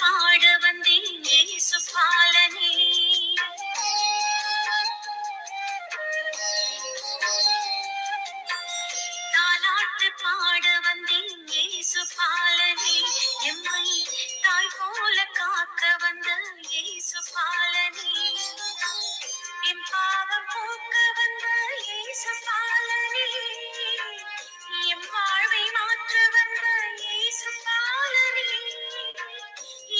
பாட வந்தேன் இயேசு பாலனே. தாலாட்டு பாட வந்தேன் இயேசு பாலனே. எம்மை தாய் போல காக்க வந்த இயேசு பாலனே. என் பாவம் போக்க வந்த இயேசு பாலனே. என் வாழ்வை மாற்ற வந்த இயேசு பாலனே.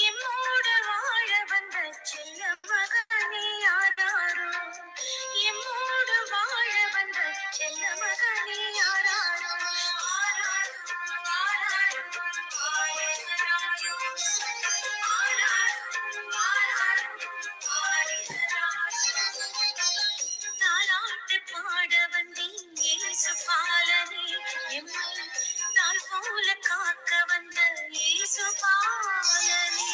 எம்மோடு வாழ வந்த செல்ல மகனே யாராரோ. எம்மோடு வாழ வந்த செல்ல மகனே யாராரோ. தாலாட்டு பாட வந்தேன் இயேசு பாலனே. எம்மை தாய் போல காக்க வந்த இயேசு பாலனே.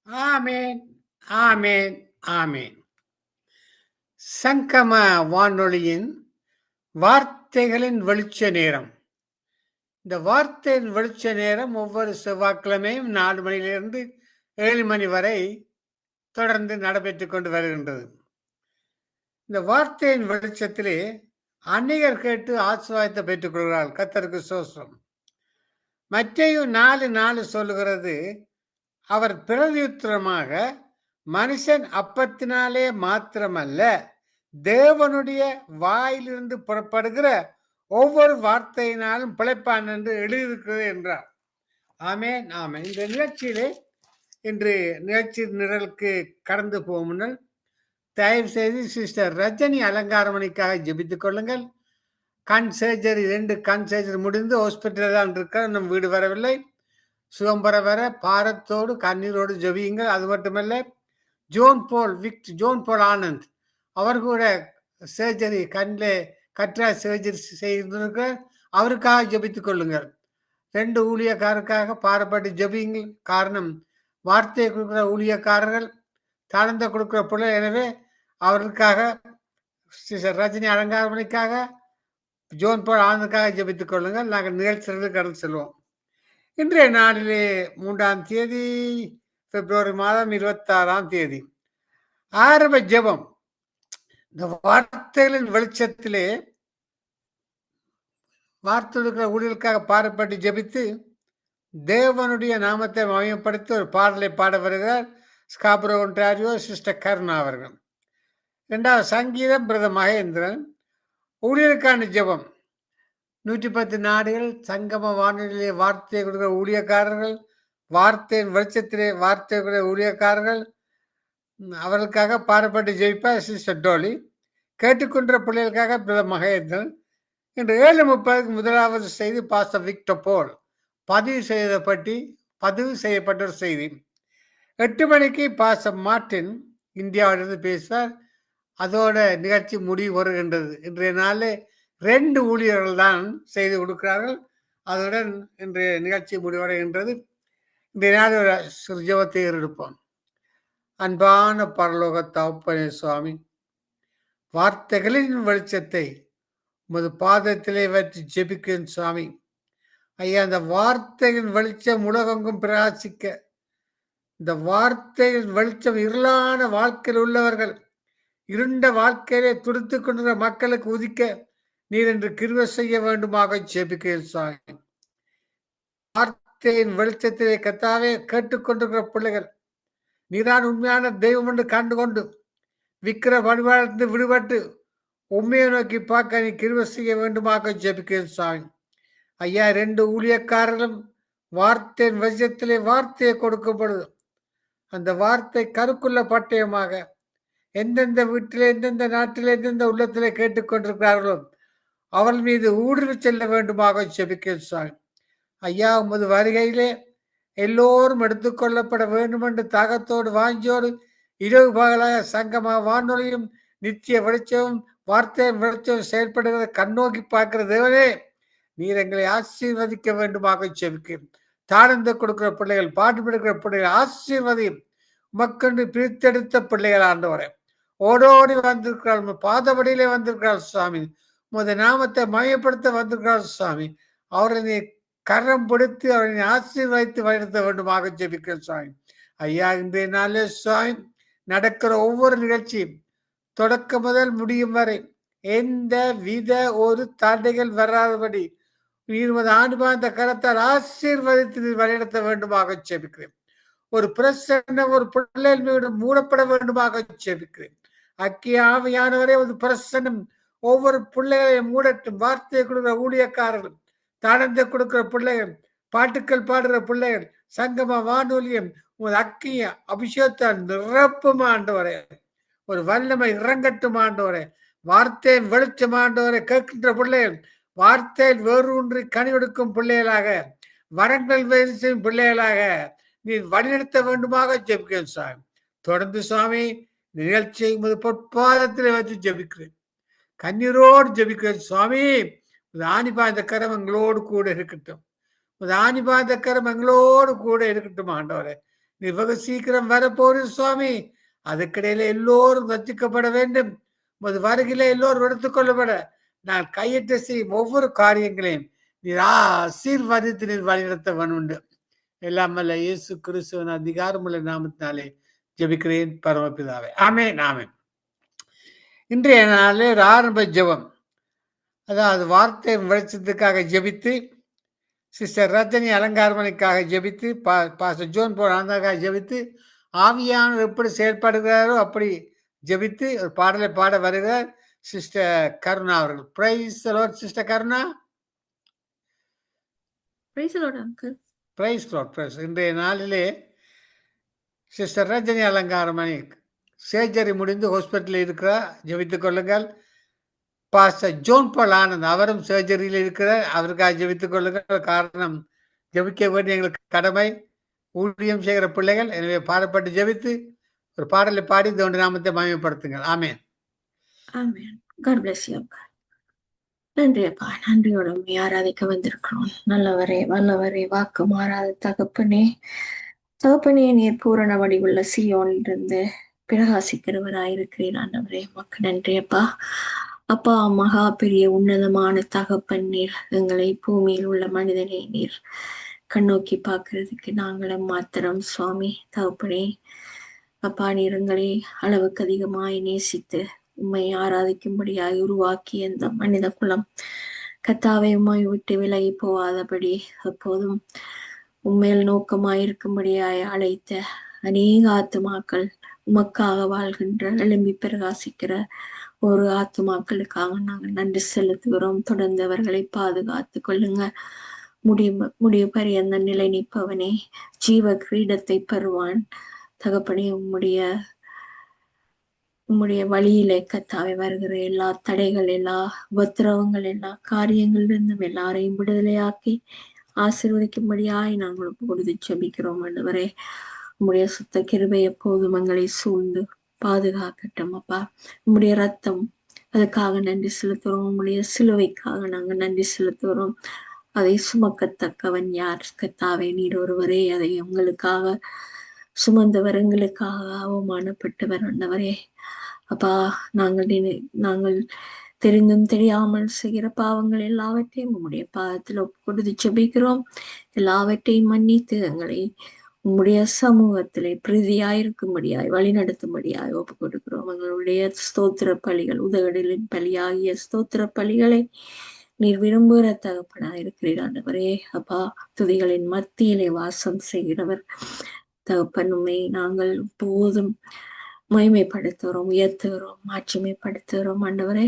ஆமேன், ஆமேன், ஆமேன். சங்கம வானொலியின் வார்த்தைகளின் வெளிச்ச நேரம். இந்த வார்த்தையின் வெளிச்ச நேரம் ஒவ்வொரு செவ்வாய்க்கிழமையும் 4 மணியிலிருந்து 7 மணி வரை தொடர்ந்து நடைபெற்றுக் கொண்டு வருகின்றது. இந்த வார்த்தையின் வெளிச்சத்திலே அநேகர் கேட்டு ஆசீர்வாதத்தை பெற்றுக் கொள்கிறார்கள். கர்த்தருக்கு ஸ்தோத்திரம். மத்தேயு 4:4 சொல்லுகிறது, அவர் பிரதியுத்தரமாக, மனுஷன் அப்பத்தினாலே மாத்திரமல்ல, தேவனுடைய வாயிலிருந்து புறப்படுகிற ஒவ்வொரு வார்த்தையினாலும் பிழைப்பான் என்று எழுதியிருக்கிறது என்றார். ஆமேன், ஆமேன். இந்த நிகழ்ச்சியிலே இன்று நிகழ்ச்சி நிரலுக்கு கடந்து போகும் முன்னால் தயவு செய்து சிஸ்டர் ரஜினி அலங்காரமணிக்காக ஜெபித்துக் கொள்ளுங்கள். கண் சர்ஜரி 2 கண் சர்ஜரி முடிந்து ஹாஸ்பிட்டலில் தான் இருக்க, நம் வீடு வரவில்லை. சுகம் பெற வர பாரத்தோடு கண்ணீரோடு ஜெபியுங்கள். அது மட்டுமல்ல, ஜோன் போல் ஆனந்த் அவர் கூட சர்ஜரி கண்ணில் கற்றா சர்ஜரி செய்திருக்கிறார். அவருக்காக ஜெபித்துக் கொள்ளுங்கள். 2 ஊழியக்காரருக்காக பாரப்பட்டு ஜெபியுங்கள். காரணம், வார்த்தையை கொடுக்குற ஊழியக்காரர்கள் தாழ்ந்த கொடுக்குற பிள்ளை. எனவே அவர்களுக்காக ரஜினி அலங்காரமணிக்காக, ஜோன் போல் ஆனந்துக்காக ஜெபித்துக் கொள்ளுங்கள். நாங்கள் நிகழ்ச்சிகளுக்கு கடந்து செல்வோம். இன்றைய நாளிலே 3ஆம் தேதி பிப்ரவரி மாதம் 26ஆம் தேதி ஆரம்ப ஜெபம். இந்த வார்த்தைகளின் வெளிச்சத்திலே வார்த்தை ஊழியர்களுக்காக பாடப்பட்டு ஜெபித்து தேவனுடைய நாமத்தை மகிமைப்படுத்தி ஒரு பாடலை பாட வருகிறார் ஸ்காப்ரோ ஒன்டாரியோ சிஸ்டர் கருணா அவர்கள். 2வது சங்கீதம் பிரதர் மகேந்திரன். ஊழியருக்கான ஜெபம். 110 நாடுகள் சங்கம வானொலியிலே வார்த்தை கொடுக்கிற ஊழியக்காரர்கள், வார்த்தையின் வெளிச்சத்திலே வார்த்தை கொடுக்கிற ஊழியக்காரர்கள், அவர்களுக்காக பாடப்பட்டு ஜெயிப்பார் சிஸ்டர் டோலி. கேட்டுக்கொண்ட பிள்ளைகளுக்காக பிரதர் மகேந்திரன். இன்று 7:30 முதலாவது செய்தி பாஸ்டர் விக்டர் போல் பதிவு செய்யப்பட்ட ஒரு செய்தி. 8 மணிக்கு பாஸ்டர் மார்டின் இந்தியாவிலிருந்து பேசுவார். அதோட நிகழ்ச்சி முடிவு வருகின்றது. இன்றைய நாளில் 2 ஊழியர்கள் தான் செய்து கொடுக்கிறார்கள். அதுடன் இன்றைய நிகழ்ச்சி முடிவடைகின்றது. இன்றைய நாள் ஒரு ஜெபத்தை எடுப்போம். அன்பான பரலோக தகப்பனே சுவாமி, வார்த்தைகளின் வெளிச்சத்தை உமது பாதத்திலே வைத்து ஜெபிக்கிறேன் சுவாமி. ஐயா, அந்த வார்த்தையின் வெளிச்சம் உலகெங்கும் பிரகாசிக்க, இந்த வார்த்தையின் வெளிச்சம் இருளான வாழ்க்கையில் உள்ளவர்கள், இருண்ட வாழ்க்கையிலே துடித்து கொண்டிருக்கிற மக்களுக்கு உதிக்க நீர் என்று கிருபை செய்ய வேண்டுமாக ஜெபிக்கிறேன் சுவாமி. வார்த்தையின் வெளிச்சத்திலே கர்த்தாவே கேட்டுக்கொண்டிருக்கிற பிள்ளைகள், நீதான் உண்மையான தெய்வம் என்று கண்டுகொண்டு விக்கிர வழிபாடு விடுபட்டு உண்மையை நோக்கி பார்க்க நீ கிருபை செய்ய வேண்டுமாக ஜெபிக்கிறேன் சுவாமி. ஐயா, 2 ஊழியக்காரர்களும் வார்த்தையின் வெளிச்சத்திலே வார்த்தையை கொடுக்கப்படுது. அந்த வார்த்தை கருக்குள்ள பட்டயமாக எந்தெந்த வீட்டிலே, எந்தெந்த நாட்டிலே, எந்தெந்த உள்ளத்திலே கேட்டுக்கொண்டிருக்கிறார்களோ அவள் மீது ஊடுருவி செல்ல வேண்டுமாக ஜெபிக்கிறேன் சுவாமி. ஐயா, உமது வருகையிலே எல்லோரும் எடுத்துக்கொள்ளப்பட வேண்டும் என்று தாகத்தோடு வாஞ்சியோடு இரவு பகலாக சங்கமா வானொலியும் நித்திய வெளிச்சமும் வார்த்தையின் வெளிச்சம் செயல்படுகிற கண்ணோக்கி பார்க்கிற தேவனே, நீர் எங்களை ஆசீர்வதிக்க வேண்டுமாக ஜெபிக்கிறேன். தாழ்ந்து கொடுக்கிற பிள்ளைகள், பாடுபடுகிற பிள்ளைகள் ஆசீர்வதியும். உமக்கென்று பிரித்தெடுத்த பிள்ளைகள் ஆண்டவரே, ஓடோடி வந்திருக்கிறாள், பாதபடியிலே வந்திருக்கிறாள் சுவாமி. உமது நாமத்தை மையப்படுத்த வந்திருக்கிறாள் சுவாமி. அவரை நீ கரம் பிடித்து அவரை ஆசீர்வதித்து வழிநடத்த வேண்டுமாக ஜெபிக்கிறேன் சுவாமி. ஐயா, இன்றைய நாளே சுவாமி நடக்கிற ஒவ்வொரு நிகழ்ச்சியும் தொடக்கம் முதல் முடியும் வரை எந்த வித ஒரு தடைகள் வராதபடி நீர் ஆண்டுபாந்த கரத்தால் ஆசீர்வதித்து நீர் வழிநடத்த வேண்டுமாக ஜெபிக்கிறேன். ஒரு பிரசன்னம் ஒரு பிள்ளைகள் மீது மூடப்பட வேண்டுமாக ஜெபிக்கிறேன். அக்கிய ஆவியானவரே, ஒரு பிரசன்னம் ஒவ்வொரு பிள்ளைகளையும் மூடட்டும். வார்த்தையை கொடுக்கிற ஊழியக்காரர்கள், தானத்தை கொடுக்கிற பிள்ளைகள், பாட்டுக்கள் பாடுகிற பிள்ளைகள், சங்கம வானொலியம் உமது அக்கிய அபிஷேகத்தால் நிரப்பும் ஆண்டவரே. ஒரு வல்லமை இறங்கட்டும் ஆண்டவரே. வார்த்தையின் வெளிச்சம் ஆண்டவரை கேட்கின்ற பிள்ளைகள் வார்த்தையில் வேறு ஒன்றி கனிவெடுக்கும் பிள்ளைகளாக, வரங்கள் வேறு செய்யும் பிள்ளைகளாக நீ வழிநடத்த வேண்டுமாக ஜெபிக்கிறேன் சுவாமி. தொடர்ந்து சுவாமி நிகழ்ச்சியை உமது பொற்பாதத்தில் வைத்து ஜெபிக்கிறேன். கண்ணீரோடு ஜெபிக்கிறேன் சுவாமி. ஆணிபாய்ந்த கரம் எங்களோடு கூட இருக்கட்டும். ஆணிபாய்ந்த கரம் எங்களோடு கூட இருக்கட்டும் ஆண்டவரே. நீ வெகு சீக்கிரம் வரப்போரு சுவாமி. அதுக்கிடையில எல்லோரும் ரட்சிக்கப்பட வேண்டும். உமது வருகையில எல்லோரும் எடுத்துக்கொள்ளப்பட நான் கையிட்டு செய்யும் ஒவ்வொரு காரியங்களையும் நீர் ஆசீர்வதித்து நீர் வழிநடத்த வேணுண்டு. எல்லாம் வல்ல இயேசு கிறிஸ்துவின் அதிகாரமுள்ள நாமத்தினாலே ஜெபிக்கிறேன் பரமபிதாவே. ஆமென், ஆமென். இன்றைய நாளில் ஒரு ஆரம்ப ஜெபம், அதாவது வார்த்தை வெளிச்சத்துக்காக ஜெபித்து, சிஸ்டர் ரஜினி அலங்காரமணிக்காக ஜெபித்து, பாஸ்டர் ஜோன் போல் ஆனந்தக்காக ஜெபித்து, ஆவியானவர் எப்படி செயல்படுகிறாரோ அப்படி ஜெபித்து ஒரு பாடலை பாட வருகிறார் சிஸ்டர் கருணா அவர்கள். Praise the Lord sister Karuna. Praise the Lord uncle. Praise the Lord. Praise. இன்றைய நாளிலே சிஸ்டர் ரஜினி அலங்காரமணி சர்ஜரி முடிந்து ஹாஸ்பிட்டலில் இருக்கிறார், ஜெபித்துக் கொள்ளுங்கள். பாஸ்டர் ஜோன் பால் ஆனந்த் அவரும் சர்ஜரியில் இருக்கிறார், அவருக்காக ஜெபித்துக் கொள்ளுங்கள். காரணம் ஜெபிக்க வேண்டிய எங்களுக்கு கடமை, ஊழியம் செய்கிற பிள்ளைகள். எனவே பாடப்பட்டு ஜெபித்து ஒரு பாடலை பாடி இந்த ஒன்று நாமத்தை மகிமைப்படுத்துங்கள். ஆமென். ஆமென். God bless you uncle. நன்றி அப்பா, நன்றியோட ஆராதிக்க வந்திருக்கிறோம். நல்லவரே, வல்லவரே, வாக்கு மாறாத தகப்பனே, தகப்பனே, நீர் பூரண வடிவுள்ள சீயோனிலிருந்து பிரகாசிக்கிறவராயிருக்கிறீர். ஆண்டவரே, உமக்கு நன்றி அப்பா. அப்பா, மகா பெரிய உன்னதமான தகப்பன் நீர். எங்களை பூமியில் உள்ள மனிதனை நீர் கண்ணோக்கி பார்க்கறதுக்கு நாங்களும் மாத்திரம் சுவாமி. தகப்பனே அப்பா, நீர் எங்களை அளவுக்கு அதிகமாய் நேசித்து உம்மை ஆராதிக்கும்படியாய் உருவாக்கிய இந்த மனித குலம் கர்த்தாவே உம்மை விட்டு விலகி போகாதபடி எப்போதும் உண்மையில் நோக்கமாயிருக்கும்படியாய் அழைத்த அநேக ஆத்துமாக்கள், உமக்காக வாழ்கின்ற எழும்பி பிரகாசிக்கிற ஒரு ஆத்துமாக்களுக்காக நாங்கள் நன்றி செலுத்துகிறோம். தொடர்ந்து அவர்களை பாதுகாத்து கொள்ளுங்க. முடிவு பரியந்த நிலை நிற்பவனே, ஜீவ கிரீடத்தை பெறுவான். தகப்பனே, உம்முடைய வழியிலே கர்த்தாவே வருகிற எல்லா தடைகள், எல்லா உபத்திரவங்கள், எல்லா காரியங்களிலிருந்தும் எல்லாரையும் விடுதலையாக்கி ஆசீர்வதிக்கும்படியாய் நாங்கள் பொழுது ஜெபிக்கிறோம். ஆண்டவரே, உம்முடைய சுத்த கிருபை எப்போதும் எங்களை சூழ்ந்து பாதுகாக்கட்டும் அப்பா. உம்முடைய ரத்தம், அதுக்காக நன்றி செலுத்துகிறோம். உம்முடைய சிலுவைக்காக நாங்கள் நன்றி செலுத்துகிறோம். அதை சுமக்கத்தக்கவன் யார் கர்த்தாவே? நீர் ஒருவரே அதை உங்களுக்காக சுமந்தவர், எங்களுக்காக அவமானப்பட்டவர். ஆண்டவரே அப்பா, நாங்கள் தெரிந்தும் தெரியாமல் செய்கிற பாவங்கள் எல்லாவற்றையும் உம்முடைய பாதத்தில் ஒப்பு கொடுத்து ஜெபிக்கிறோம். எல்லாவற்றையும் மன்னித்து எங்களை உம்முடைய சமூகத்திலே பிரீதியாயிருக்கும்படியாய் வழிநடத்தும்படியாய் ஒப்பு கொடுக்கிறோம். எங்களுடைய ஸ்தோத்திர பலிகள், உதகடலின் பலியாகிய ஸ்தோத்திர பலிகளை நீர் விரும்புகிற தகப்பனாயிருக்கிறீர். ஆண்டவரே அப்பா, துதிகளின் மத்தியிலே வாசம் செய்கிறவர் தகப்பன், உம்மை நாங்கள் போதும் மகிமைப்படுத்துகிறோம், உயர்த்துகிறோம், மாட்சிமைப்படுத்துகிறோம். ஆண்டவரே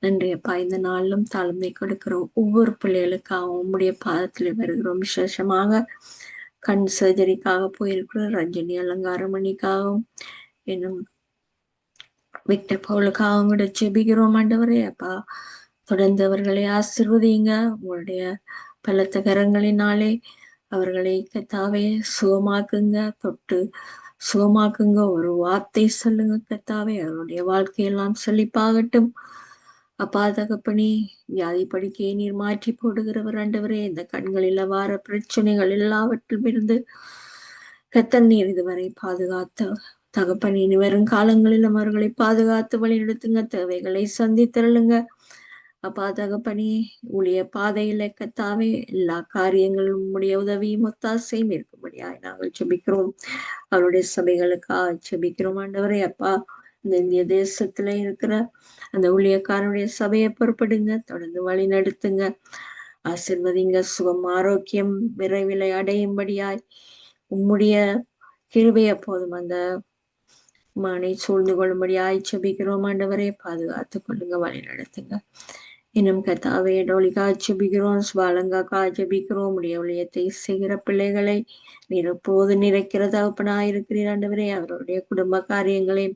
நன்றி அப்பா. இந்த நாளிலும் தாழ்மை கொடுக்கிற ஒவ்வொரு பிள்ளைகளுக்காகவும் உம்முடைய பாதத்தில் வருகிறோம். விசேஷமாக கண் சர்ஜரிக்காக போயிருக்கிற ரஜினி அலங்காரமணிக்காகவும் இன்னும் விக்டர் பவுலுக்காகவும் கூட ஜெபிக்கிறோம். ஆண்டவரே அப்பா, தொடர்ந்து அவர்களை ஆசீர்வதிங்க. உங்களுடைய பலத்த கரங்களினாலே அவர்களை கர்த்தாவே சுகமாக்குங்க, தொட்டு சுகமாக்குங்க. ஒரு வார்த்தை சொல்லுங்க கர்த்தாவே, அவருடைய வாழ்க்கையெல்லாம் செழிப்பாகட்டும் அப்பா. தகப்பனே, வியாதி படுக்கையை நீர் மாற்றி போடுகிறவர். ஆண்டவரே, இந்த கண்களில் வார பிரச்சனைகள் எல்லாவற்றிலும் இருந்து கர்த்தர் நீர் இதுவரை பாதுகாத்த தகப்பனே, இனி வரும் காலங்களில் அவர்களை பாதுகாத்து வழிநடத்துங்க, தேவைகளை சந்தித்தருளுங்க அப்பா. தகப்பனே, ஊழிய பாதையில கர்த்தாவே எல்லா காரியங்களும் உம்முடைய உதவியும் ஒத்தாசையும் இருக்கும்படியாய் நாங்கள் ஜெபிக்கிறோம். அவருடைய சபைகளுக்காக ஜெபிக்கிறோம். ஆண்டவரே அப்பா, இந்த இந்திய தேசத்துல இருக்கிற அந்த ஊழியக்காரனுடைய சபையை பொறுப்படுங்க, தொடர்ந்து வழி நடத்துங்க, ஆசீர்வதிங்க. சுகம் ஆரோக்கியம் விரைவில் அடையும்படியாய் உம்முடைய கிருபை எப்போதும் அந்த மனை சூழ்ந்து கொள்ளும்படியாய் ஜெபிக்கிறோம். ஆண்டவரே, பாதுகாத்து கொள்ளுங்க, வழி நடத்துங்க. இன்னும் கர்த்தாவே, டோலிக்கா ஜெபிக்கிறோம், ஸ்வாலங்காக்கா ஜெபிக்கிறோம். உடைய ஊழியத்தை செய்கிற பிள்ளைகளை நீர் எப்போது நிறைக்கிற தகப்பனாயிருக்கிறீர். ஆண்டவரே, அவருடைய குடும்ப காரியங்களை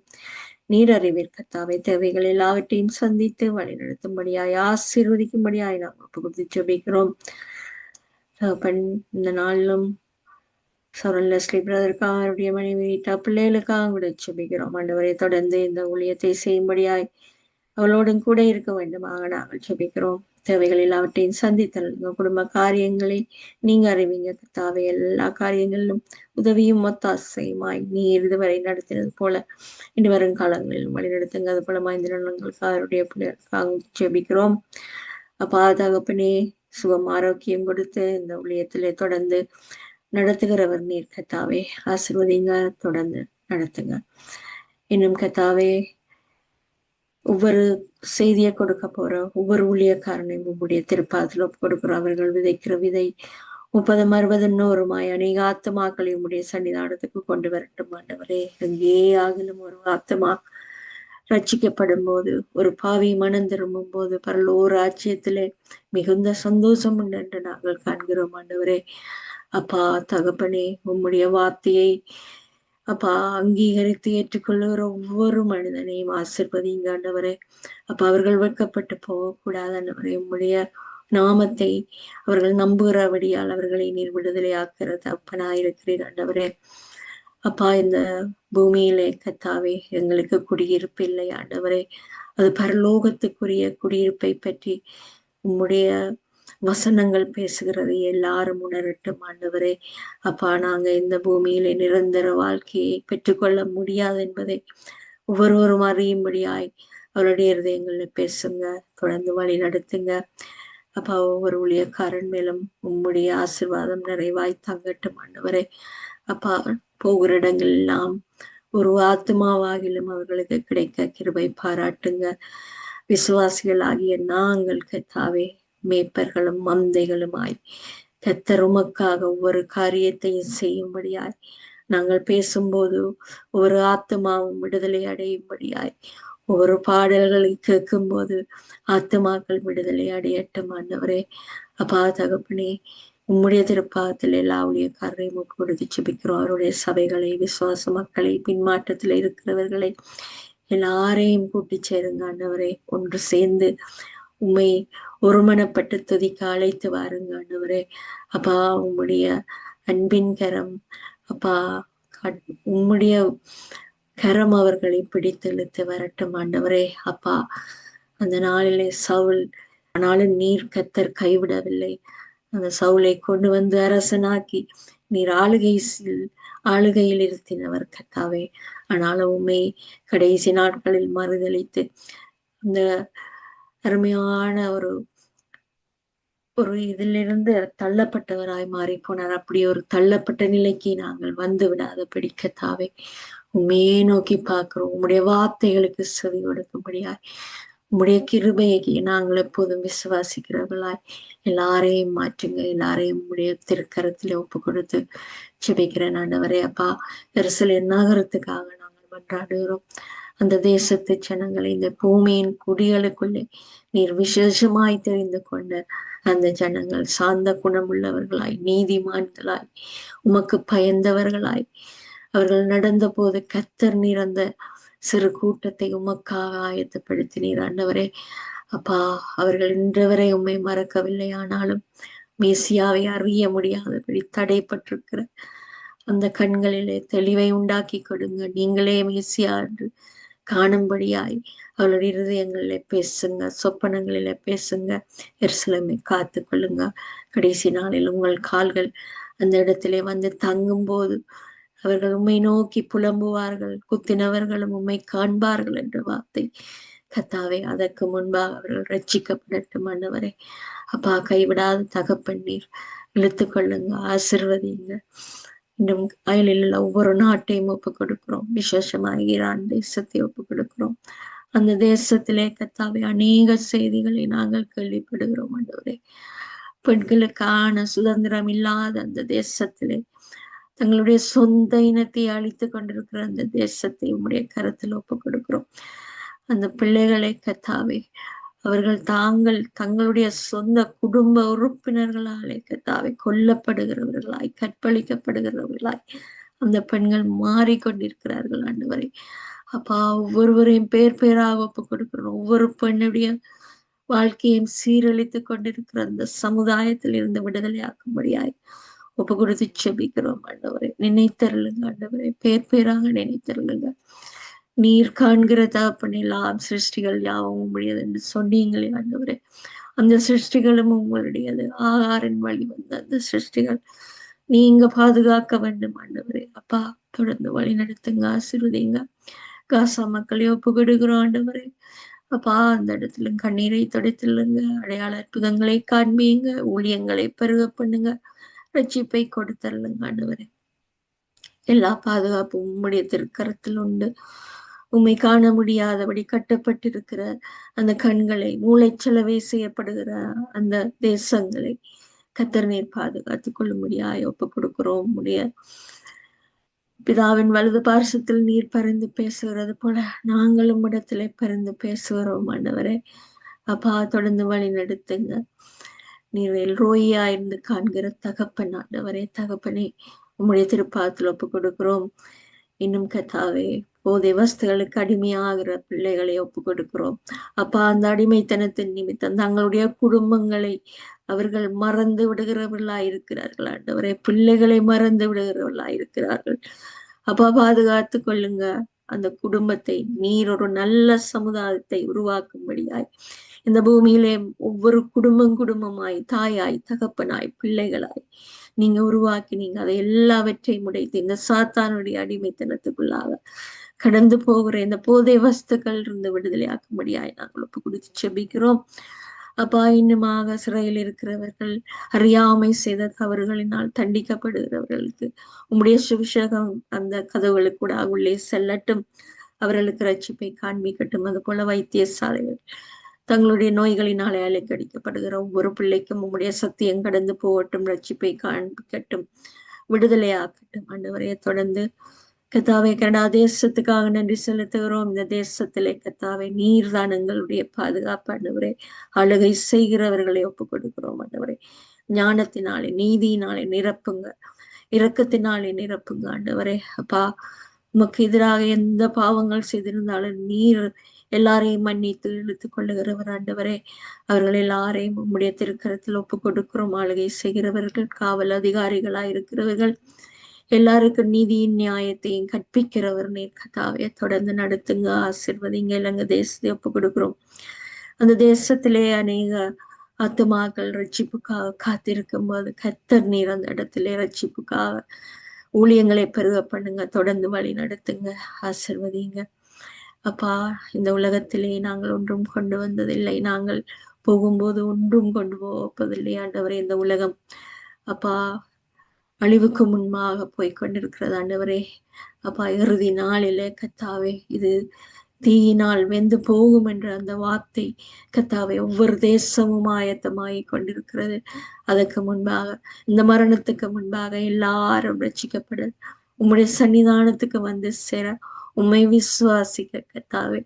நீர் அறிவீர் கர்த்தாவே. தேவைகள் எல்லாவற்றையும் சந்தித்து வழி நடத்தும்படியாய் ஆசீர்வதிக்கும்படியாய் நாம் ஒப்பு கொடுத்து ஜெபிக்கிறோம். தகப்பன், இந்த நாளிலும் சௌரன் லெஸ்லி பிரதருக்காக, அவருடைய மனைவி பிள்ளைகளுக்காக கூட ஜெபிக்கிறோம். ஆண்டவரை தொடர்ந்து இந்த ஊழியத்தை செய்யும்படியாய் அவளோடும் கூட இருக்க வேண்டுமாக நாங்கள் ஜெபிக்கிறோம். தேவைகள் எல்லாவற்றையும் சந்தித்தருளுங்க. குடும்ப காரியங்களை நீங்க அறிவீங்க கர்த்தாவே. எல்லா காரியங்களிலும் உதவியும் ஒத்தாசையுமாய் நீர் இதுவரை நடத்தினது போல இனி வரும் காலங்களில் வழி நடத்துங்க. அது போல மைந்திரங்களுக்கு அவருடைய பிள்ளைகளுக்காக ஜெபிக்கிறோம். அப்பா தகப்பனே, சுகம் ஆரோக்கியம் கொடுத்து இந்த ஊழியத்திலே தொடர்ந்து நடத்துகிறவர் நீர் கர்த்தாவே. ஆசீர்வதிங்க, தொடர்ந்து நடத்துங்க. இன்னும் கர்த்தாவே, ஒவ்வொரு செய்தியை கொடுக்க போற ஒவ்வொரு ஊழியக்காரனையும் உங்களுடைய திருப்பாதத்தில் ஒப்பு கொடுக்கிறோம். அவர்கள் விதைக்கிற விதை 30, 60, 100 அநேக ஆத்துமாக்களை உங்களுடைய சன்னிதானத்துக்கு கொண்டு வரட்டும் ஆண்டவரே. எங்கே ஆகிலும் ஒரு ஆத்துமா ரட்சிக்கப்படும் போது, ஒரு பாவி மனம் திரும்பும் போது பரலோக ராஜ்யத்திலே மிகுந்த சந்தோஷம் உண்டு என்று நாங்கள் காண்கிறோம் ஆண்டவரே. அப்பா தகப்பனே, உம்முடைய வார்த்தையை அப்பா அங்கீகரித்து ஏற்றுக்கொள்ளுகிற ஒவ்வொரு மனிதனையும் ஆசீர்வதிங்க ஆண்டவரே. அப்ப அவர்கள் வெட்கப்பட்டு போகக்கூடாது ஆண்டவரே. உம்முடைய நாமத்தை அவர்கள் நம்புகிறபடியால் அவர்களை நீர் விடுதலை ஆக்கிறது அப்பனாயிருக்கிறீர் ஆண்டவரே. அப்பா இந்த பூமியிலே கர்த்தாவே எங்களுக்கு குடியிருப்பு இல்லை ஆண்டவரே. அது பரலோகத்துக்குரிய குடியிருப்பை பற்றி உம்முடைய வசனங்கள் பேசுகிறது. எல்லாரும் உணரட்டும் ஆண்டவரே. அப்பா நாங்க இந்த பூமியிலே நிரந்தர வாழ்க்கையை பெற்றுக்கொள்ள முடியாது என்பதை ஒவ்வொருவரும் அறியும்படியாய் அவருடைய இருதயங்கள்ல பேசுங்க, தொடர்ந்து வழி நடத்துங்க. அப்பா ஒவ்வொரு ஊழியக்காரன் மேலும் உம்முடைய ஆசீர்வாதம் நிறைவாய் தங்கட்டும் ஆண்டவரே. அப்பா போகிற இடங்கள் எல்லாம் ஒரு ஆத்மாவாகிலும் அவர்களுக்கு கிடைக்க கிருபை பாராட்டுங்க. விசுவாசிகள் ஆகிய நாங்கள் கர்த்தாவே மேய்ப்பர்களும் மந்தைகளுமாய் கர்த்தர் உமக்காக ஒவ்வொரு காரியத்தையும் செய்யும்படியாய் நாங்கள் பேசும்போது ஒவ்வொரு ஆத்மாவும் விடுதலை அடையும்படியாய் ஒவ்வொரு பாடல்களை கேட்கும் போது ஆத்மாக்கள் விடுதலை அடையட்டும் ஆண்டவரே. அப்பா தகப்பனே, உம்முடைய திருப்பாதத்தில் எல்லா ஊழியக்காரரையும் கொடுத்து ஜெபிக்கிறோம். அவருடைய சபைகளை, விசுவாச மக்களை, பின்மாற்றத்தில் இருக்கிறவர்களை எல்லாரையும் கூட்டி சேருங்க ஆண்டவரே. ஒன்று சேர்ந்து உம்மை ஒருமனப்பட்டு துதிக்க அழைத்து வாருங்க ஆண்டவரே. அப்பா உம்முடைய அன்பின் கரம், அப்பா உம்முடைய கரம் அவர்களை பிடித்து இழுத்து வரட்டும் ஆண்டவரே. அப்பா அந்த நாளிலே சவுல், ஆனாலும் நீர் கர்த்தர் கைவிடவில்லை. அந்த சவுலை கொண்டு வந்து அரசனாக்கி நீர் ஆளுகையில் இருத்தினவர் கர்த்தாவே. ஆனாலும் உண்மை கடைசி நாட்களில் மறுதளித்து அந்த அருமையான ஒரு இதிலிருந்து தள்ளப்பட்டவராய் மாறி போனார். அப்படி ஒரு தள்ளப்பட்ட நிலைக்கு நாங்கள் வந்து விடாதபடி கர்த்தாவே உண்மையே நோக்கி பார்க்கிறோம். உம்முடைய வார்த்தைகளுக்கு செவி கொடுக்கும்படியாய் உம்முடைய கிருபையை நாங்கள் எப்போதும் விசுவாசிக்கிறவர்களாய் எல்லாரையும் மாற்றுங்க. எல்லாரையும் உம்முடைய திருக்கரத்துல ஒப்பு கொடுத்து ஜெபிக்கிறேன் ஆண்டவரே. அப்பா எருசலேம் நகரத்துக்காக நாங்கள் மன்றாடுகிறோம். அந்த தேசத்து ஜனங்களை, இந்த பூமியின் குடிகளுக்குள்ளே நீர் விசேஷமாய் தெரிந்து கொண்ட அந்த ஜனங்கள் சார்ந்த குணமுள்ளவர்களாய், நீதிமான்களாய், உமக்கு பயந்தவர்களாய் அவர்கள் நடந்த போது கர்த்தர் நீர் அந்த சிறு கூட்டத்தை உமக்காக ஆயத்தப்படுத்தினீர் ஆண்டவரே. அப்பா அவர்கள் இன்றவரை உம்மை மறக்கவில்லை. ஆனாலும் மேசியாவை அறிய முடியாதபடி தடைப்பட்டிருக்கிற அந்த கண்களிலே தெளிவை உண்டாக்கி கொடுங்க. நீங்களே மேசியா என்று காணும்படியாய் அவளுடைய இருதயங்களிலே பேசுங்க, சொப்பனங்களிலே பேசுங்க. எருசலேமை காத்து கொள்ளுங்க. கடைசி நாளில் உங்கள் கால்கள் அந்த இடத்திலே வந்து தங்கும் போது அவர்கள் உம்மை நோக்கி புலம்புவார்கள், குத்தினவர்களும் உம்மை காண்பார்கள் என்ற வார்த்தை கர்த்தாவே. அதற்கு முன்பாக அவர்கள் ரட்சிக்கப்படட்டும் ஆண்டவரே. அப்பா கைவிடாத தகப்பன் நீர் இழுத்து கொள்ளுங்க, ஆசீர்வதிங்க. இன்னும் அயலில் உள்ள ஒவ்வொரு நாட்டையும் ஒப்பு கொடுக்கிறோம். விசேஷமாக ஈரான் தேசத்தை ஒப்பு கொடுக்கிறோம். அந்த தேசத்திலே கர்த்தாவே அநேக செய்திகளை நாங்கள் கேள்விப்படுகிறோம் ஆண்டவரே. பெண்களுக்கான சுதந்திரம் இல்லாத அந்த தேசத்திலே தங்களுடைய சொந்த இனத்தை அழித்து கொண்டிருக்கிற அந்த தேசத்தை உம்முடைய கரத்தில் ஒப்பு கொடுக்கிறோம். அந்த பிள்ளைகளை கர்த்தாவே அவர்கள் தங்களுடைய சொந்த குடும்ப உறுப்பினர்களாலே கர்த்தாவே கொல்லப்படுகிறவர்களாய், கற்பழிக்கப்படுகிறவர்களாய் அந்த பெண்கள் மாறிக்கொண்டிருக்கிறார்கள் ஆண்டவரே. அப்பா ஒவ்வொருவரையும் பேராக ஒப்பு கொடுக்கிறோம். ஒவ்வொரு பெண்ணுடைய வாழ்க்கையும் சீரழித்து கொண்டிருக்கிற அந்த சமுதாயத்தில் இருந்து விடுதலையாக்கும்படியாய் ஒப்பு கொடுத்து செபிக்கிறோம் ஆண்டவரே. நினைத்தருளுங்க ஆண்டவரே, பேராக நினைத்தருளுங்க. நீர் காண்கிற தகப்பன் எல்லாம் சிருஷ்டிகள் யாவும் உங்களுடையது என்று சொன்னீங்களே ஆண்டவரே. அந்த சிருஷ்டிகளும் உங்களுடையது. ஆகாரின் வழி வந்த அந்த சிருஷ்டிகள் நீங்க பாதுகாக்க வேண்டும் ஆண்டவரே. அப்பா, தொடர்ந்து வழி நடத்துங்க, ஆசீர்வதிங்க. காசா மக்களை ஒப்புக்கொடுக்கிறோம் ஆண்டவரே. அப்பா, அந்த இடத்துல கண்ணீரை துடைத்துள்ளுங்க, அடையாள அற்புதங்களை காண்பீங்க, ஊழியங்களை பெருக பண்ணுங்க, ரட்சிப்பை கொடுத்தருளுங்க ஆண்டவரே. எல்லா பாதுகாப்பும் உம்முடைய திருக்கரத்தில் உண்டு. உம்மை காண முடியாதபடி கட்டப்பட்டிருக்கிற அந்த கண்களை, மூளைச்சலவை செய்யப்படுகிற அந்த தேசங்களை கத்தர் நீர் பாதுகாத்துக் கொள்ளும்படியாய் ஒப்புக் கொடுக்கிறோம். உம்முடைய பிதாவின் வலது பார்சத்தில் நீர் பரிந்து பேசுகிறது போல நாங்களும் இடத்திலே பரிந்து பேசுகிறோம் ஆண்டவரே. அப்பா, தொடர்ந்து வழி நடத்துங்க. நீர் எல்ரோயா இருந்து காண்கிற தகப்பன் ஆண்டவரே. தகப்பனே, உம்முடைய திருப்பாதத்தில் ஒப்புக் கொடுக்கிறோம். இன்னும் கத்தாவே, போதை வஸ்துகளுக்கு அடிமையாகிற பிள்ளைகளை ஒப்புக் கொடுக்கிறோம். அப்பா, அந்த அடிமைத்தனத்தின் நிமித்தம் தங்களுடைய குடும்பங்களை அவர்கள் மறந்து விடுகிறவர்களாய் இருக்கிறார்கள் ஆண்டவரே. பிள்ளைகளை மறந்து விடுகிறவர்களாய் இருக்கிறார்கள். அப்பா, பாதுகாத்து கொள்ளுங்க அந்த குடும்பத்தை. நீர் ஒரு நல்ல சமுதாயத்தை உருவாக்கும்படியாய் இந்த பூமியிலே ஒவ்வொரு குடும்பமாய், தாயாய், தகப்பனாய், பிள்ளைகளாய் நீங்க உருவாக்கினீங்க. அதை எல்லாவற்றையும் உடைத்து இந்த சாத்தானுடைய அடிமைத்தனத்துக்குள்ளாக கடந்து போகிற இந்த போதை வஸ்துக்கள் இருந்து விடுதலையாக்கும்படியாய் நாங்கள் ஒப்பு கொடுத்து செபிக்கிறோம். அப்பா, இன்னுமாக சிறையில் இருக்கிறவர்கள், அறியாமை செய்த தவறுகளினால் தண்டிக்கப்படுகிறவர்களுக்கு உம்முடைய சுவிசேஷம் அந்த கதவுகளுக்கு கூட உள்ளே செல்லட்டும். அவர்களுக்கு ரட்சிப்பை காண்பிக்கட்டும். அது போல வைத்தியசாலைகள் தங்களுடைய நோய்களினாலே அலைக்கடிக்கப்படுகிற ஒவ்வொரு பிள்ளைக்கும் உம்முடைய சத்தியம் கடந்து போகட்டும், ரட்சிப்பை காண்பிக்கட்டும், விடுதலையாக்கட்டும் ஆண்டவரே. தொடர்ந்து கத்தாவே, கனடா தேசத்துக்காக நன்றி செலுத்துகிறோம். இந்த தேசத்திலே கத்தாவே நீர்தான் எங்களுடைய பாதுகாப்பு ஆண்டவரே. அழுகை செய்கிறவர்களை ஒப்புக் கொடுக்கிறோம் ஆண்டவரே. ஞானத்தினாலே, நீதியினாலே நிரப்புங்க, இரக்கத்தினாலே நிரப்புங்க ஆண்டவரே. அப்பா, உமக்கு எதிராக எந்த பாவங்கள் செய்திருந்தாலும் நீர் எல்லாரையும் மன்னித்து இழுத்துக் கொள்ளுகிறவர் ஆண்டவரே. அவர்கள் எல்லாரையும் உம்முடைய திருக்கரத்தில் ஒப்புக் கொடுக்கிறோம். ஆளுகை செய்கிறவர்கள், காவல் அதிகாரிகளாய் இருக்கிறவர்கள், எல்லாருக்கும் நீதியின் நியாயத்தையும் கற்பிக்கிறவர் நீர் கத்தாவே. தொடர்ந்து நடத்துங்க, ஆசீர்வதிங்க. இலங்கை தேசத்தை ஒப்புக் கொடுக்கிறோம். அந்த தேசத்திலே அநேக ஆத்துமாக்கள் ரட்சிப்புக்காக காத்திருக்கும் போது கத்தர் நீர் அந்த இடத்திலே ரட்சிப்புக்காக ஊழியங்களை பெருக பண்ணுங்க. தொடர்ந்து வழி நடத்துங்க, ஆசீர்வதிங்க. அப்பா, இந்த உலகத்திலே நாங்கள் ஒன்றும் கொண்டு வந்ததில்லை, நாங்கள் போகும்போது ஒன்றும் கொண்டு போவதில்லை ஆண்டவரே. இந்த உலகம் அப்பா அழிவுக்கு முன்பாக போய்கொண்டிருக்கிறது ஆண்டவரே. அப்பா, இறுதி நாளிலே கத்தாவே இது தீயினால் வெந்து போகும் என்ற அந்த வார்த்தை கத்தாவே ஒவ்வொரு தேசமும் ஆயத்தமாகி கொண்டிருக்கிறது. அதற்கு முன்பாக, இந்த மரணத்துக்கு முன்பாக எல்லாரும் ரட்சிக்கப்பட உம்முடைய சன்னிதானத்துக்கு வந்து சேர உம்மை விசுவாசிக்க கத்தாவே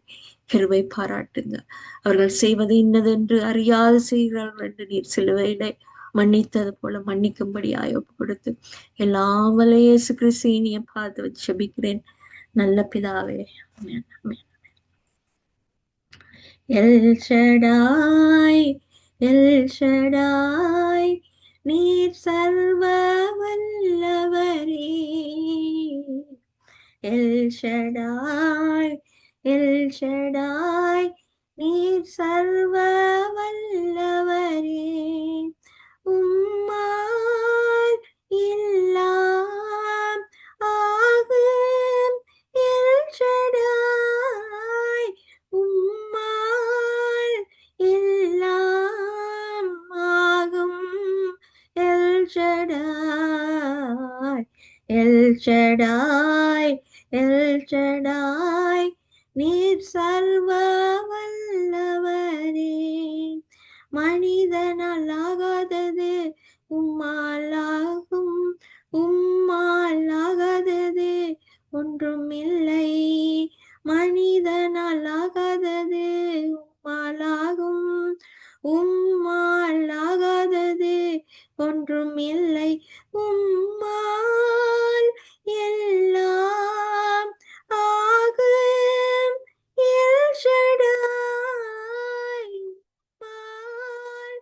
கிருபை பாராட்டுங்க. அவர்கள் செய்வது இன்னதென்று அறியாது செய்கிறார்கள் என்று நீர் சிலுவையிலே மன்னித்தது போல மன்னிக்கும்படியாய் ஒப்பு கொடுத்து எல்லாம் வல்ல இயேசு கிறிஸ்து இனிய பார்த்து வச்சு ஜெபிக்கிறேன் நல்ல பிதாவே. ஆமென், ஆமென். எல் ஷடாய், எல் ஷடாய், நீர் சர்வ வல்லவரே. எல் ஷடாய், எல் ஷடாய், நீர் சர்வ வல்லவரே. உம்மால் எல்லாம் ஆகும். எல் ஷடாய், உம்மால் எல்லாம் ஆகும். L Shaddai, L Shaddai, L Shaddai, நீர் சர்வ வல்லவரே. மனிதனால் ஆகாதது உம்மால் ஆகும். உம்மால் ஆகாதது ஒன்றும் இல்லை. மனிதனால் ஆகாதது உம்மால் ஆகும். உம்மால் ஆகாதது ஒன்றும் இல்லை. உம்மால் எல்லாம் ஆகும். எல் ஷடாய், உம்மால்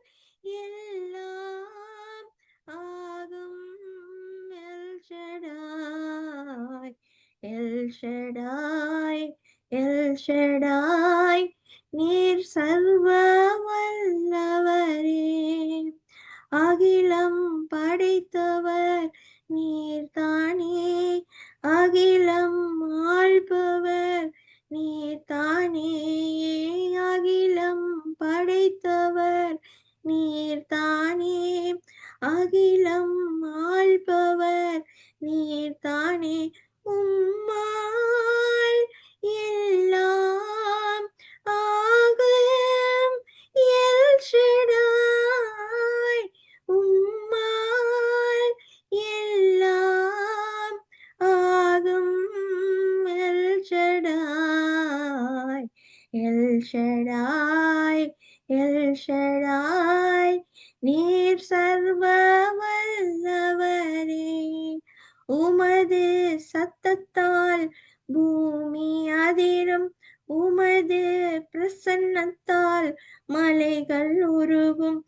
எல்லாம் ஆகும். எல் ஷடாய், எல் ஷடாய், ஷடாய் நீர் சர்வ வல்லவரே. அகிலம் படைத்தவர் நீர்தானே, அகிலம் ஆள்பவர் நீர்தானே, அகிலம் படைத்தவர் நீர்தானே, அகிலம் ஆள்பவர் நீர்தானே. உம்மால் எல்லாம் ஆகும் எல் ஷடாய், உம்மால் எல்லாம் ஆகும் L Shaddai, L Shaddai, L Shaddai நீர் சர்வ வல்லவரே. உமது சத்தத்தால் பூமி அதிரும், உமது பிரசன்னத்தால் மலைகள் உருகும்,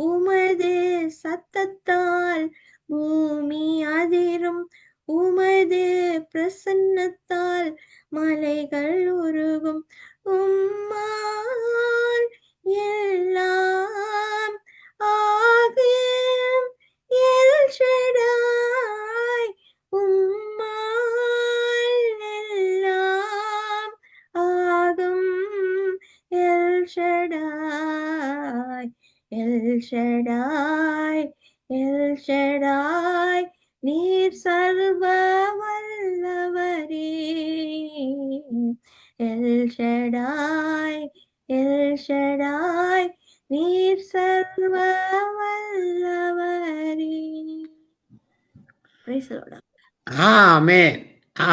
உமது சத்தத்தால் பூமி அதிரும், உமது பிரசன்னத்தால் மலைகள் உருகும். உம்மால் எல்லாம் ஆகும் எல் ஷடாய், உம்மால் எல்லாம் ஆகும் L Shaddai, L Shaddai, L Shaddai நீர் சர்வ வல்லவரே. எல் ஷடாய், எல் ஷடாய் நீர் சர்வ வல்லவரே. Praise the Lord. ஆமென்,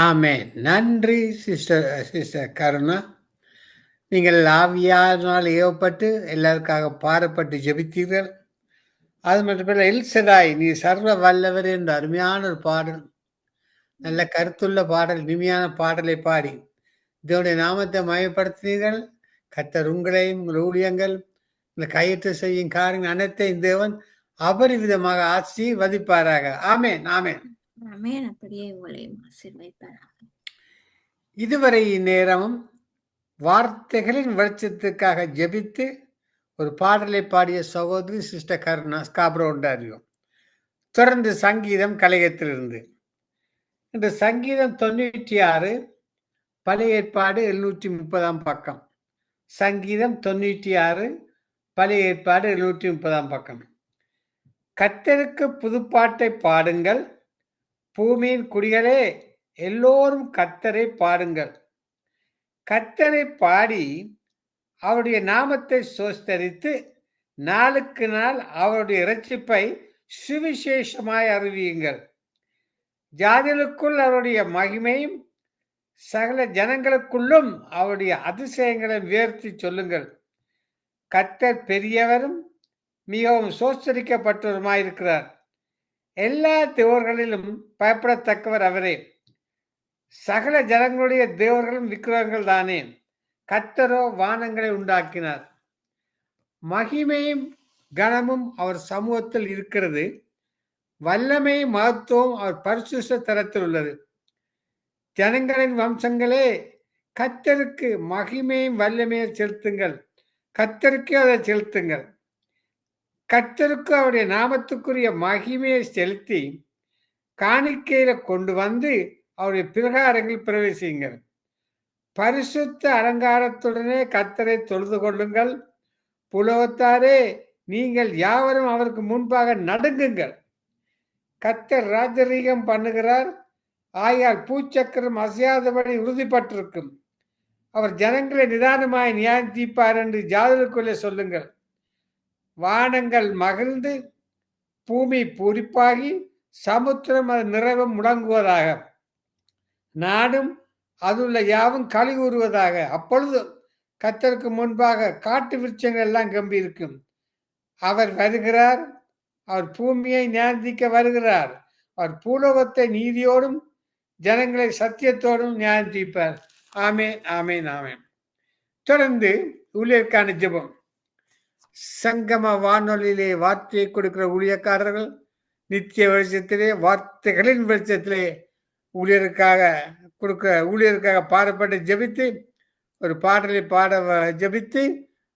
ஆமென். நன்றி சிஸ்டர் கருணா. நீங்கள் ஆவியானால் ஏவப்பட்டு எல்லாருக்காக பாரப்பட்டு ஜெபித்தீர்கள். அது மட்டுமல்ல, எல் ஷடாய் நீ சர்வ வல்லவர் என்ற அருமையான ஒரு பாடல், நல்ல கருத்துள்ள பாடல், இனிமையான பாடலை பாடி இதனுடைய நாமத்தை மயப்படுத்தினீர்கள். கர்த்தர் உங்களையும் உங்கள் ஊழியங்கள் இந்த கையெழுத்து செய்யும் காரியங்கள் அனைத்தையும் தேவன் அபரிவிதமாக ஆசீர்வதிப்பாராக. ஆமென், ஆமென். ஆமென். அப்படியே உங்களையும் ஆசீர்வதிப்பாராக. இதுவரை நேரமும் வார்த்தைகளின் வெளிச்சத்துக்காக ஜெபித்து ஒரு பாடலை பாடிய சகோதரி சிஸ்டர் கருணா ஸ்காப்ரோ ஒன்றாரியோ. தொடர்ந்து சங்கீதம் கலையத்திலிருந்து இந்த சங்கீதம் 96 பழைய ஏற்பாடு 730 பக்கம். சங்கீதம் 96 பழைய ஏற்பாடு 730 பக்கம். கர்த்தருக்கு புதுப்பாட்டை பாடுங்கள், பூமியின் குடிகளே எல்லோரும் கர்த்தரை பாடுங்கள். கர்த்தரை பாடி அவருடைய நாமத்தை சோஸ்தரித்து நாளுக்கு நாள் அவருடைய இரட்சிப்பை சுவிசேஷமாய் அறிவியுங்கள். ஜாதிகளுக்குள் அவருடைய மகிமையும் சகல ஜனங்களுக்குள்ளும் அவருடைய அதிசயங்களை உயர்த்தி சொல்லுங்கள். கர்த்தர் பெரியவரும் மிகவும் சோஸ்தரிக்கப்பட்டவருமாயிருக்கிறார். எல்லா தேவர்களிலும் பயப்படத்தக்கவர் அவரே. சகல ஜனங்களுடைய தேவர்களும் விக்கிரகங்கள் தானே. கர்த்தரோ வானங்களை உண்டாக்கினார். மகிமையும் கனமும் அவர் சமூகத்தில் இருக்கிறது. வல்லமை மகத்துவம் அவர் பரிசுத்த தரத்தில் உள்ளது. ஜனங்களின் வம்சங்களே, கர்த்தருக்கு மகிமையும் வல்லமையை செலுத்துங்கள். கர்த்தருக்கு அதை செலுத்துங்கள். கர்த்தருக்கு அவருடைய நாமத்துக்குரிய மகிமையை செலுத்தி காணிக்கையில கொண்டு வந்து அவருடைய பிரகாரங்கள் பிரவேசியுங்கள். பரிசுத்த அலங்காரத்துடனே கர்த்தரை தொழுது கொள்ளுங்கள். புலோகத்தாரே, நீங்கள் யாவரும் அவருக்கு முன்பாக நடுங்குங்கள். கர்த்தர் ராஜரீகம் பண்ணுகிறார். ஆயால் பூச்சக்கரம் அசையாதபடி உறுதிப்பட்டிருக்கும். அவர் ஜனங்களை நிதானமாய் நியாயத்தீர்ப்பார் என்று ஜாதகக்குள்ளே சொல்லுங்கள். வானங்கள் மகிழ்ந்து பூமி பூரிப்பாகி சமுத்திரம் அது நிறைவும் முழங்குவதாக. நாடும் அதுள்ள யாவும் களி கூறுவதாக. அப்பொழுது கர்த்தருக்கு முன்பாக காட்டு விருட்சங்கள் எல்லாம் கம்பியிருக்கும். அவர் வருகிறார். அவர் பூமியை நியாயந்திக்க வருகிறார். அவர் பூலோகத்தை நீதியோடும் ஜனங்களை சத்தியத்தோடும் நியாயந்திப்பார். ஆமேன், ஆமேன், ஆமேன். தொடர்ந்து ஊழியருக்கான ஜெபம். சங்கம வானொலியிலே வார்த்தையை கொடுக்கிற ஊழியக்காரர்கள் நித்திய வெளிச்சத்திலே, வார்த்தைகளின் வெளிச்சத்திலே ஊழியருக்காக பாடப்பட்டு ஜெபித்து ஒரு பாடலை பாட ஜெபித்து,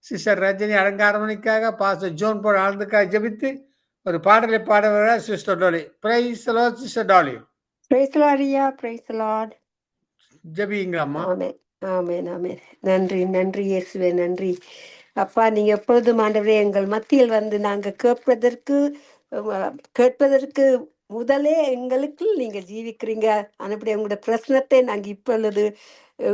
சிஸ்டர் ரஜினி அலங்காரமணிக்காக, பாஸ்டர் ஜோன் போல் ஆனந்துக்காக ஜெபித்து, ஒரு பாடலை பாட வர sister Dolly. Praise the Lord sister Dolly. Praise the Lord ஐயா, பிரைஸ் தி லார்ட். ஜெபிங்கம்மா. ஆமென், ஆமென், ஆமென். நன்றி, நன்றி இயேசுவே, நன்றி. அப்பா, நீங்க எப்பொழுதும் ஆண்டவரே எங்கள் மத்தியில் வந்து நாங்க கேட்பதற்கு முதலே எங்களுக்கு நீங்க ஜீவிக்கிறீங்க. அப்படி உங்களுடைய பிரச்சனத்தை நாங்க இப்பொழுது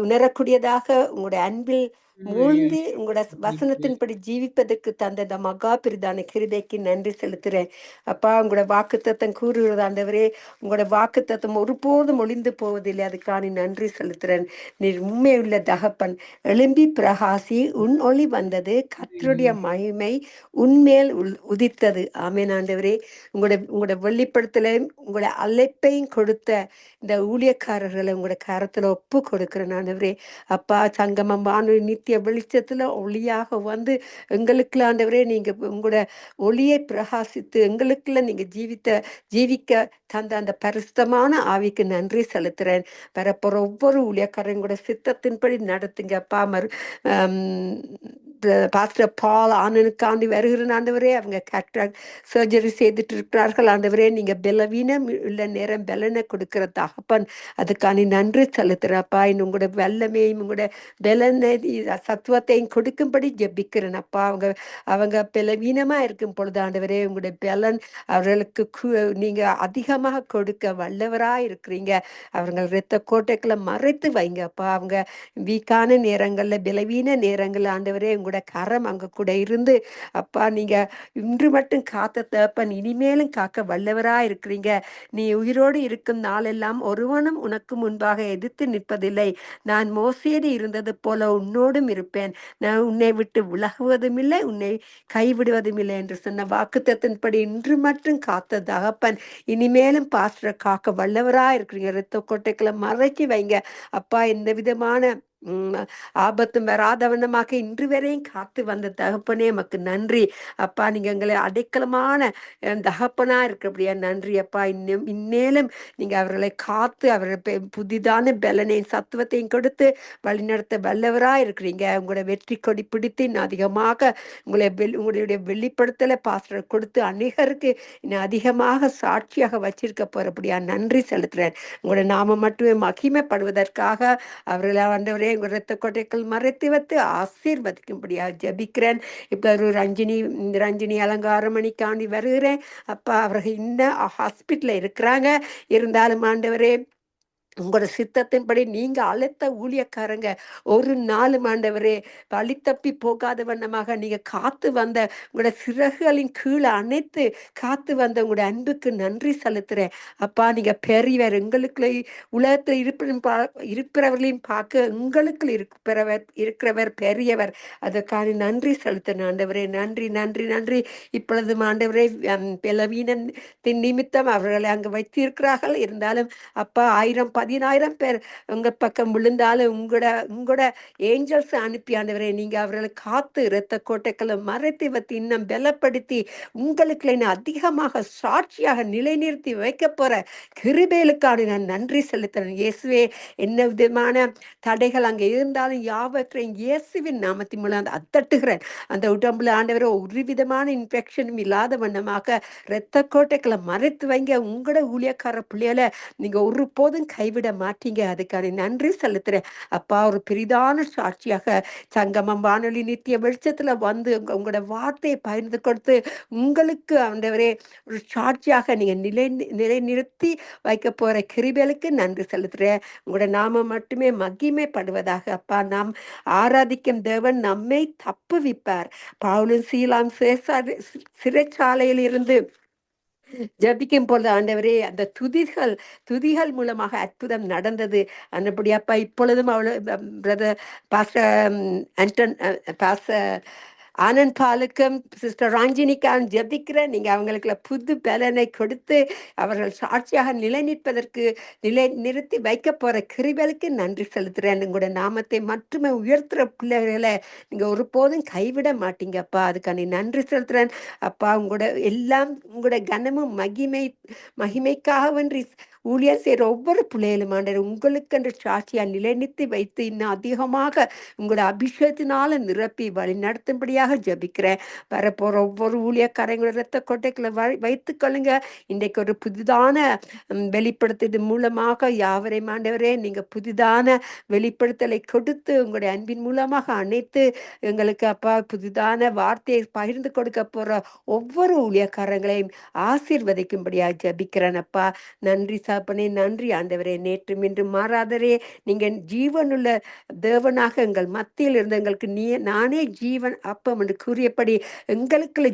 உணரக்கூடியதாக உங்களுடைய அன்பில் மூழ்கி உங்களோட வசனத்தின்படி ஜீவிப்பதற்கு தந்த இந்த மகா பிரிதான கிருபைக்கு நன்றி செலுத்துறேன். அப்பா, உங்களோட வாக்குத்தத்தம் கூறுகிறது ஆண்டவரே, உங்களோட வாக்குத்தத்தம் ஒருபோதும் ஒளிந்து போவதில்லை. அதுக்காக நன்றி செலுத்துறேன். நீர் உண்மையுள்ள தகப்பன். எழும்பி பிரகாசி, உன் ஒளி வந்தது, கர்த்தருடைய மகிமை உன்மேல் உதித்தது. ஆமென் ஆண்டவரே. உங்களோட வெளிப்படுத்தலையும் உங்களோட அழைப்பையும் கொடுத்த இந்த ஊழியக்காரர்களை உங்களோட கரத்துல ஒப்பு கொடுக்கிறேன் ஆண்டவரே. அப்பா, சங்கமம் வானொலி நித்திய வெளிச்சத்துல ஒளியாக வந்து எங்களுக்குள்ள ஆண்டவரே நீங்க உங்களோட ஒளியை பிரகாசித்து எங்களுக்குள்ள நீங்க ஜீவிக்க தந்த அந்த பரிசுத்தமான ஆவிக்கு நன்றி செலுத்துறேன். வரப்போற ஒவ்வொரு ஊழியக்காரன் கூட சித்தத்தின்படி நடத்துங்க அப்பா. பாஸ்டர் பால் ஆனனுக்காண்டி வருகிற ஆண்டவரே, அவங்க கேட்ராக்ட் சர்ஜரி செய்துட்டு இருக்கிறார்கள் ஆண்டவரே. நீங்க பலவீனம் உள்ள நேரம் பலனை கொடுக்கிற தகப்பன், அதுக்காண்டி நன்றி செலுத்துறப்பா. இன்னும் உங்களோட வல்லமையும் உங்களோட பலனை சத்துவத்தையும் கொடுக்கும்படி ஜெபிக்கிறேன் அப்பா. அவங்க பலவீனமா இருக்கும் பொழுது ஆண்டவரே, உங்களுடைய பலன் அவர்களுக்கு நீங்க அதிகமாக கொடுக்க வல்லவரா இருக்கிறீங்க. அவங்க இரத்த கோட்டைக்குள்ள மறைத்து வைங்க அப்பா. அவங்க வீக்கான நேரங்கள்ல பலவீன நேரங்கள்ல ஆண்டவரே உங்களோட கரம் அங்க கூட இருந்து அப்பா, நீங்க இன்று மட்டும் காத்த தகப்பன் இனிமேலும் காக்க வல்லவரா இருக்கிறீங்க. நீ உயிரோடு இருக்கும் நாளெல்லாம் ஒருவனும் உனக்கு முன்பாக எதிர்த்து நிற்பதில்லை. நான் மோசேயோடு இருந்தது போல உன்னோடும் இருப்பேன். நான் உன்னை விட்டு விலகுவதும் இல்லை, உன்னை கைவிடுவதும் இல்லை என்று சொன்ன வாக்குத்தத்தின்படி இன்று மட்டும் காத்த தகப்பன் இனிமேலும் பாஸ்டரை காக்க வல்லவரா இருக்கிறீங்க. இரத்த கோட்டைக்குள்ள மறைச்சி வைங்க அப்பா. எந்த விதமான ஆபத்தும் வராதவனமாக இன்று வரையும் காத்து வந்த தகப்பனே எமக்கு நன்றி அப்பா. நீங்க எங்களை அடைக்கலமான தகப்பனா இருக்கிறபடியா நன்றி அப்பா. இந்நேரம் நீங்க அவர்களை காத்து அவர்களை புதிதான பலனையும் சத்துவத்தையும் கொடுத்து வழிநடத்த வல்லவரா இருக்கிறீங்க. உங்களோட வெற்றி கொடி பிடித்து இன்னும் அதிகமாக உங்களுடைய வெளிப்படுத்தலை பாஸ்டர் கொடுத்து அநேகருக்கு இன்னும் அதிகமாக சாட்சியாக வச்சிருக்க போறபடியா நன்றி செலுத்துறேன். உங்களோட நாம மட்டுமே மகிமைப்படுவதற்காக அவர்களை ஆண்டவரே உங்கள் இரத்த கோட்டைகள் மறைத்து வைத்து ஆசீர்வதிக்கும்படியா ஜபிக்கிறேன். இப்போ ஒரு ரஞ்சினி அலங்காரமணிக்காண்டி வருகிறேன் அப்பா. அவர்கள் இன்னும் ஹாஸ்பிட்டலில் இருக்கிறாங்க. இருந்தாலும் ஆண்டவரே உங்களோட சித்தத்தின்படி நீங்க அழைத்த ஊழியக்காரங்க ஒரு நாலு ஆண்டவரே வழி தப்பி போகாத வண்ணமாக நீங்க காத்து வந்த உங்களோட சிறகுகளின் கீழே அணைத்து காத்து வந்த உங்களோட அன்புக்கு நன்றி செலுத்துறேன் அப்பா. நீங்க பெரியவர், எங்களுக்குள்ள உலகத்தில் இருப்பவர்களையும் பார்க்க உங்களுக்குள் இருக்கிறவர் பெரியவர். அதற்கான நன்றி செலுத்தின ஆண்டவரே. நன்றி, நன்றி, நன்றி. இப்பொழுது ஆண்டவரே பலவீனத்தின் நிமித்தம் அவர்களை அங்கு வைத்திருக்கிறார்கள். இருந்தாலும் அப்பா 1000-10,000 பேர் உங்க பக்கம் விழுந்தாலும் உங்களோட ஏஞ்சல்ஸ் அனுப்பி ஆண்டவரே நீங்க அவர்களை காத்து இரத்த கோட்டைகளை மறைத்து வைத்து இன்னும் பலப்படுத்தி உங்களுக்கு அதிகமாக சாட்சியாக நிலைநிறுத்தி வைக்க போற கிருபைகளுக்கான நான் நன்றி செலுத்துறேன் இயேசுவே. என்ன விதமான தடைகள் அங்கே இருந்தாலும் யாவற்றையும் இயேசுவின் நாமத்தின் மூலம் அத்தட்டுகிறேன். அந்த உடம்புல ஆண்டவரை ஒரு விதமான இன்ஃபெக்ஷனும் இல்லாத வண்ணமாக இரத்த கோட்டைகளை மறைத்து வைங்க. உங்களோட ஊழியக்கார பிள்ளைகளை நீங்க ஒரு போதும் கைவிட மாட்டீங்க. அதுக்கான நன்றி செலுத்துறேன் அப்பா. ஒரு பெரிதான சாட்சியாக சங்கமம் வானொலி நித்திய வெளிச்சத்துல வந்து உங்களோட வார்த்தையை பகிர்ந்து கொடுத்து உங்களுக்கு ஆண்டவரே ஒரு சாட்சியாக நீங்க நிலைநிறுத்தி வைக்க போற கிருபைகளுக்கு நன்றி செலுத்துறேன். உங்களோட நாம மட்டுமே மகிமைப்படுவதாக அப்பா. நாம் ஆராதிக்கும் தேவன் நம்மை தப்புவிப்பார். பவுலும் சீலாம் சிறைச்சாலையில் இருந்து ஜபிக்கும் பொழுது ஆண்டவரே அந்த துதிகள் மூலமாக அற்புதம் நடந்தது. அந்தபடி அப்பா இப்பொழுதும் பிரதர் பாஸ்டர் ஆனந்த் பாலுக்கும் சிஸ்டர் ராஞ்சினிக்கான் ஜபிக்கிறேன். நீங்க அவங்களுக்கு புது பலனை கொடுத்து அவர்கள் சாட்சியாக நிறுத்தி வைக்க போற கிருபைகளுக்கு நன்றி செலுத்துறேன். உங்களோட நாமத்தை மட்டுமே உயர்த்துற பிள்ளைகளை நீங்க ஒருபோதும் கைவிட மாட்டீங்கப்பா. அதுக்கான நன்றி செலுத்துறேன் அப்பா. உங்களோட எல்லாம் உங்களோட கனமும் மகிமைக்காகவன்றி ஊழியர் செய்கிற ஒவ்வொரு பிள்ளைகளும் ஆண்டவர் உங்களுக்கு என்று சாட்சியா நிலைநிறுத்தி வைத்து இன்னும் அதிகமாக உங்களோட அபிஷேகத்தினால நிரப்பி வழி நடத்தும்படியாக ஜெபிக்கிறேன். வரப்போற ஒவ்வொரு ஊழியக்காரங்களோட இரத்த கொட்டைகளை வைத்துக் கொள்ளுங்க. இன்றைக்கு ஒரு புதிதான வெளிப்படுத்துறது மூலமாக யாவரையும் ஆண்டவரே நீங்க புதிதான வெளிப்படுத்தலை கொடுத்து உங்களுடைய அன்பின் மூலமாக அனைத்து எங்களுக்கு அப்பா புதிதான வார்த்தையை பகிர்ந்து கொடுக்க போற ஒவ்வொரு ஊழியக்காரங்களையும் ஆசீர்வதிக்கும்படியா ஜபிக்கிறேன் அப்பா. நன்றி சாப்பனே, நன்றி ஆண்டவரே. நேற்றும் இன்று மாறாதரே நீங்க ஜீவனுள்ள தேவனாக எங்கள் மத்தியில் இருந்த எங்களுக்கு நானே ஜீவன் அப்பம் என்று கூறியபடி எங்களுக்குள்ள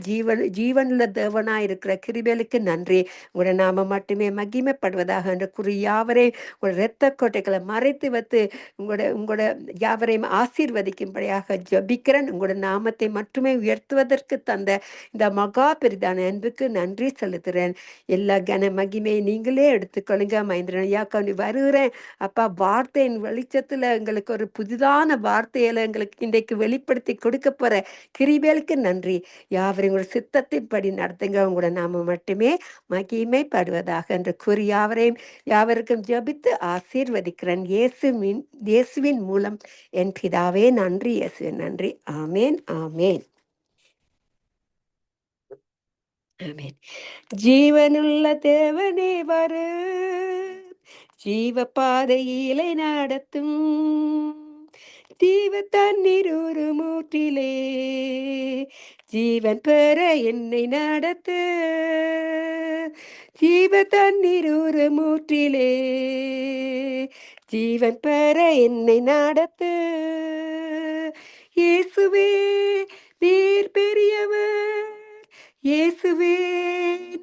ஜீவனுள்ள தேவனா இருக்கிற கிருபைகளுக்கு நன்றி. உங்களோட நாம மட்டுமே மகிமைப்படுவதாக என்று கூறி யாவரையும் உங்களோட இரத்த கோட்டைகளை மறைத்து வைத்து உங்களோட யாவரையும் ஆசீர்வதிக்கும்படியாக ஜபிக்கிறேன். உங்களோட நாமத்தை மட்டுமே உயர்த்துவதற்கு தந்த இந்த மகா பெரிதான அன்புக்கு நன்றி செலுத்துகிறேன். எல்லா கன மகிமையை நீங்களே எடுத்துக்கொள்ளுங்க. மகேந்திரன் ஐயா கண்டி வருகிறேன் அப்பா. வார்த்தையின் வெளிச்சத்துல எங்களுக்கு ஒரு புதிதான வார்த்தையில எங்களுக்கு இன்றைக்கு வெளிப்படுத்தி கொடுக்க போற கிருபைகளுக்கு நன்றி. யாவரையும் உங்களோட சித்தத்தின்படி நடத்துங்க. உங்களோட நாம மட்டுமே மகிமைப்படுவதாக என்று கூறி யாவருக்கும் ஜபித்து ஆசீர்வதிக்கிறேன். இயேசுவின் மூலம் என் பிதாவே. நன்றி இயேசுவின் நன்றி. ஆமேன் ஆமேன் ஆமேன். ஜீவனுள்ள தேவனே வரு, ஜீவ பாதையிலை நடத்தும், ஜீவ தண்ணீர் ஒரு மூட்டிலே ஜீவன் பெற என்னை நடத்து, ஜீவ தண்ணீர் ஒரு மூற்றிலே ஜீவன் பெற என்னை நடத்து. இயேசுவே நீர் பெரியவர், இயேசுவே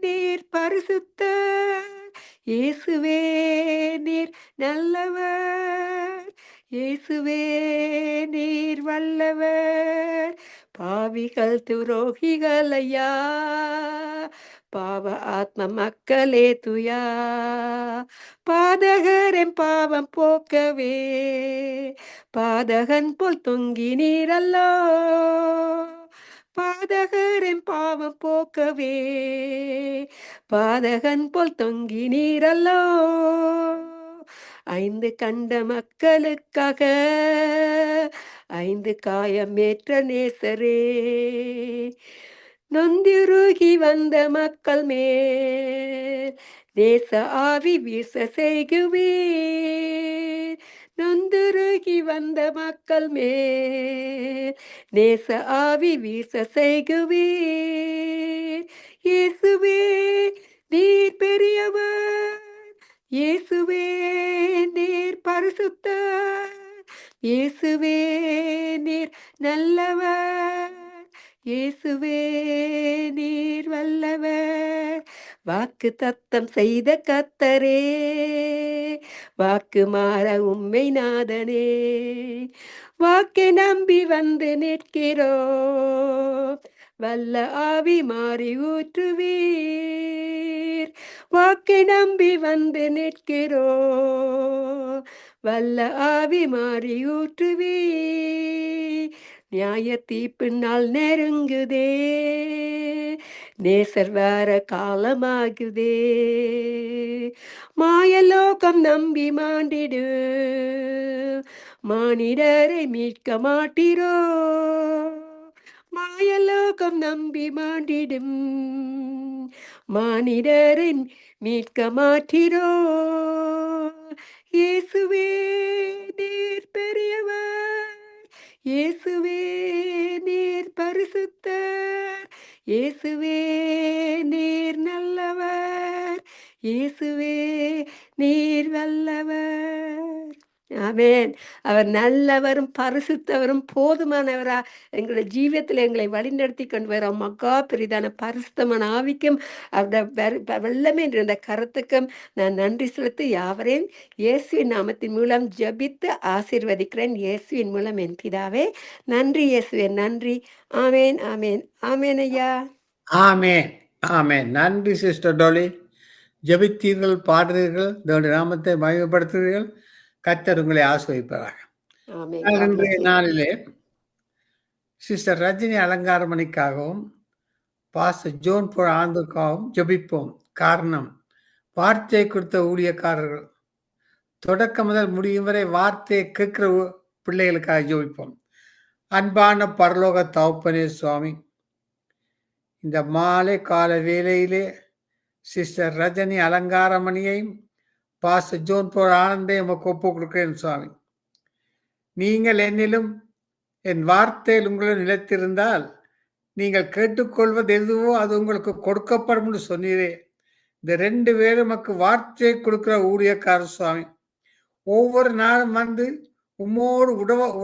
நீர் பரிசுத்தர், இயேசுவே நீர் நல்லவர், இயேசுவே நீர் வல்லவர். பாவிகள் துரோகிகள் ஐயா, பாவ ஆத்ம மக்களே துயா, பாதகரின் பாவம் போக்கவே பாதகன் போல் தொங்கி நீரல்லோ, பாதகரின் பாவம் போக்கவே பாதகன் போல் தொங்கி நீரல்லோ. 5 கண்ட மக்களுக்காக 5 காயமேற்ற நேசரே, நொந்திருகி வந்த மக்கள் மேல் தேச ஆவி வீச செய்குவீர், நொந்துருகி வந்த மக்கள் மேல் நேச ஆவி வீச செய்குவீர். இயேசுவே நீர் பெரியவர், இயேசுவே நீர் பரிசுத்தர், இயேசுவே நீர் நல்லவர், இயேசுவே நீர் வல்லவர். வாக்கு தத்தம் செய்த கர்த்தரே, வாக்கு மாற உம்மை நாதனே, வாக்கை நம்பி வந்து நிற்கிறோம், வல்ல ஆவி மாறி ஊற்றுவீர். வாக்கை நம்பி வந்து நிற்கிறோம், வல்ல ஆவி மாறி ஊற்றுவீர். நியாய தீர்ப்பு நாள் நெருங்குதே, நேசர் வர காலமாகுதே, மாயலோகம் நம்பி மாண்டிடு, மானிடரை மீட்க மாட்டீரோ, மாயலோகம் நம்பி மாண்டிடும், மானிடரை மீட்க மாட்டீரோ. இயேசுவே நீர் பெரியவர், இயேசுவே நீர் பரிசுத்தர், இயேசுவே நீர் நல்லவர், இயேசுவே நீர் வல்லவர். ஆமென். அவர் நல்லவரும் பரிசுத்தவரும் போதுமானவரா எங்களுடைய ஜீவியத்தில் எங்களை வழிநடத்தி கொண்டு வர மகா பெரிதான பரிசுத்தமான ஆவிக்கும் அந்த வெள்ளமே இருந்த கருத்துக்கும் நான் நன்றி செலுத்தி யாவரையும் இயேசுவின் நாமத்தின் மூலம் ஜபித்து ஆசீர்வதிக்கிறேன். இயேசுவின் மூலம் என் பிதாவே. நன்றி இயேசுவே, நன்றி. ஆமேன் ஆமேன் ஆமேன் ஐயா. ஆமேன் ஆமேன். நன்றி சிஸ்டர் டோலி. ஜபித்தீர்கள், பாடுறீர்கள், தேவனுடைய நாமத்தை மகிமைப்படுத்துகிறீர்கள். கர்த்தர் உங்களை ஆசீர்வதிப்பாராக. இன்றைய நாளிலே சிஸ்டர் ரஜினி அலங்காரமணிக்காகவும் பாஸ்டர் ஜோன் போல் ஆண்டுக்காகவும் ஜபிப்போம். காரணம், வார்த்தையை கொடுத்த ஊழியக்காரர்கள் தொடக்கம் முதல் முடியும் வரை வார்த்தையை கேட்கிற பிள்ளைகளுக்காக ஜெபிப்போம். அன்பான பரலோக தகப்பனே சுவாமி, இந்த மாலை கால வேளையிலே சிஸ்டர் ரஜினி அலங்காரமணியையும் பாஸ்டர் ஜோன் போல் ஆனந்தையும் உமக்கு ஒப்பு கொடுக்கிறேன் சுவாமி. நீங்கள் என்னிலும் என் வார்த்தையில் உங்களும் நிலைத்திருந்தால் நீங்கள் கேட்டுக்கொள்வது எதுவோ அது உங்களுக்கு கொடுக்கப்படும் என்று சொன்னீரே. இந்த 2 பேரும் நமக்கு வார்த்தையை கொடுக்கிற ஊழியக்காரர் சுவாமி. ஒவ்வொரு நாளும் வந்து உம்மோடு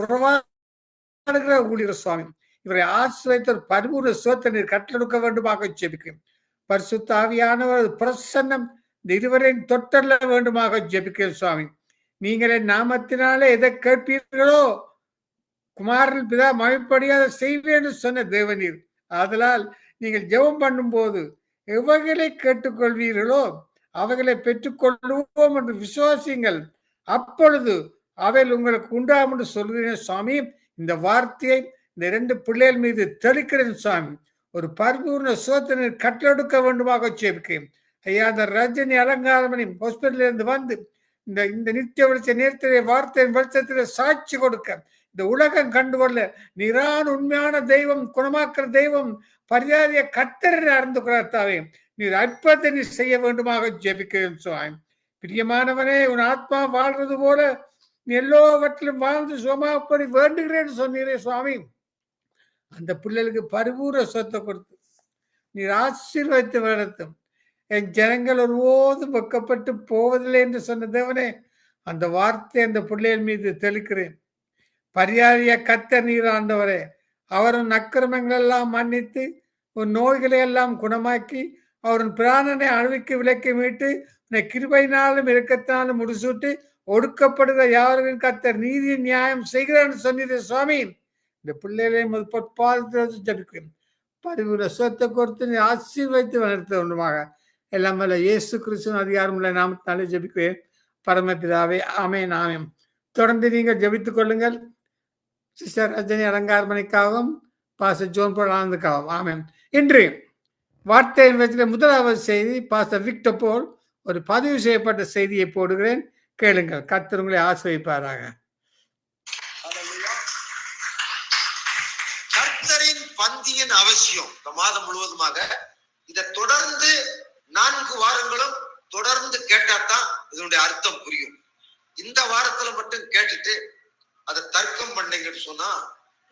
உறவாடுகிற ஊழியர் சுவாமி. இவரை ஆசிரியர் பரிபூர்ண சுகத்தை நீர் கட்டெடுக்க வேண்டுமாக ஜெபிக்கிறேன். பரிசுத்த ஆவியானவர் பிரசன்னம் இந்த இருவரையும் தொட்டல்ல வேண்டுமாக ஜெபிக்கிறேன் சுவாமி. நீங்கள் என் நாமத்தினாலே எதை கேட்பீர்களோ குமாரன் பிதா மகிழ்ப்படியாக செய்வேன் என்று சொன்ன தேவநீர். ஆதலால் நீங்கள் ஜெபம் பண்ணும் போது எவைகளை கேட்டுக்கொள்வீர்களோ அவைகளை பெற்றுக்கொள்வோம் என்று விசுவாசிங்கள். அப்பொழுது அவைகள் உங்களுக்கு உண்டாகும் என்று சொல்கிறேன் சுவாமி. இந்த வார்த்தையை இந்த 2 பிள்ளைகள் மீது தெளிக்கிறேன் சுவாமி. ஒரு பரிபூர்ண சுகத்தினை கட்டெடுக்க வேண்டுமாக ஜெபிக்கிறேன். ஐயா, அந்த ரஜினி அலங்காரமணி ஹாஸ்பிட்டலில் இருந்து வந்து இந்த நித்திய வெளிச்ச நேரத்திலே வார்த்தையின் வெளிச்சத்திலே சாட்சி கொடுக்க இந்த உலகம் கண்டுகொள்ள நீரான உண்மையான தெய்வம், குணமாக்குற தெய்வம், பரிதாரிய கர்த்தரை அறிந்து கொள்ளாவே நீர் அற்புதத்தை நீ செய்ய வேண்டுமாக ஜெபிக்கிறேன் சுவாமி. பிரியமானவனே, உன் ஆத்மா வாழ்றது போல நீ எல்லாவற்றிலும் வாழ்ந்து சுகமாப்படி வேண்டுகிறேன்னு சொன்னீரே சுவாமி. அந்த பிள்ளைகளுக்கு பரிபூர்ண சொத்தை கொடுத்து நீர் ஆசீர்வதித்து நடத்தும். என் ஜனங்கள் ஒருபோதும் வெக்கப்பட்டு போவதில்லை என்று சொன்ன தேவனே, அந்த வார்த்தை அந்த பிள்ளைகள் மீது தெளிக்கிறேன். பரியாரிய கர்த்தர் நீர் ஆண்டவரே, அவரின் அக்கிரமங்கள் எல்லாம் மன்னித்து உன் நோய்களை எல்லாம் குணமாக்கி அவரின் பிராணனை அழிவுக்கு விலக்கி மீட்டு உன்னை கிருபையினாலும் இரக்கத்தினாலும் முடிசூட்டி ஒடுக்கப்படுகிற யாரின் கர்த்தர் நீதி நியாயம் செய்கிறான்னு சொன்னீரே சுவாமி. இந்த பிள்ளைகளையும் ஜபிக்கிறேன். பரிவுள்ள சொத்தை கொடுத்து நீ ஆசீர்வதித்து வளர்த்த ஒன்றுமாக எல்லாம் வல்ல இயேசு கிறிஸ்துவின் அதிகாரமுள்ள நாமத்தினாலே ஜபிக்கிறேன் பரமபிதாவே. ஆமென் ஆமென். தொடர்ந்து நீங்கள் ஜபித்துக் கொள்ளுங்கள். சிஸ்டர் ரஜினி அலங்காரமணிக்காகவும் பாஸ்டர் ஜோன் போல் ஆனந்துக்காகவும். ஆமென். இன்று வார்த்தையின் வச்சில முதலாவது செய்தி பாஸ்டர் விக்டர் போல் ஒரு பதிவு செய்யப்பட்ட செய்தியை போடுகிறேன், கேளுங்கள். கர்த்தர் உங்களை ஆசீர்வதிப்பாராக. கர்த்தரின் பந்தியின் அவசியம் இந்த மாதம் முழுவதுமாக இதை தொடர்ந்து 4 வாரங்களும் தொடர்ந்து கேட்டாதான் இதனுடைய அர்த்தம் புரியும். இந்த வாரத்துல மட்டும் கேட்டுட்டு அதை தர்க்கம் பண்ணீங்கன்னு சொன்னா,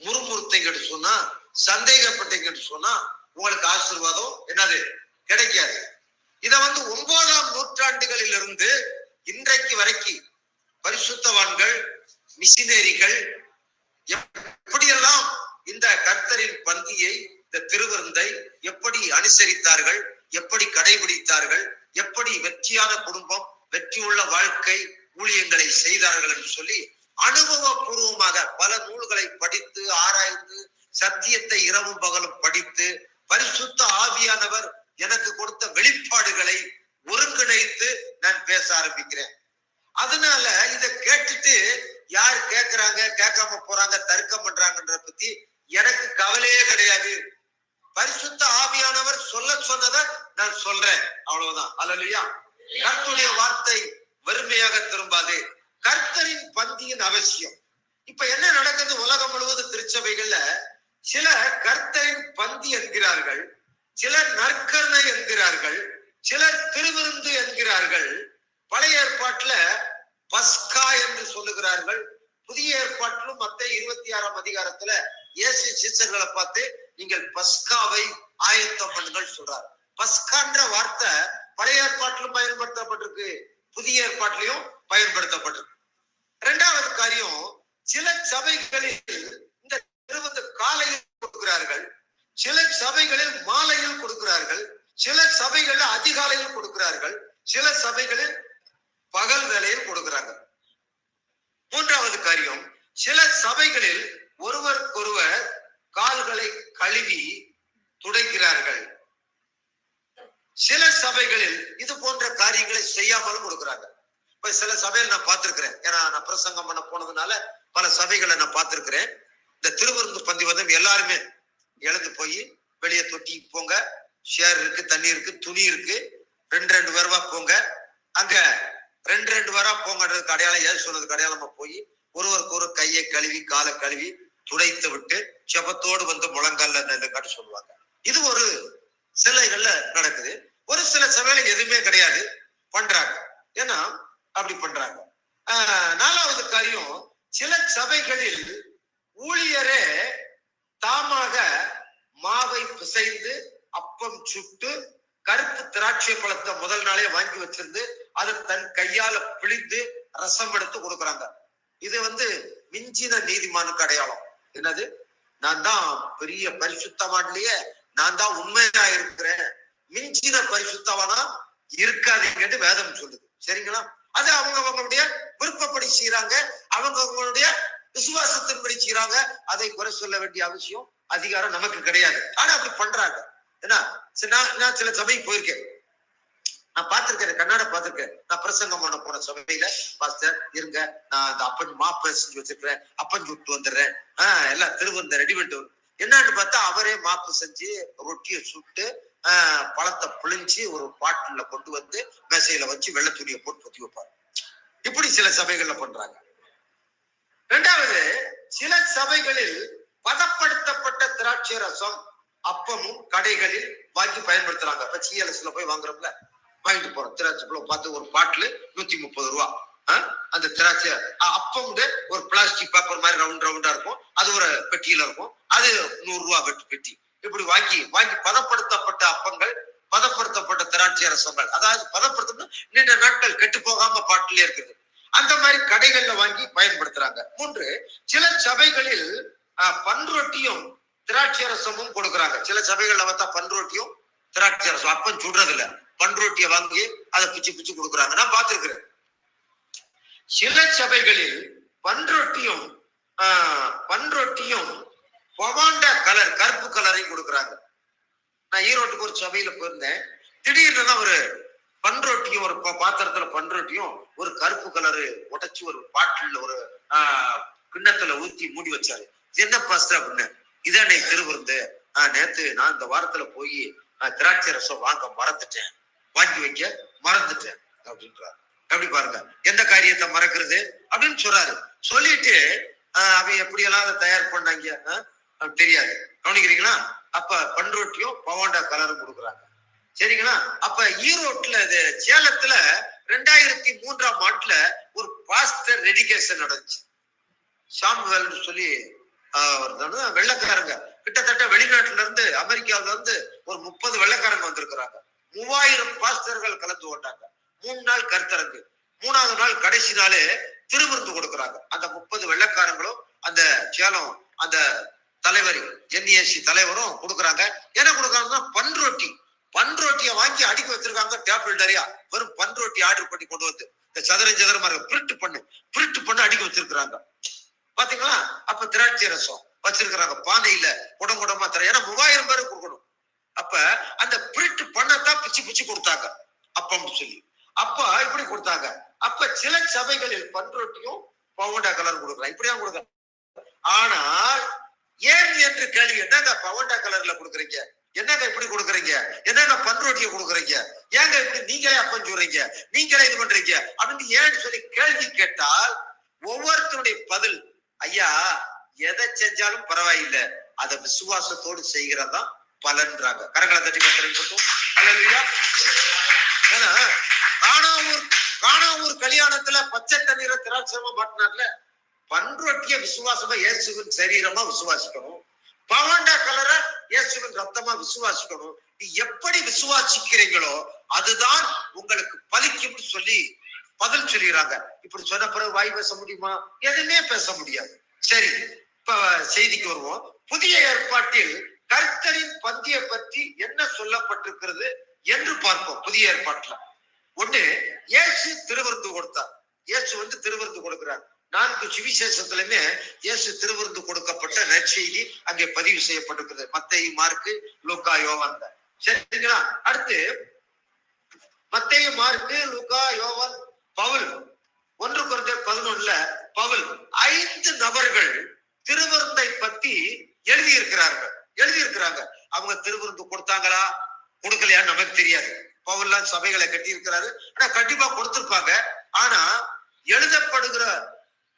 முறுமுறுத்தீங்கன்னு சொன்னா, சந்தேகப்பட்டீங்கன்னு சொன்னா உங்களுக்கு ஆசீர்வாதம் என்னது கிடைக்காது. இத 9ஆம் நூற்றாண்டுகளில் இருந்து இன்றைக்கு வரைக்கும் பரிசுத்தவான்கள், மிஷினரிகள் எப்படியெல்லாம் இந்த கர்த்தரின் பந்தியை, இந்த திருவிருந்தை எப்படி அனுசரித்தார்கள், எப்படி கடைபிடித்தார்கள், எப்படி வெற்றியான குடும்பம், வெற்றியுள்ள வாழ்க்கை ஊழியங்களை செய்தார்கள் என்று சொல்லி அனுபவபூர்வமாக பல நூல்களை படித்து ஆராய்ந்து சத்தியத்தை இரவும் பகலும் படித்து பரிசுத்த ஆவியானவர் எனக்கு கொடுத்த வெளிப்பாடுகளை ஒருங்கிணைத்து நான் பேச ஆரம்பிக்கிறேன். அதனால இதை கேட்டுட்டு யார் கேட்கிறாங்க, கேட்காம போறாங்க, தர்க்கம் பண்றாங்கன்ற பத்தி எனக்கு கவலையே கிடையாது. பரிசுத்த ஆவியானவர் சொல்ல சொன்னதை நான் சொல்றேன், அவ்வளவுதான். அல்லேலூயா. கர்த்தருடைய வார்த்தை வறுமையாக திரும்பாது. கர்த்தரின் பந்தியின் அவசியம். இப்ப என்ன நடக்குது உலகம் முழுவதும் திருச்சபைகள்ல? சில கர்த்தரின் பந்தி என்கிறார்கள், சிலர் நற்கருணை என்கிறார்கள், சிலர் திருவிருந்து என்கிறார்கள். பழைய ஏற்பாட்டுல பஸ்கா என்று சொல்லுகிறார்கள். புதிய ஏற்பாட்டிலும் மத்தேயு 26ஆம் அதிகாரத்துல இயேசு சீசர்களை பார்த்து நீங்கள் பஸ்காவை ஆயத்தம் பண்ணுங்கள் சொல்றார். பஸ்கான்ற வார்த்தை பழைய ஏற்பாட்டிலும் பயன்படுத்தப்பட்டிருக்கு, புதிய ஏற்பாட்டிலையும் பயன்படுத்தப்பட்டிருக்கு. 2வது காரியம், சில சபைகளில் இந்த திருவிருந்து காலையில் கொடுக்கிறார்கள், சில சபைகளில் மாலையில் கொடுக்கிறார்கள், சில சபைகளில் அதிகாலையில் கொடுக்கிறார்கள், சில சபைகளில் பகல் வேளையில் கொடுக்கிறார்கள். 3வது காரியம், சில சபைகளில் ஒருவருக்கொருவர் கால்களை கழுவி துடைக்கிறார்கள். சில சபைகளில் இது போன்ற காரியங்களை செய்யாமலும் கொடுக்கிறாங்க. இப்ப சில சபையில் நான் பார்த்திருக்கிறேன், ஏன்னா நான் பிரசங்கம் பண்ண போனதுனால பல சபைகளை நான் பார்த்திருக்கிறேன். இந்த திருவிருந்து பந்தி எல்லாருமே எழுந்து போய் வெளியே தொட்டி போங்க, ஷேர் இருக்கு, தண்ணி இருக்கு, துணி இருக்கு, ரெண்டு பேருவா போங்க, அங்க ரெண்டு பேரா போங்கன்றதுக்கு அடையாளம் ஏது சொன்னதுக்கு அடையாளமா போய் ஒருவருக்கு ஒரு கையை கழுவி காலை கழுவி துடைத்து விட்டு செபத்தோடு வந்து முழங்கால நெல்லுக்காட்டு சொல்லுவாங்க. இது ஒரு சிலைகள்ல நடக்குது. ஒரு சில சபையில எதுவுமே கிடையாது, பண்றாங்க. ஏன்னா அப்படி பண்றாங்க. 4வது காரியம், சில சபைகளில் ஊழியரே தாமாக மாவை பிசைந்து அப்பம் சுட்டு கருப்பு திராட்சை பழத்தை முதல் நாளே வாங்கி வச்சிருந்து அதை தன் கையால பிழிந்து ரசம் எடுத்து கொடுக்குறாங்க. இது மிஞ்சின நீதிமானுக்கு அடையாளம். என்னது, நான் தான் பெரிய பரிசுத்தவான்லயே நான் தான் உண்மையா இருக்கிறேன், மிஞ்சின பரிசுத்தவானா இருக்காதீங்கன்னு வேதம் சொல்லுது. சரிங்களா? அது அவங்களுடைய விருப்பப்படி செய்யறாங்க, அவங்களுடைய விசுவாசத்தின்படி செய்யறாங்க. அதை குறை சொல்ல வேண்டிய அவசியம் அதிகாரம் நமக்கு கிடையாது. ஆனா அப்படி பண்றாங்க. ஏன்னா நான் சில சபைக்கு போயிருக்கேன், நான் பார்த்திருக்கேன், கண்ணாட பார்த்திருக்கேன். நான் பிரசங்கம் பண்ண போன சபையில பாஸ்டர் இருங்க, நான் அந்த அப்பன் மாப்ப செஞ்சு வச்சிருக்கிறேன், அப்பன் சுட்டு வந்துடுறேன், எல்லாம் திருவந்த ரெடி பண்ணிட்டு என்னன்னு பார்த்தா அவரே மாப்பு செஞ்சு ரொட்டியை சுட்டு பழத்தை பிழிஞ்சு ஒரு பாட்டில கொண்டு வந்து மேசையில வச்சு வெள்ளை துணியை போட்டு பொத்தி வைப்பாரு. இப்படி சில சபைகள்ல பண்றாங்க. 2வது, சில சபைகளில் பதப்படுத்தப்பட்ட திராட்சை ரசம் அப்பமும் கடைகளில் வாங்கி பயன்படுத்துறாங்க. இப்ப சிஎல்எஸ்ல போய் வாங்குறோம்ல, வாங்கிட்டு போறோம். திராட்சை பார்த்து ஒரு பாட்டில் 130 ரூபா. அந்த திராட்சை அப்பம் ஒரு பிளாஸ்டிக் பேப்பர் மாதிரி ரவுண்டா இருக்கும், அது ஒரு பெட்டியில இருக்கும், அது 100 ரூபா பெட்டி. இப்படி வாங்கி பதப்படுத்தப்பட்ட அப்பங்கள், பதப்படுத்தப்பட்ட திராட்சை ரசங்கள், அதாவது பதப்படுத்த நீண்ட நாட்கள் கெட்டு போகாம பாட்டிலே இருக்குது. அந்த மாதிரி கடைகள்ல வாங்கி பயன்படுத்துறாங்க. 3, சில சபைகளில் பன்ரொட்டியும் திராட்சை ரசமும் கொடுக்குறாங்க. சில சபைகள்ல பார்த்தா பன்ரொட்டியும் திராட்சை ரசம், அப்பம் சுடுறது இல்ல, பன்ரொட்டியை வாங்கி அதை பிச்சு கொடுக்குறாங்க. நான் பார்த்திருக்கிறேன். சில சபைகளில் பன்ரொட்டியும் பவாண்டா கலர், கருப்பு கலரையும் கொடுக்குறாங்க. நான் ஈரோட்டுக்கு ஒரு சபையில போயிருந்தேன். திடீர்னு ஒரு பன்ரொட்டியும் ஒரு பாத்திரத்துல பன்ரொட்டியும் ஒரு கருப்பு கலரு உடைச்சு ஒரு பாட்டில் ஒரு கிண்ணத்துல ஊத்தி மூடி வச்சாரு. என்ன பாஸ்டர் அப்படின்னு, இதான் திருவிருந்து, நேத்து நான் இந்த வாரத்துல போய் திராட்சை ரசம் வாங்கி வைக்க மறந்துட்டேன் அப்படின்றாரு. எப்படி பாருங்க, எந்த காரியத்தை மறக்கிறது அப்படின்னு சொல்றாரு. சொல்லிட்டு அவன் எப்படி எல்லாம் அதை தயார் பண்ணாங்க தெரியாது. கவனிக்கிறீங்களா? அப்ப பன்ரொட்டியும் பவாண்டா கலரும் கொடுக்குறாங்க. சரிங்களா? அப்ப ஈரோட்ல சேலத்துல 2003ஆம் ஆண்டுல ஒரு பாஸ்டர் டெடிகேஷன் நடந்துச்சு. சாமுவேல் சொல்லி வெள்ளைக்காரங்க கிட்டத்தட்ட வெளிநாட்டுல இருந்து அமெரிக்காவில இருந்து ஒரு 30 வெள்ளைக்காரங்க வந்திருக்கிறாங்க. 3000 பாஸ்டர்கள் கலந்து கொண்டாங்க. 3 நாள் கருத்தரங்கு. 3வது நாள் கடைசி நாளே திருவிருந்து கொடுக்குறாங்க. அந்த 30 வெள்ளைக்காரங்களும் அந்த சேலம் அந்த தலைவர் NESC தலைவரும் கொடுக்குறாங்க. என்ன கொடுக்குறாங்கன்னா பன்ரொட்டியை வாங்கி அடுக்கி வச்சிருக்காங்க. டேபிள் நிறையா வெறும் பன்ரொட்டி ஆர்டர் பண்ணி கொண்டு வந்து இந்த சதுரமா பிரிண்ட் பண்ணி அடுக்கி வச்சிருக்கிறாங்க. பாத்தீங்களா? அப்ப திராட்சை ரசம் வச்சிருக்கிறாங்க பானையில குடமா தர. ஏன்னா 3000 பேருக்கு கொடுக்கணும். அப்ப அந்த பிரிண்ட் பண்ணத்தான் பிச்சு கொடுத்தாங்க அப்பன்னு சொல்லி. அப்ப இப்படி கொடுத்தாங்க. அப்ப சில சபைகளில் பன்ரொட்டியும் பவண்டா கலர் கொடுக்குறாங்க. இப்படிதான் கொடுக்குறாங்க. ஆனால் ஏன் என்று கேள்வி, என்னங்க பவண்டா கலர்ல கொடுக்குறீங்க, என்னங்க இப்படி கொடுக்குறீங்க, என்னங்க பன்ரொட்டியை கொடுக்குறீங்க, ஏங்க இப்படி நீங்களே அப்பம் சொல்றீங்க, நீங்களே இது பண்றீங்க அப்படின்னு ஏன்னு சொல்லி கேள்வி கேட்டால் ஒவ்வொருத்தருடைய பதில், ஐயா எதை செஞ்சாலும் பரவாயில்லை, அதை விசுவாசத்தோடு செய்கிறதா பலன்றாங்க. கரங்களை தட்டி கட்டுறோம். அல்லேலூயா. ஏன்னா காணாவூர் கல்யாணத்துல பச்சை தண்ணீரை திராட்சமா மாட்டினார்ல, பன்ரொட்டிய விசுவாசமா இயேசுவின் சரீரமா விசுவாசிக்கணும், பவாண்டா கலரை இயேசுவின் ரத்தமா விசுவாசிக்கணும். நீ எப்படி விசுவாசிக்கிறீங்களோ அதுதான் உங்களுக்கு பலிக்கும்னு சொல்லி பதில் சொல்லிடுறாங்க. இப்படி சொன்ன பிறகு வாய் பேச முடியுமா? எதுவுமே பேச முடியாது. சரி, இப்ப செய்திக்கு வருவோம். புதிய ஏற்பாட்டில் கர்த்தரின் பந்தியை பற்றி என்ன சொல்லப்பட்டிருக்கிறது என்று பார்ப்போம். புதிய ஏற்பாட்டுல 1, இயேசு திருவிருந்து கொடுத்தார். இயேசு திருவிருந்து கொடுக்கிறார். 4 சுவிசேஷத்திலுமே இயேசு திருவிருந்து கொடுக்கப்பட்ட நற்செய்தி அங்கே பதிவு செய்யப்பட்டிருக்கிறது. மத்தேயு, மார்க்கு, லூக்கா, யோவான். சரிங்களா? அடுத்து மத்தேயு, மார்க்கு, லூக்கா, யோவான், பவுல். 1 கொரிந்தியர் 11ல பவுல் 5 நபர்கள் திருவிருந்தை பத்தி எழுதியிருக்கிறாங்க. அவங்க திருவிருந்து கொடுத்தாங்களா கொடுக்கலையான்னு நமக்கு தெரியாது. பவுல்லாம் சபைகளை கட்டி இருக்கிறாரு. ஆனா கண்டிப்பா கொடுத்திருப்பாங்க. ஆனா எழுதப்படுகிற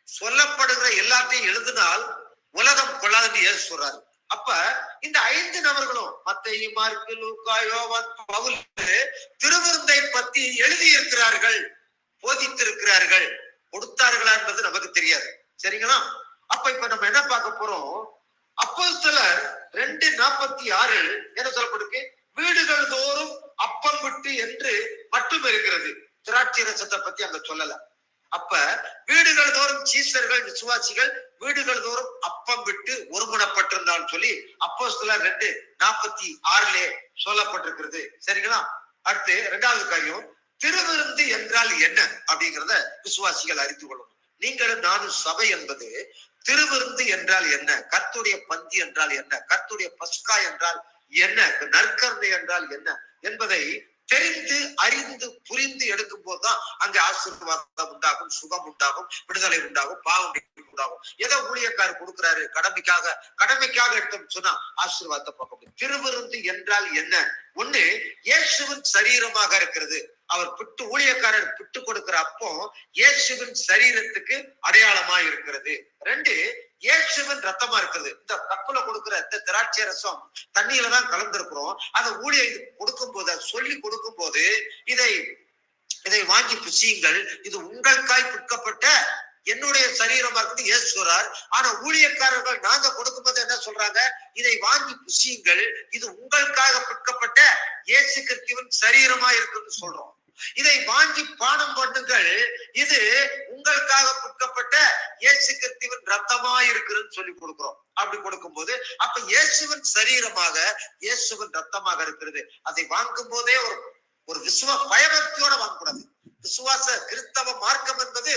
சொல்லப்படுகிற எல்லாத்தையும் எழுதினால் உலகம் கொள்ளாதுன்னு ஏசு சொல்றாரு. அப்ப இந்த 5 நபர்களும் மத்தேயு, மார்க்கு, லூக்கா, யோவான், பவுல் திருவிருந்தை பத்தி எழுதி இருக்கிறார்கள், போதித்திருக்கிறார்கள். கொடுத்தார்களா என்பது நமக்கு தெரியாது. சரிங்களா? அப்ப இப்ப நம்ம என்ன பார்க்க போறோம்? அப்போஸ்தலர் 2:46 என்ன சொல்லப்பட்டிருக்கு? வீடுகள் தோறும் அப்பம் விட்டு என்று மட்டும் இருக்கிறது. திராட்சை ரசத்தை பத்தி அங்க சொல்லல. அப்ப வீடுகள் தோறும் சீசர்கள் விசுவாசிகள் வீடுகள் தோறும் அப்பம் விட்டு ஒருமுனப்பட்டிருந்தான்னு சொல்லி அப்போஸ்தலர் 2:46 சொல்லப்பட்டிருக்கிறது. சரிங்களா? அடுத்து 2வது காரியம், திருவிருந்து என்றால் என்ன அப்படிங்கிறத விசுவாசிகள் அறிந்து கொள்ளணும். நீங்களும் நானும் சபை என்பது திருவிருந்து என்றால் என்ன, கர்த்தருடைய பந்தி என்றால் என்ன, கர்த்தருடைய பஸ்கா என்றால் என்ன, நற்கருணை என்றால் என்ன என்பதை தெரிந்து அறிந்து புரிந்து எடுக்கும் போதுதான் அங்க ஆசீர்வாதம் உண்டாகும், சுகம் உண்டாகும், விடுதலை உண்டாகும், பாவம் உண்டாகும். ஏதோ ஊழியக்காரர் கொடுக்கிறாரு கடமைக்காக எடுத்தோம்னு சொன்னா ஆசீர்வாதத்தை பார்க்க முடியும். திருவிருந்து என்றால் என்ன? ஒண்ணு, இயேசுவின் சரீரமாக இருக்கிறது. அவர் ஊழியக்காரர் பிட்டு கொடுக்கிற அப்போ இயேசுவின் சரீரத்துக்கு அடையாளமா இருக்கிறது. 2, இயேசுவின் ரத்தமா இருக்குது. இந்த கப்புல கொடுக்கிற இந்த திராட்சை ரசம் தண்ணியில தான் கலந்திருக்கிறோம். அதை ஊழியர் கொடுக்கும் போது சொல்லி கொடுக்கும் போது இதை வாங்கி புசியுங்கள், இது உங்களுக்காய் பிற்கப்பட்ட என்னுடைய சரீரமா இருக்குது இயேசு சொல்றார். ஆனா ஊழியக்காரர்கள் நாங்க கொடுக்கும்போது என்ன சொல்றாங்க? இதை வாங்கி புசியுங்கள், இது உங்களுக்காக பிற்கப்பட்ட இயேசு கிறிஸ்துவின் சரீரமா இருக்குன்னு சொல்றோம். இதை வாங்கி பானம் பண்ணுங்கள், இது உங்களுக்காக பிற்கப்பட்ட இயேசு கிறிஸ்துவின் ரத்தமா இருக்குன்னு சொல்லி கொடுக்கிறோம். அப்படி கொடுக்கும் போது அப்ப இயேசுவின் சரீரமாக இயேசுவின் ரத்தமாக இருக்கிறது. அதை வாங்கும் போதே ஒரு பயபக்தியோட வாங்கக்கூடாது. விசுவாச கிறிஸ்தவ மார்க்கம் என்பது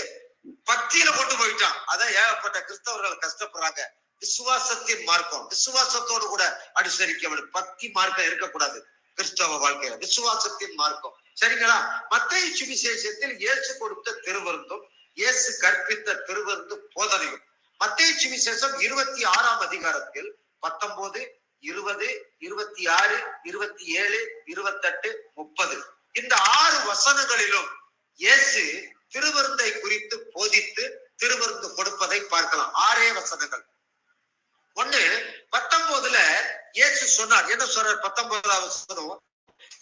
பக்தியில கொண்டு போயிட்டான். அதான் ஏகப்பட்ட கிறிஸ்தவர்கள் கஷ்டப்படுறாங்க. விசுவாசத்தின் மார்க்கம் விசுவாசத்தோடு கூட அனுசரிக்க, பக்தி மார்க்கம் இருக்கக்கூடாது கிறிஸ்தவ வாழ்க்கையில. விசுவாசத்தின் மார்க்கம். சரிங்களா? மத்தேயு சுவிசேஷத்தில் இயேசு கொடுத்த திருவிருந்தும் இயேசு கற்பித்த திருவிருந்து போதனையும் மத்தேயு சுவிசேஷம் 26ஆம் அதிகாரத்தில் 19, 20, 26, 27, 28, 30 இந்த 6 வசனங்களிலும் இயேசு திருவிருந்தை குறித்து போதித்து திருவிருந்து கொடுப்பதை பார்க்கலாம். 6 வசனங்கள். 1 19 இயேசு சொன்னார். என்ன சொல்றார்? 19வது வசனம்,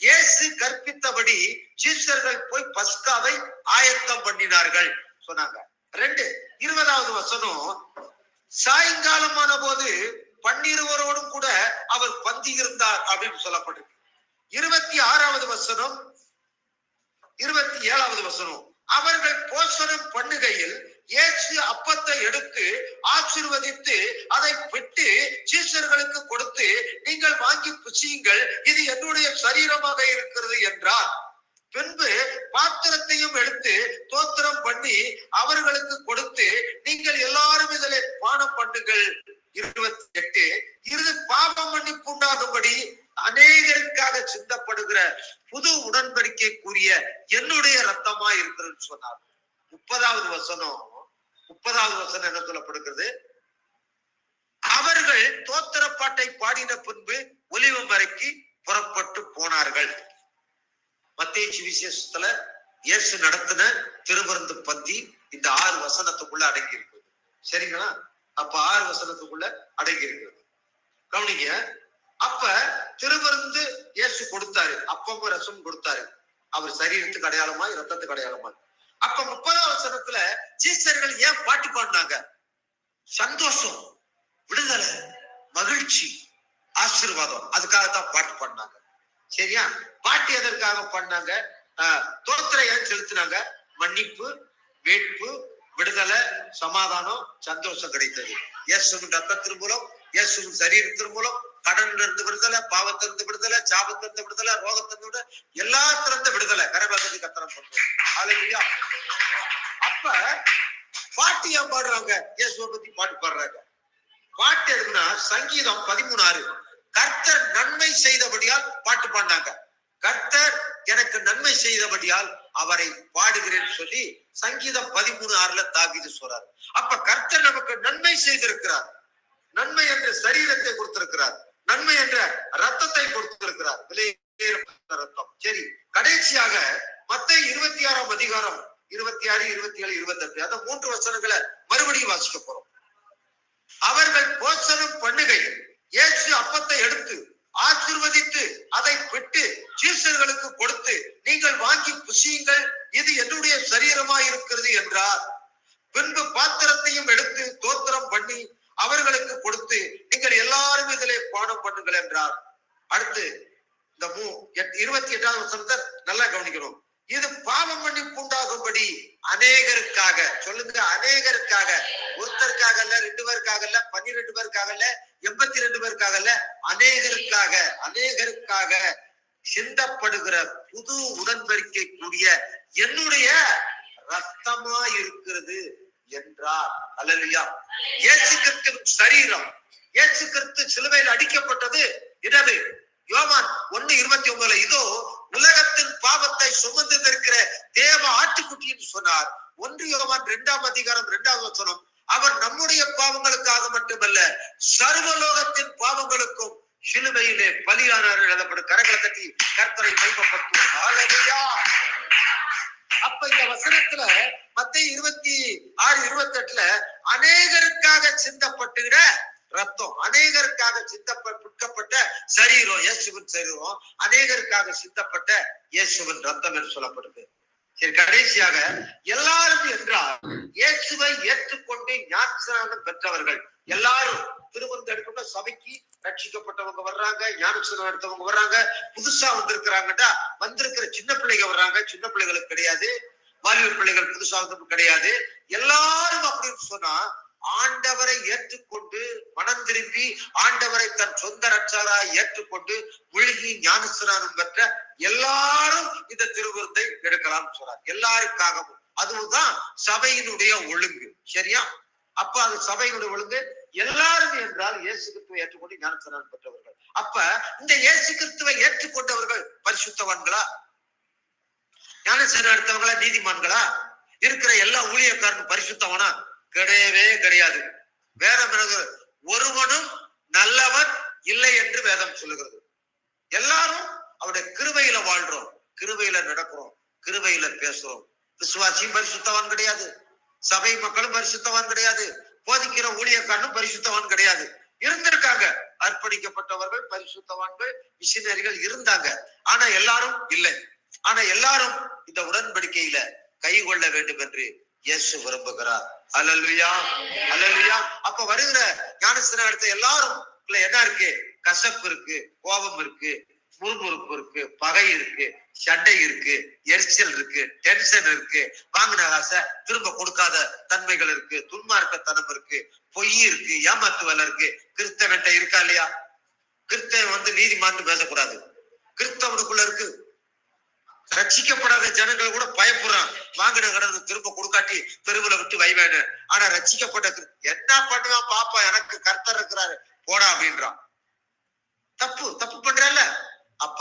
இயேசு கற்பித்தபடி சீஷர்கள் போய் பஸ்காவை ஆயத்தம் பண்ணினார்கள் சொன்னாங்க. 2 20வது வசனம், சாயங்காலமான போது 12 கூட அவர் பந்தி இருந்தார் அப்படின்னு சொல்லப்பட்டிருக்கு. 26வது வசனம் 27வது வசனம், அவர்கள் போஷணம் பண்ணுகையில் இயேசு அப்பத்தை எடுத்து ஆசீர்வதித்து அதை பெற்று சீஷர்களுக்கு கொடுத்து, நீங்கள் வாங்கி புசியுங்கள், இது என்னுடைய சரீரமாக இருக்கிறது என்றார். பின்பு பாத்திரத்தையும் எடுத்து தோத்திரம் பண்ணி அவர்களுக்கு கொடுத்து, நீங்கள் எல்லாரும் இதிலே பானம் பண்ணுங்கள். 28 இது பாவ மன்னிப்பு உண்டாகும்படி அநேகருக்காக சிந்தப்படுகிற புது உடன்படிக்கைக்குரிய என்னுடைய ரத்தமா இருக்கிறதுன்னு சொன்னார். 30வது வசனம் என்ன சொல்லப்படுகிறது? அவர்கள் தோத்திர பாட்டை பாடின பின்பு ஒலிவ மலைக்கு புறப்பட்டு போனார்கள். மத்தேயு சுவிசேஷத்துல இயேசு நடத்தின திருவிருந்து பந்தி இந்த 6 வசனத்துக்குள்ள அடங்கி இருக்குது. சரிங்களா? அப்ப 6 வசனத்துக்குள்ள அடங்கி இருக்கிறது. கவனிங்க. அப்ப திருவிருந்து இயேசு கொடுத்தாரு, அப்பமும் ரசமும் கொடுத்தாரு. அவர் சரீரத்துக்கு அடையாளமாய் ரத்தத்துக்கு அடையாளமாய். அப்ப 30வது வசனத்துல சீசர்கள் ஏன் பாட்டு பாடினாங்க? சந்தோஷம், விடுதலை, மகிழ்ச்சி, ஆசீர்வாதம், அதுக்காகத்தான் பாட்டு பாடினாங்க. சரியா? பாட்டு எதற்காக பாடினாங்க? தோத்திரம் ஏன் செலுத்தினாங்க? மன்னிப்பு, மீட்பு, விடுதலை, சமாதானம், சந்தோஷம் கிடைத்தது. இயேசுவின் ரத்தத்தின் மூலம், இயேசுவின் சரீரத்தின் மூலம் கடன் இருந்து விடுதலை, பாவத்திலிருந்து விடுதலை, சாபத்திலிருந்து விடுதலை, ரோகத்திலிருந்து விடுதலை, எல்லாத்திலிருந்து விடுதலை. கரபாத்தி கத்தனம் பண்ணுவோம். ஹல்லேலூயா. அப்ப பாட்டு ஏன் பாடுறாங்க? இயேசுவை பத்தி பாட்டு பாடுறாங்க. பாட்டு எதுக்குன்னா சங்கீதம் 13:6 கர்த்தர் நன்மை செய்தபடியால் பாட்டு பாடினாங்க. கர்த்தர் எனக்கு நன்மை செய்தபடியால் அவரை பாடுகிறேன்னு சொல்லி சங்கீதம் 13:6 தாவீது சொல்றாரு. அப்ப கர்த்தர் நமக்கு நன்மை செய்திருக்கிறார். நன்மை என்ற சரீரத்தை கொடுத்திருக்கிறார், நன்மை என்ற ரத்தத்தை கொடுத்திருக்கிறார், ரத்தம். சரி, கடைசியாக மத்தேயு 26ஆம் அதிகாரம் 26, 27, 28 அந்த 3 வசனங்களை மறுபடியும் வாசிக்க போறோம். அவர்கள் போசனம் பண்ணுகையில் இயேசு அப்பத்தை எடுத்து ஆசீர்வதித்து அதை விட்டு சீஷர்களுக்கு கொடுத்து, நீங்கள் வாங்கி புசியுங்கள், இது என்னுடைய சரீரமாய் இருக்கிறது என்றார். பின்பு பாத்திரத்தையும் எடுத்து தோத்திரம் பண்ணி அவர்களுக்கு கொடுத்து, நீங்கள் எல்லாரும் இதிலே பானம் பண்ணுங்கள் என்றார். அடுத்து இந்த 28ஆவது வசனத்தை நல்லா கவனிக்கணும். இது பாவம் மன்னிப்பு உண்டாகும்படி அநேகருக்காக, சொல்லுங்க அநேகருக்காக, ஒருத்தருக்காக இல்ல, 2 பேருக்காக இல்ல, 12 பேருக்காக இல்ல, 82 பேருக்காக இல்ல, அநேகருக்காக சிந்தப்படுகிற புது உடன்படிக்கை கூடிய என்னுடைய ரத்தமா இருக்கிறது என்றார். அல்லேலூயா. இயேசு கிறிஸ்துவின் சரீரம், இயேசு கிறிஸ்து சிலுவையில் அடிக்கப்பட்டது இடது. யோவான் 1:29 இதோ உலகத்தின் பாவத்தை சுமந்து இருக்கிற தேவ ஆட்டுக்குட்டின்னு சொன்னார். 1 யோவான் 2ஆம் அதிகாரம் 2வது வசனம், அவர் நம்முடைய பாவங்களுக்காக மட்டுமல்ல சர்வலோகத்தின் பாவங்களுக்கும் சிலுவையிலே பலியானார் எழுதப்படும். கரங்களை தட்டி கர்த்தரை மகிமைப்படுத்துவோம். ஹல்லேலூயா. அப்ப இந்த வசனத்துல மத்தேயு 26, 28 அநேகருக்காக சிந்தப்பட்டுகிற ரத்தம், அநேகருக்காக சிந்தப்பட்ட சரீரம், இயேசுவின் சரீரம், அநேகருக்காக சிந்தப்பட்ட இயேசுவின் ரத்தம் என்று சொல்லப்படுது. சரி, கடைசியாக எல்லாரும் என்றால் இயேசுவை ஏற்றுக்கொண்டு ஞானஸ்நானம் பெற்றவர்கள் எல்லாரும். திருவிருந்து எடுக்கிற சபைக்கு ரட்சிக்கப்பட்டவங்க வர்றாங்க, ஞானஸ்நானம் எடுத்தவங்க வர்றாங்க, புதுசா வந்திருக்கிறாங்கடா, வந்திருக்கிற சின்ன பிள்ளைங்க வர்றாங்க. சின்ன பிள்ளைகளுக்கு கிடையாது, வாலிபர் பிள்ளைகள் புதுசா வந்து கிடையாது, எல்லாரும் அப்படின்னு சொன்னா ஆண்டவரை ஏற்றுக்கொண்டு மனம் திரும்பி ஆண்டவரை தன் சொந்த ரட்சகராய் ஏற்றுக்கொண்டு முழுகி ஞானஸ்நானம் பெற்ற எல்லாரும் இந்த திருவிருந்தை எடுக்கலாம் சொல்றார். எல்லாருக்காகவும். அதுதான் சபையினுடைய ஒழுங்கு. சரியா? அப்ப அது சபையினுடைய ஒழுங்கு. எல்லாரும் என்றால் இயேசு கிறிஸ்துவை ஏற்றுக்கொண்டு ஞானஸ்நானம் பெற்றவர்கள். அப்ப இந்த இயேசு கிறிஸ்துவை ஏற்றுக்கொண்டவர்கள் பரிசுத்தவான்களா? ஞானஸ்நானம் எடுத்தவங்களா நீதிமான்களா? இருக்கிற எல்லா ஊழியக்காரனும் பரிசுத்தவனா? கிடையவே கிடையாது. வேதம் ஒருவனும் நல்லவன் இல்லை என்று வேதம் சொல்லுகிறது. எல்லாரும் அவருடைய கிருபையில வாழ்றோம், கிருபையில நடக்கிறோம், கிருபையில பேசுறோம். விசுவாசியும் பரிசுத்தவான் கிடையாது, சபை மக்களும் பரிசுத்தவான் கிடையாது, போதிக்கிற ஊழியக்காரனும் பரிசுத்தவான் கிடையாது. இருந்திருக்காங்க அர்ப்பணிக்கப்பட்டவர்கள், பரிசுத்தவான்கள், மிஷினரிகள் இருந்தாங்க. ஆனா எல்லாரும் இல்லை. ஆனா எல்லாரும் இந்த உடன்படிக்கையில கை கொள்ள வேண்டும் என்று இயேசு விரும்புகிறார். அல்லேலூயா, அல்லேலூயா. அப்ப வருகிற ஞானஸ்நானம் எடுத்த எல்லாரும் என்ன இருக்கு? கசப்பு இருக்கு, கோபம் இருக்கு, முறுமுறுப்பு இருக்கு, பகை இருக்கு, சண்டை இருக்கு, எரிச்சல் இருக்கு, டென்ஷன் இருக்கு, வாங்கின காசை திரும்ப கொடுக்காத தன்மைகள் இருக்கு, துன்மார்க்கத்தனம் இருக்கு, பொய் இருக்கு, ஏமாத்து வேலை இருக்கு. கிறிஸ்தவன்ட்ட இருக்கா இல்லையா? கிறிஸ்தவன் நீதிமான்னு பேசக்கூடாது. கிறிஸ்தவனுக்குள்ள இருக்கு. ரட்சிக்கப்படாத ஜனங்கள் கூட பயப்படுறான், வாங்கின கடனை திரும்ப கொடுக்காட்டி தெருவுல விட்டு வைவேன்னு. ஆனா ரட்சிக்கப்பட்ட என்ன பண்ணுவான் பாப்பா, எனக்கு கர்த்தர் இருக்கிறாரு போடா அப்படின்றான். தப்பு பண்றல. அப்ப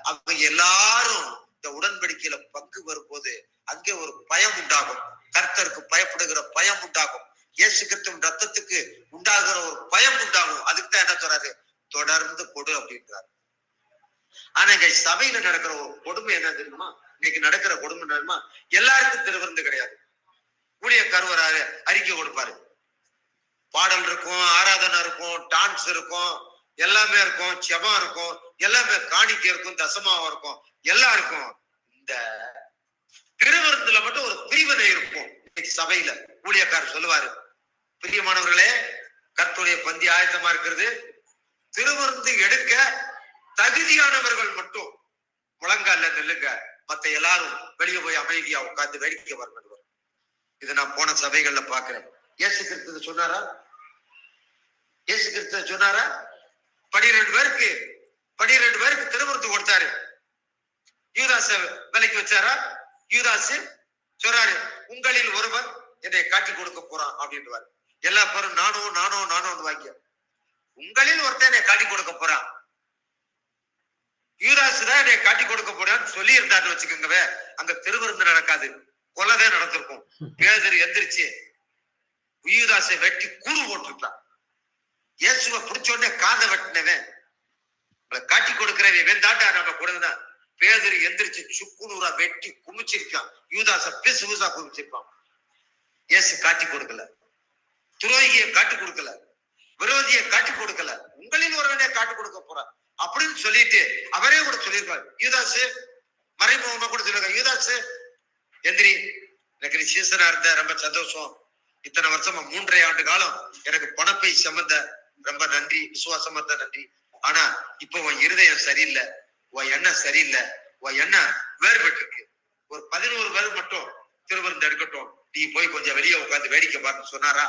அவங்க எல்லாரும் இந்த உடன்படிக்கையில பங்கு வரும்போது அங்கே ஒரு பயம் உண்டாகும். கர்த்தருக்கு பயப்படுகிற பயம் உண்டாகும். இயேசு கிறிஸ்துவின் ரத்தத்துக்கு உண்டாகிற ஒரு பயம் உண்டாகும். அதுக்கு தான் என்ன சொல்றாரு? தொடர்ந்து கொடு அப்படின்றாரு. ஆனா இங்க சபையில நடக்கிற ஒரு கொடுமை என்ன தெரியுமா? இன்னைக்கு நடக்கிற கொடுமை என்னமா? எல்லாருக்கும் திருவிருந்து கிடையாது. ஊழியக்காரர் வராரு, அறிக்கை கொடுப்பாரு, பாடல் இருக்கும், ஆராதனை இருக்கும், டான்ஸ் இருக்கும், எல்லாமே இருக்கும், செபம் இருக்கும், எல்லாமே காணிக்கை இருக்கும், தசமாவும் இருக்கும், எல்லாம் இருக்கும். இந்த திருவிருந்துல மட்டும் ஒரு பிரிவினை இருக்கும். இன்னைக்கு சபையில ஊழியக்காரர் சொல்லுவாரு, பிரியமானவர்களே, கர்த்தருடைய பந்தி ஆயத்தமா இருக்கிறது, திருவிருந்து எடுக்க தகுதியானவர்கள் மட்டும் முழங்கால நெல்லுங்க, மத்த எல்லாரும் வெளியே போய் அமைதியா உட்கார்ந்து வேடிக்கை வரணும். இதை நான் போன சபைகள்ல பாக்குறேன். இயேசு கிறிஸ்து சொன்னாரா? இயேசு கிறிஸ்து சொன்னாரா? 12 பேருக்கு திருவிருந்து கொடுத்தாரு. யூதாச விலைக்கு வச்சாரா? யூதாசு சொல்றாரு, உங்களில் ஒருவன் என்னை காட்டி கொடுக்க போறான் அப்படின்றாரு. எல்லா பேரும் நானும் வாங்கிய, உங்களில் ஒருத்தன் என்னை காட்டி கொடுக்க போறான், யூதாசு தான் என்னை காட்டி கொடுக்க போறான்னு சொல்லி இருந்தான்னு வச்சுக்கோங்கவே, அங்க திருவிருந்து நடக்காது, கொலைதான் நடந்திருக்கும். பேதர் எந்திரிச்சு யூதாசை வெட்டி கூறு போட்டுருக்கான். இயேசுவை பிடிச்ச உடனே காதை வெட்டினவன் காட்டி கொடுக்கிறவன் தாண்டா நம்ம கூடதான் பேதுரு எந்திரிச்சு சுக்குநூறா வெட்டி குமிச்சிருக்கான். யூதாச பிசு பிசா குமிச்சிருப்பான். இயேசு காட்டி கொடுக்கல, துரோகியை காட்டி கொடுக்கல, விரோதியை காட்டி கொடுக்கல, உங்களில் ஒருவனே காட்டி கொடுக்க போறார் அப்படின்னு சொல்லிட்டு அவரே கூட சொல்லியிருக்காரு. யூதாசு மறைமுகமா கூட சொல்லிருக்காரு, யூதாசு எந்திரி, எனக்கு நீ சீசனா இருந்த ரொம்ப சந்தோஷம், இத்தனை வருஷமா 3.5 ஆண்டு காலம் எனக்கு பணப்பை சம்பந்த ரொம்ப நன்றி, விசுவாசமா தான் நன்றி. ஆனா இப்போ உன் இருதயம் சரியில்லை, உன் எண்ணம் சரியில்லை, உன் எண்ணம் வேறுபட்டு இருக்கு. ஒரு 11 பேர் மட்டும் திருவிருந்து எடுக்கட்டும், நீ போய் கொஞ்சம் வெளியே உட்காந்து வேடிக்கை பார்த்து சொன்னாரா?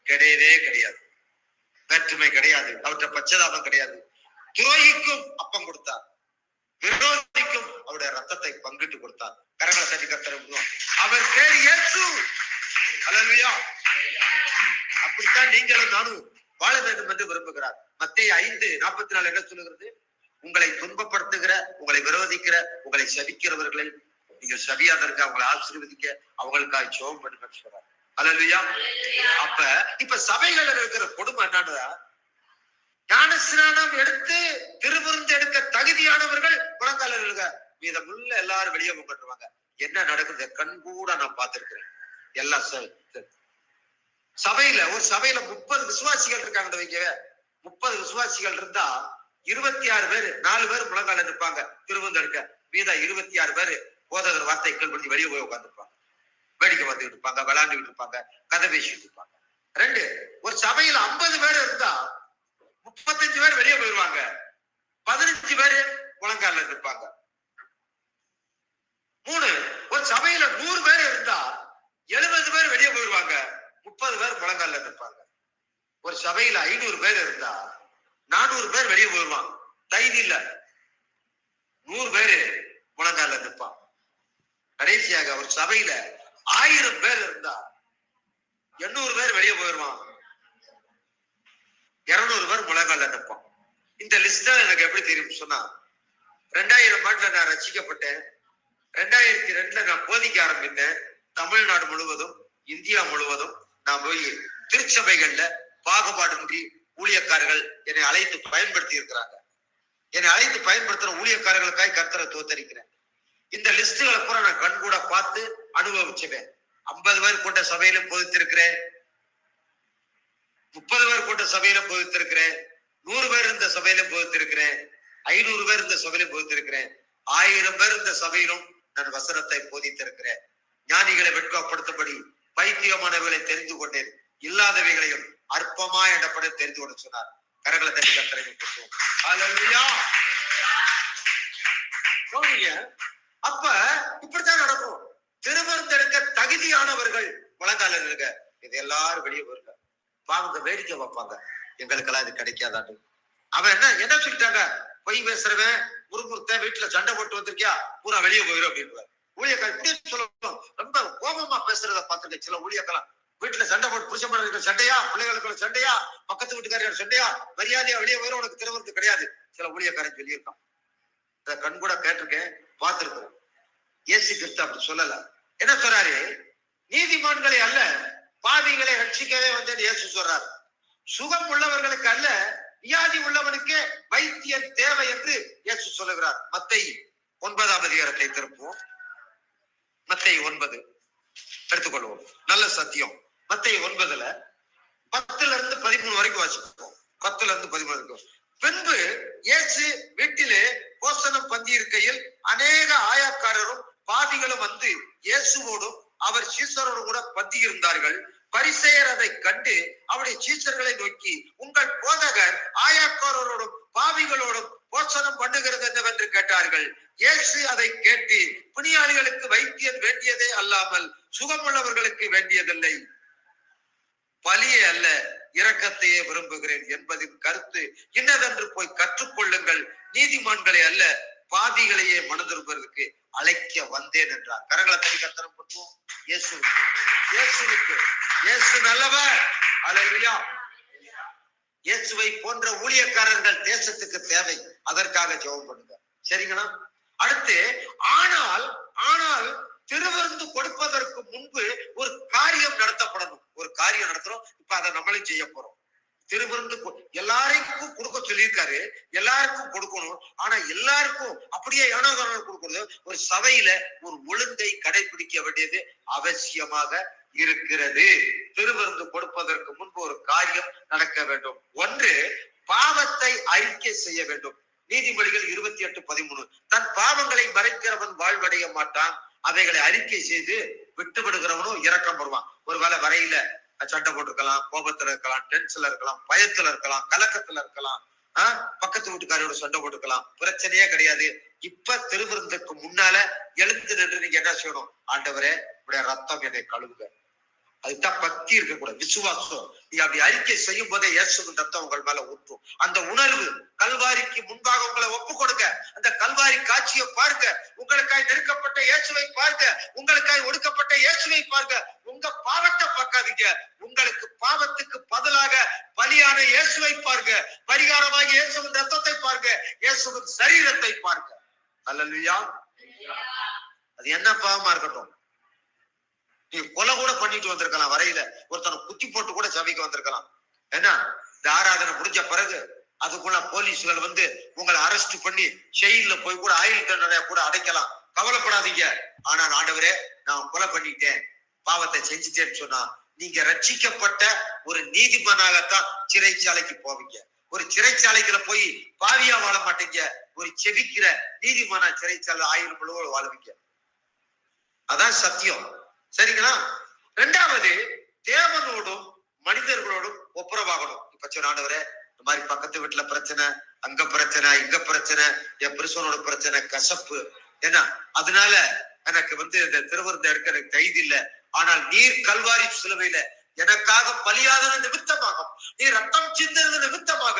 கிடையவே கிடையாது. வேற்றுமை கிடையாது, அவற்றை பச்சதாபம் கிடையாது. துரோகிக்கும் அப்பம் கொடுத்தார், விரோதிக்கும் அவருடைய ரத்தத்தை பங்கிட்டு கொடுத்தார். கரங்களை தட்டி கர்த்தரை அவர் பேர் இயேசு. அல்லேலூயா. அப்படித்தான் நீங்களும் நானும் வாழ வேண்டும் என்று விரும்புகிறார். மத்தேயு 5:44 என்ன சொல்லுகிறது? உங்களை துன்பப்படுத்துகிற, உங்களை விரோதிக்கிற, உங்களை சபிக்கிறவர்களை நீங்க சபியாத இருக்க, அவங்களை ஆசீர்வதிக்க, அவங்களுக்காக ஜெபம் பண்ணுங்க சொல்றார். அல்லேலூயா. அப்ப இப்ப சபைகள் இருக்கிற கொடுமை என்னன்னா, ஞான ஸ்நானம் எடுத்து திருவிருந்து எடுக்க தகுதியானவர்கள் முழங்கால இருக்க, மீதமுள்ள எல்லாரும் வெளியே போட்டுருவாங்க. என்ன நடக்குது கண்கூட நான் பார்த்திருக்கிறேன். எல்லா சபையில, ஒரு சபையில 30 விசுவாசிகள் இருக்காங்க வைக்கவே. 30 விசுவாசிகள் இருந்தா 26 பேர், 4 பேர் முழங்கால நிற்பாங்க திருவிருந்து எடுக்க, மீதா 26 பேர் போதகர் வார்த்தைகள் பண்ணி வெளியே போய் உட்காந்துருப்பாங்க, வேடிக்கை பார்த்துக்கிட்டு இருப்பாங்க, விளையாண்டுகிட்டு இருப்பாங்க, கதை பேசிட்டு இருப்பாங்க. 2, ஒரு சபையில 50 பேர் இருந்தா 35 பேர் வெளியே போயிடுவாங்க, 15 பேர் முழங்கால நிற்பாங்க. 3, ஒரு சபையில 100 பேர் இருந்தா 70 பேர் வெளியே போயிடுவாங்க, 30 பேர் முழங்கால நிற்பாங்க. ஒரு சபையில 500 பேர் இருந்தா 400 பேர் வெளியே போயிடுவான், தைரியம் இல்ல, 100 பேரு முழங்கால நிற்பான். கடைசியாக ஒரு சபையில 1000 பேர் இருந்தா 800 பேர் வெளியே போயிடுவான், 200 பேர் முழங்கால நிற்பான். இந்த லிஸ்ட் எனக்கு எப்படி தெரியும் சொன்னா, 2000 ஆண்டுல நான் ரசிக்கப்பட்டேன், 2002 நான் போதிக்க ஆரம்பித்தேன். தமிழ்நாடு முழுவதும், இந்தியா முழுவதும் நான் போய் திருச்சபைகள்ல பாகுபாடின்றி ஊழியக்காரர்கள் என்னை அழைத்து பயன்படுத்தி இருக்கிறாங்க. என்னை அழைத்து பயன்படுத்துற ஊழியக்காரர்களுக்காக கர்த்தரை தோத்தரிக்கிறேன். இந்த லிஸ்டுகளை பூரா நான் கண் கூட பார்த்து அனுபவிச்சுவேன். 50 பேர் கொண்ட சபையில போதித்திருக்கிறேன், 30 பேர் கொண்ட சபையில போதித்திருக்கிறேன், 100 பேர் இருந்த சபையில போதித்திருக்கிறேன், 500 பேர் இருந்த சபையில போதித்திருக்கிறேன், 1000 பேர் இருந்த சபையிலும் நான் வசனத்தை போதித்திருக்கிறேன். ஞானிகளை வெட்கப்படுத்தபடி பைத்தியமானவர்களை தெரிந்து கொண்டேன், இல்லாதவைகளையும் அற்பமா எனப்பட தெரிந்து கொண்டு சொன்னார். கரங்களை தட்டி கர்த்தரை போற்றுவோம். ஹல்லேலூயா. அப்ப இப்படித்தான் நடக்கும். திருவிருந்தெடுக்க தகுதியானவர்கள் முழங்கால இருக்க, இது எல்லாரும் வெளியே வருங்க, பாவங்க வேடிக்கை வைப்பாங்க, எங்களுக்கெல்லாம் இது கிடைக்காதாண்டு. அவன் என்ன சொல்லிட்டாங்க, பொய் பேசுறவன் முறுமுறுத்த வீட்டுல சண்டை போட்டு வந்திருக்கியா பூரா வெளியே போயிடும் அப்படின்னு ஊழியக்கார இப்படியே சொல்லணும். ரொம்ப கோபமா பேசுறத பார்த்துருக்க சில ஊழியக்காரன், வீட்டுல சண்டை போட்டு புருஷன் சண்டையா, பிள்ளைகளுக்குள்ள சண்டையா, பக்கத்து வீட்டுக்காரர் சண்டையா, மரியாதையா வெளியே போயிடும், உனக்கு திருவிருந்து கிடையாது சில ஊழியக்காரன் சொல்லியிருக்கான். இதை கண் கூட கேட்டிருக்கேன், பார்த்திருக்கிறேன். இயேசு கிறிஸ்து அப்படி சொல்லல. என்ன சொல்றாரு, நீதிமான்களை அல்ல பாவிகளை ரட்சிக்கவே வந்தேன்னு இயேசு சொல்றாரு. சுகம் உள்ளவர்களுக்கு அல்ல வியாதி உள்ளவனுக்கு வைத்தியன் தேவை என்று இயேசு சொல்லுகிறார். மத்தேயு 9ஆம் அதிகாரத்தை திருப்புவோம். மத்தேயு 9 எடுத்துக்கொள்வோம். நல்ல சத்தியம். மத்தேயு 9ல 10-13 வரைக்கும் வாசிப்போம். 10-13 வரைக்கும். பின்பு இயேசு வீட்டிலே போசனம் பந்தி இருக்கையில் அநேக ஆயக்காரரும் பாவிகளும் வந்து இயேசுவோடும் அவர் சீசரோடு கூட பந்தி இருந்தார்கள். பரிசேயர் அதை கண்டு அவருடைய சீசர்களை நோக்கி, உங்கள் போதகர் ஆயக்காரரோடும் பாவிகளோடும் போசனம் பண்ணுகிறது என்னவென்று கேட்டார்கள். இயேசு அதை கேட்டு, பிணியாளிகளுக்கு வைத்தியம் வேண்டியதே அல்லாமல் சுகமுள்ளவர்களுக்கு வேண்டியதில்லை, பலியே அல்ல இரக்கத்தையே விரும்புகிறேன் என்பதின் கருத்து இன்னதென்று போய் கற்றுக்கொள்ளுங்கள், நீதிமான்களை அல்ல பாவிகளையே மனதிருப்பதற்கு அழைக்க வந்தேன் என்றார். கரங்களை தட்டி கர்த்தரை போற்றுவோம். இயேசுவுக்கு இயேசு நல்லவர். அல்லேலூயா. இயேசுவை போன்ற ஊழியக்காரர்கள் தேசத்துக்கு தேவை, அதற்காக ஜெபம் பண்ணுங்க. சரிங்களா? அடுத்து, ஆனால் திருவிருந்து கொடுப்பதற்கு முன்பு ஒரு காரியம் நடத்தப்படணும். ஒரு காரியம் நடத்துறோம், இப்ப அதை நம்மளும் செய்ய போறோம். திருவிருந்து எல்லாருக்கும் கொடுக்க சொல்லியிருக்காரு, எல்லாருக்கும் கொடுக்கணும். ஆனா எல்லாருக்கும் அப்படியே ஏனோதானோ கொடுக்கறது ஒரு சபையில ஒரு ஒழுங்கை கடைபிடிக்க வேண்டியது அவசியமாக இருக்கிறது. திருவிருந்து கொடுப்பதற்கு முன்பு ஒரு காரியம் நடக்க வேண்டும். ஒன்று, பாவத்தை அறிக்கை செய்ய வேண்டும். நீதிமொழிகள் 28:13, தன் பாவங்களை மறைக்கிறவன் வாழ்வடைய மாட்டான், அவைகளை அறிக்கை செய்து விட்டு விடுகிறவனும் இரக்கம் வருவான். ஒருவேளை வரையில சண்டை போட்டிருக்கலாம், கோபத்துல இருக்கலாம், டென்ஷன்ல இருக்கலாம், பயத்துல இருக்கலாம், கலக்கத்துல இருக்கலாம், பக்கத்து வீட்டுக்காரோட சண்டை போட்டுக்கலாம், பிரச்சனையே கிடையாது. இப்ப திருவிருந்துக்கு முன்னால எழுந்து நின்று நீங்க என்ன செய்யணும்? ஆண்டவரே, உடைய ரத்தம் என்னை கழுவுங்க. அதுதான் பக்தி இருக்கக்கூடாது, விசுவாசம். நீங்க அப்படி அறிக்கை செய்யும் போதே இயேசுவின் ரத்தம் உங்கள் மேல ஊற்றும். அந்த உணர்வு, கல்வாரிக்கு முன்பாக உங்களை ஒப்பு கொடுங்க. அந்த கல்வாரி காட்சியை பாருங்க, உங்களுக்காய் நெருக்கப்பட்ட இயேசுவை பாருங்க, உங்களுக்காய் ஒடுக்கப்பட்ட இயேசுவை பாருங்க. உங்க பாவத்தை பார்க்காதீங்க, உங்களுக்கு பாவத்துக்கு பதிலாக பலியான இயேசுவை பாருங்க, பரிகாரமாக இயேசுவின் ரத்தத்தை பாருங்க, இயேசுவின் சரீரத்தை பாருங்க. அல்லேலூயா. அது என்ன பாவமா இருக்கட்டும், நீ கொலை கூட பண்ணிட்டு வந்திருக்கலாம், வரையில ஒருத்தனை குத்தி போட்டு கூட சபைக்கு வந்திருக்கலாம். ஏன்னா இந்த ஆராதனை முடிஞ்ச பிறகு அதுக்குள்ள போலீஸ்கள் வந்து உங்களை அரெஸ்ட் பண்ணி ஜெயில போய் கூட ஆயுள் தண்டனை கூட அடைக்கலாம். கவலைப்படாதீங்க. ஆனா ஆண்டவரே, நான் கொலை பண்ணிட்டேன், பாவத்தை செஞ்சுட்டேன்னு சொன்னா நீங்க ரட்சிக்கப்பட்ட ஒரு நீதிமனாகத்தான் சிறைச்சாலைக்கு போவீங்க. ஒரு சிறைச்சாலைக்குள்ள போய் பாவியா வாழ மாட்டீங்க, ஒரு செவிக்கிற நீதிமனா சிறைச்சாலை 1000 முழுவதும் வாழுவீங்க. அதான் சத்தியம். சரிங்களா? இரண்டாவது, தேவனோடும் மனிதர்களோடும் ஒப்புரவாகணும். இப்ப சொன்னாண்டவரே, இந்த மாதிரி பக்கத்து வீட்டுல பிரச்சனை, அங்க பிரச்சனை, இங்க பிரச்சனை, என் புருஷனோட பிரச்சனை, கசப்பு, ஏன்னா அதனால எனக்கு இந்த திருவிருந்த எடுக்க எனக்கு தைரியம் இல்லை. ஆனால் நீர் கல்வாரி சிலுவையில எனக்காக பலியாதது நிமித்தமாக, நீர் ரத்தம் சிந்தது நிமித்தமாக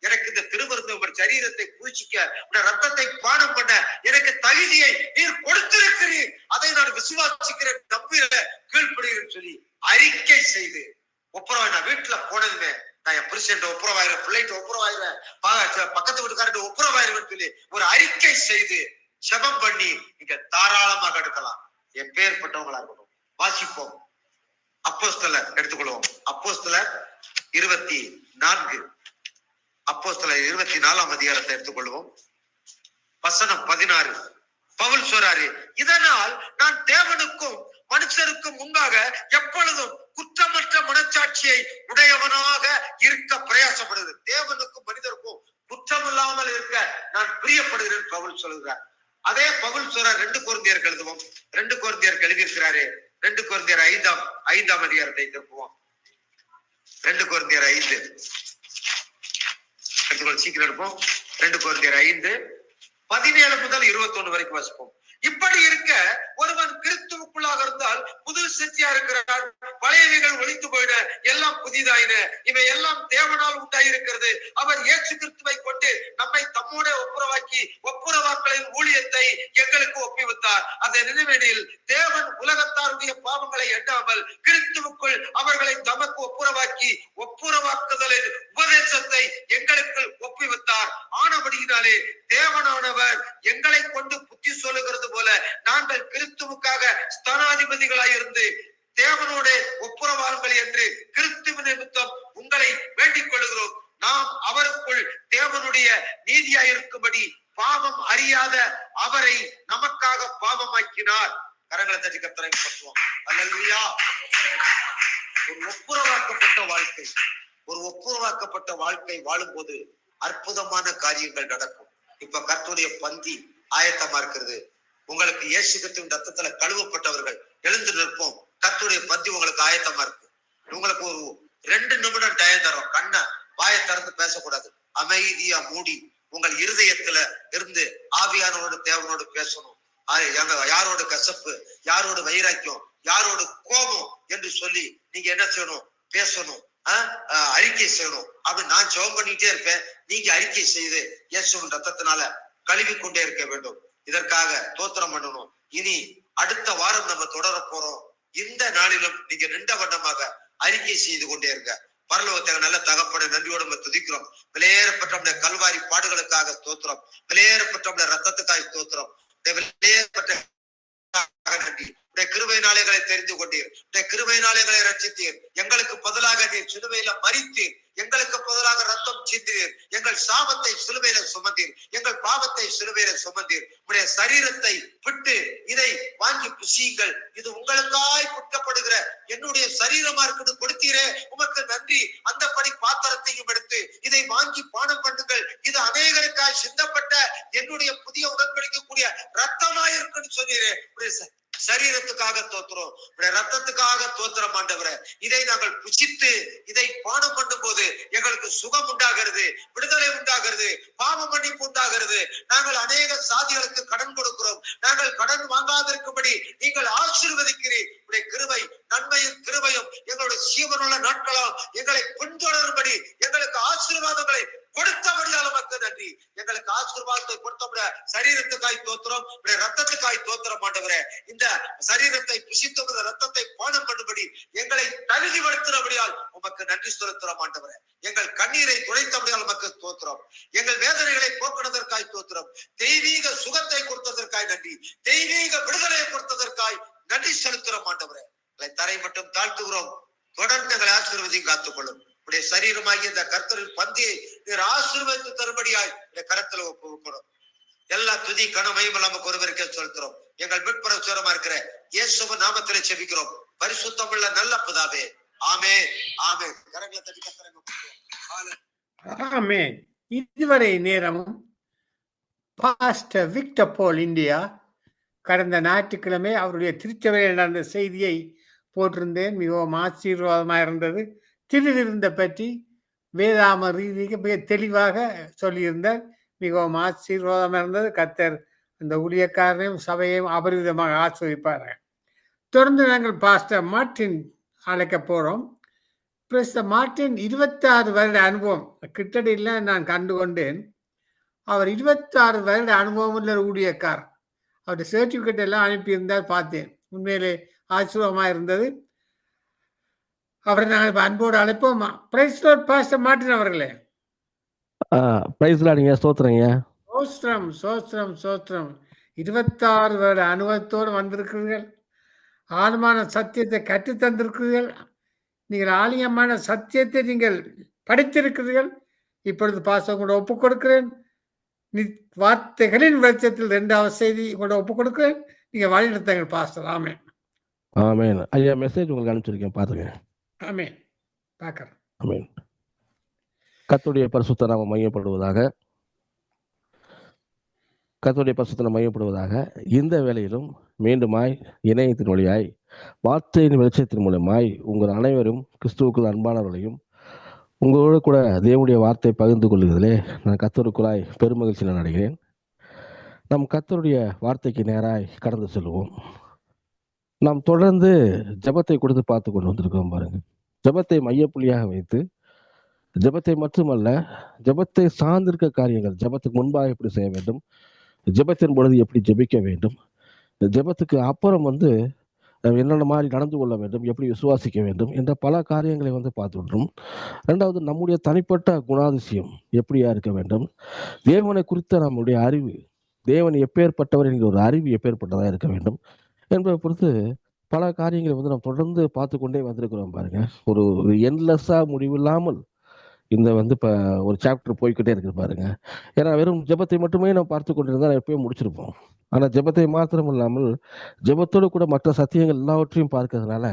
எனக்கு இந்த திருவிருந்த உங்கள் சரீரத்தை பூச்சிக்க, உடைய ரத்தத்தை பானம் பண்ண எனக்கு தகுதியை நீர் கொடுத்திருக்கிறீர். அதை நான் விசுவாசிக்கிறேன், நம்புகிறேன், கீழ்ப்படுகிறேன் சொல்லி அறிக்கை செய்து ஒப்புரவாய். நான் வீட்டுல போனதுமே நான் என் புருஷன் ஒப்புரவாயிரம், பிள்ளைட்டு ஒப்புரவாயிரம், பக்கத்து வீட்டுக்காரட்டு ஒப்புரவாயிரம் சொல்லி ஒரு அறிக்கை செய்து ஜெபம் பண்ணி நீங்க தாராளமாக எடுக்கலாம். எப்பேற்பட்டவங்களா இருக்கணும். வாசிப்போம். அப்போஸ்தலர் எடுத்துக்கொள்வோம். அப்போஸ்தலர் 24, அப்போஸ்தலர் 24ஆம் அதிகாரத்தை எடுத்துக்கொள்வோம். வசனம் 16. பவுல் சொல்றாரு, இதனால் நான் தேவனுக்கும் மனுஷருக்கும் முன்பாக எப்பொழுதும் குற்றமற்ற மனச்சாட்சியை உடையவனாக இருக்க பிரயாசப்படுது. தேவனுக்கும் மனிதருக்கும் குற்றமில்லாமல் இருக்க நான் பிரியப்படுகிறேன் பவுல் சொல்கிறார். அதே பவுல் சொல்றார் 2 கொரிந்தியருக்கு எழுதுவோம். 2 கொரிந்தியருக்கு எழுதியிருக்கிறாரு. 2 கொரிந்தியர் 5ஆம் அதிகாரத்தை திருப்புவோம். 2 கொரிந்தியர் 5 எடுத்துக்கொள், சீக்கிரம் எடுப்போம். 2 கொரிந்தியர் 5:17 முதல் 21 வரைக்கும் வாசிப்போம். இப்படி இருக்க ஒருவன் கிறிஸ்துவுக்குள்ளாக இருந்தால் புது சிருஷ்டியா இருக்கிறார், பழையவைகள் ஒழித்து போயின, எல்லாம் புதிதாயின, இவை எல்லாம் தேவனால் உண்டாயிருக்கிறது. அவர் இயேசு கிறிஸ்துவை கொண்டு நம்மை தம்மோட ஒப்புரவாக்கி ஒப்புரவாக்களின் ஊழியத்தை எங்களுக்கு ஒப்புவித்தார். அந்த நினைவேனில் தேவன் உலகத்தாருடைய பாவங்களை எண்ணாமல் கிறிஸ்துவுக்குள் அவர்களை தமக்கு ஒப்புரவாக்கி ஒப்புரவாக்குதலின் உபதேசத்தை எங்களுக்கு ஒப்புவித்தார். ஆனபடியினாலே தேவனானவர் எங்களை கொண்டு புத்தி சொல்லுகிறது போல நாங்கள் கிறிஸ்துவுக்காக ஸ்தானாதிபதிகளாயிருந்து தேவனோட ஒப்புரவாருங்கள் என்று கிறிஸ்துவ நிமித்தம் உங்களை வேண்டிக் கொள்கிறோம். நாம் அவருக்குள் தேவனுடைய நீதியாயிருக்கும்படி பாவம் அறியாத அவரை நமக்காக பாவமாக்கினார். கரங்களை தட்டி கர்த்தரை பற்றுவோம். அல்லேலூயா. ஒரு ஒப்புரவாக்கப்பட்ட வாழ்க்கை, ஒரு ஒப்புரவாக்கப்பட்ட வாழ்க்கை வாழும் போது அற்புதமான காரியங்கள் நடக்கும். இப்ப கர்த்தருடைய பந்தி ஆயத்தமா இருக்கிறது. உங்களுக்கு இயேசு கிறிஸ்துவின் ரத்தத்துல கழுவப்பட்டவர்கள் எழுந்து நிற்போம். கர்த்தருடைய பந்தி உங்களுக்கு ஆயத்தமா இருக்கு. உங்களுக்கு ஒரு 2 நிமிடம் டயம் தரும். கண்ணை வாயை திறந்து பேசக்கூடாது, அமைதியா மூடி உங்கள் இருதயத்துல இருந்து ஆவியானோடு தேவனோடு பேசணும். யாரோட கசப்பு, யாரோட வைராக்கியம், யாரோட கோபம் என்று சொல்லி நீங்க என்ன செய்யணும்? பேசணும், அறிக்கை செய்யணும். அப்படி நான் ஜெபம் பண்ணிட்டே இருப்பேன், நீங்க அறிக்கை செய்து இயேசுவின் ரத்தத்தினால கழுவி கொண்டே இருக்க வேண்டும். இதற்காக தோத்திரம் பண்ணணும். இனி அடுத்த வாரம் நம்ம தொடர போறோம். இந்த நாளிலும் நீங்க நின்ற வண்ணமாக அறிக்கை செய்து கொண்டே இருங்க. பரலோகத்தை நல்ல தகப்பனை நன்றியோடு நம்ம துதிக்கிறோம். விலையேறப்பட்ட கல்வாரி பாடுகளுக்காக தோத்திரம், விலையேறப்பட்ட ரத்தத்துக்காக தோத்திரம், விலையேறப்பட்ட நன்றி. கிருபையினாலேகளை தெரிந்து கொண்டீர், கிருபையினாலேகளை ரட்சித்தீர், எங்களுக்கு பதிலாக நீர் சிலுவையில மரித்தீர், எங்களுக்கு பதிலாக ரத்தம் சிந்தினீர். எங்கள் சாபத்தை சிலுவையில சுமந்தீர். எங்கள் பாவத்தை சிலுவையில சுமந்தீர். உடைய சரீரத்தை விட்டு இதை வாங்கி புசியுங்கள். இது உங்களுக்காய் புட்டப்படுகிற என்னுடைய சரீரமா இருக்குது கொடுத்தீரே, உமக்கு நன்றி. அந்தபடி பாத்திரத்தையும் எடுத்து இதை வாங்கி பானம் பண்ணுங்கள். இது அநேகருக்காய் சிந்தப்பட்ட என்னுடைய புதிய உடன்படிக்கக்கூடிய ரத்தமாயிருக்குன்னு சொன்னீரே. சரீரத்துக்காக தோத்துறோம், ரத்தத்துக்காக தோத்திரம் ஆண்டவரே. இதை நாங்கள் புசித்து இதை பானம் பண்ணும் போது எங்களுக்கு சுகம் உண்டாகிறது, விடுதலை உண்டாகிறது, பாவ மன்னிப்பு உண்டாகிறது. நாங்கள் அநேக சாதிகளுக்கு கடன் கொடுக்கிறோம். நாங்கள் கடன் வாங்காதிருக்கும்படி நீங்கள் ஆசீர்வதிக்கிறீர். உடைய கிருபை, நன்மையும் கிருபையும் எங்களுடைய ஜீவனுள்ள நாட்களும் எங்களை பின்தொடரும்படி எங்களுக்கு ஆசீர்வாதங்களை கொடுத்தபடியால் உமக்கு நன்றி. எங்களுக்கு ஆசீர்வாதத்தை கொடுத்தபடியா சரீரத்துக்காய் தோத்திரம், ரத்தத்துக்காய் தோத்திரம் ஆண்டவரே. இந்த சரீரத்தை புசித்து ரத்தத்தை பானம் பண்ணும்படி எங்களை தகுதிப்படுத்தினபடியால் உமக்கு நன்றி செலுத்துறோம் ஆண்டவரே. எங்கள் கண்ணீரை துடைத்தபடியால் உமக்கு தோத்திரம். எங்கள் வேதனைகளை போக்குவதற்காய் தோத்திரம். தெய்வீக சுகத்தை கொடுத்ததற்காய் நன்றி. தெய்வீக விடுதலையை கொடுத்ததற்காய் நன்றி செலுத்துறோம் ஆண்டவரே. எங்களை தரை மட்டும் தாழ்த்துகிறோம். தொடர்ந்து எங்களை ஆசீர்வதியும் காத்துக்கொள்ளும். உடைய சரீரமாகிய இந்த கர்த்தரின் பந்தியை நீர் ஆசீர்வதித்து தரும்படியாய் கரத்துல ஒப்புக்கொடும். எல்லா துதி கனமையும் நமக்கு ஒருவருக்கே செலுத்துறோம். எங்கள் மீட்பரமா இருக்கிற இயேசுவின் நாமத்திலே செபிக்கிறோம். பரிசுத்தமுள்ள நல்ல பிதாவே, ஆமென், ஆமென். கரங்களை தட்டி கர்த்தரை ஆமென். இதுவரை நேரமும் பாஸ்டர் விக்டர் பால் இந்தியா கடந்த ஞாயிற்றுக்கிழமை அவருடைய திருச்சபையில் நடந்த செய்தியை போட்டிருந்தேன். மிகவும் ஆசீர்வாதமாக இருந்தது. திருவிருந்த பற்றி வேதாம ரீதிக்கு மிக தெளிவாக சொல்லியிருந்தார். மிகவும் ஆசீர்வாதமாக இருந்தது. கர்த்தர் அந்த ஊழியக்காரனையும் சபையையும் அபரிவிதமாக ஆஸ்வதிப்பார்கள். தொடர்ந்து நாங்கள் பாஸ்டர் மார்ட்டின் அழைக்க போகிறோம். பாஸ்டர் மார்ட்டின் 26 வருட அனுபவம் கிட்டடியில் நான் கண்டு கொண்டேன். அவர் 26 வருட அனுபவம் உள்ள ஊழியக்கார். அவருடைய சர்டிஃபிகேட் எல்லாம் அனுப்பியிருந்தார், பார்த்தேன். உண்மையிலே ஆச்சரியமாக இருந்தது. அவரை நாங்கள் அன்போடு அழைப்போம். பிரைஸ் லார்ட் பாஸ்டர் மார்ட்டின் அவர்களே. பிரைஸ் லார்ட்ங்க, ஸ்தோத்திரங்க. சோஸ்திரம் சோஸ்திரம் சோஸ்திரம். 26 வருட அனுபவத்தோடு வந்திருக்கிறீர்கள். ஆழமான சத்தியத்தை கற்றுத் தந்திருக்கிறீர்கள். நீங்கள் ஆலயமான சத்தியத்தை நீங்கள் படித்திருக்கிறீர்கள். இப்பொழுது பாஸ்டர் கூட ஒப்புக் கொடுக்கிறேன். வார்த்தைகளின் வெளிச்சத்தில் 2வது செய்தி கூட ஒப்புக் கொடுக்கிறேன். நீங்க வழிநடத்துங்கள் பாஸ்டர். ஆமென், ஆமென். ஐயா, மெசேஜ் உங்களுக்கு அனுப்பிச்சிருக்கேன், பாருங்க. ஆமென், பார்க்கிறேன். ஆமென். கர்த்தருடைய பரிசுத்த நாமம் மையப்படுவதாக. கர்த்தருடைய பரிசுத்த நாமம் மையப்படுவதாக. இந்த வேளையிலும் மீண்டுமாய் இணையத்தின் வழியாய் வார்த்தையின் வெளிச்சத்தின் மூலமாய் உங்கள் அனைவரும் கிறிஸ்துவுக்குள் அன்பானவர்களையும் உங்களோடு கூட தேவனுடைய வார்த்தை பகிர்ந்து கொள்ளுகிறதிலே நான் கர்த்தருக்குள்ளாய் பெருமகிழ்ச்சி நான் அடைகிறேன். நம் கர்த்தருடைய வார்த்தைக்கு நேராய் கடந்து செல்வோம். நாம் தொடர்ந்து ஜெபத்தை கொடுத்து பார்த்து கொண்டு வந்திருக்கோம் பாருங்க. ஜெபத்தை மையப்புள்ளியாக வைத்து ஜெபத்தை மட்டுமல்ல, ஜெபத்தை சார்ந்திருக்க காரியங்கள், ஜெபத்துக்கு முன்பாக எப்படி செய்ய வேண்டும், ஜெபத்தின் பொழுது எப்படி ஜெபிக்க வேண்டும், ஜெபத்துக்கு அப்புறம் என்னென்ன மாதிரி நடந்து கொள்ள வேண்டும், எப்படி விசுவாசிக்க வேண்டும் என்ற பல காரியங்களை பார்த்துட்டோம். 2வது, நம்முடைய தனிப்பட்ட குணாதிசயம் எப்படியா இருக்க வேண்டும், தேவனை குறித்த நம்முடைய அறிவு, தேவன் எப்பேற்பட்டவர் என்கிற ஒரு அறிவு எப்பேற்பட்டதாக இருக்க வேண்டும் என்பதை பொறுத்து பல காரியங்களை நாம் தொடர்ந்து பார்த்து கொண்டே வந்திருக்கிறோம் பாருங்க. ஒரு என்லெஸ்ஸா முடிவில்லாமல் இந்த இப்போ ஒரு சாப்டர் போய்கிட்டே இருக்கு பாருங்க. ஏன்னா வெறும் ஜெபத்தை மட்டுமே நம்ம பார்த்து கொண்டிருந்தா எப்பயும் முடிச்சிருப்போம். ஆனால் ஜெபத்தை மாத்திரம் இல்லாமல் ஜெபத்தோடு கூட மற்ற சத்தியங்கள் எல்லாவற்றையும் பார்க்கறதுனால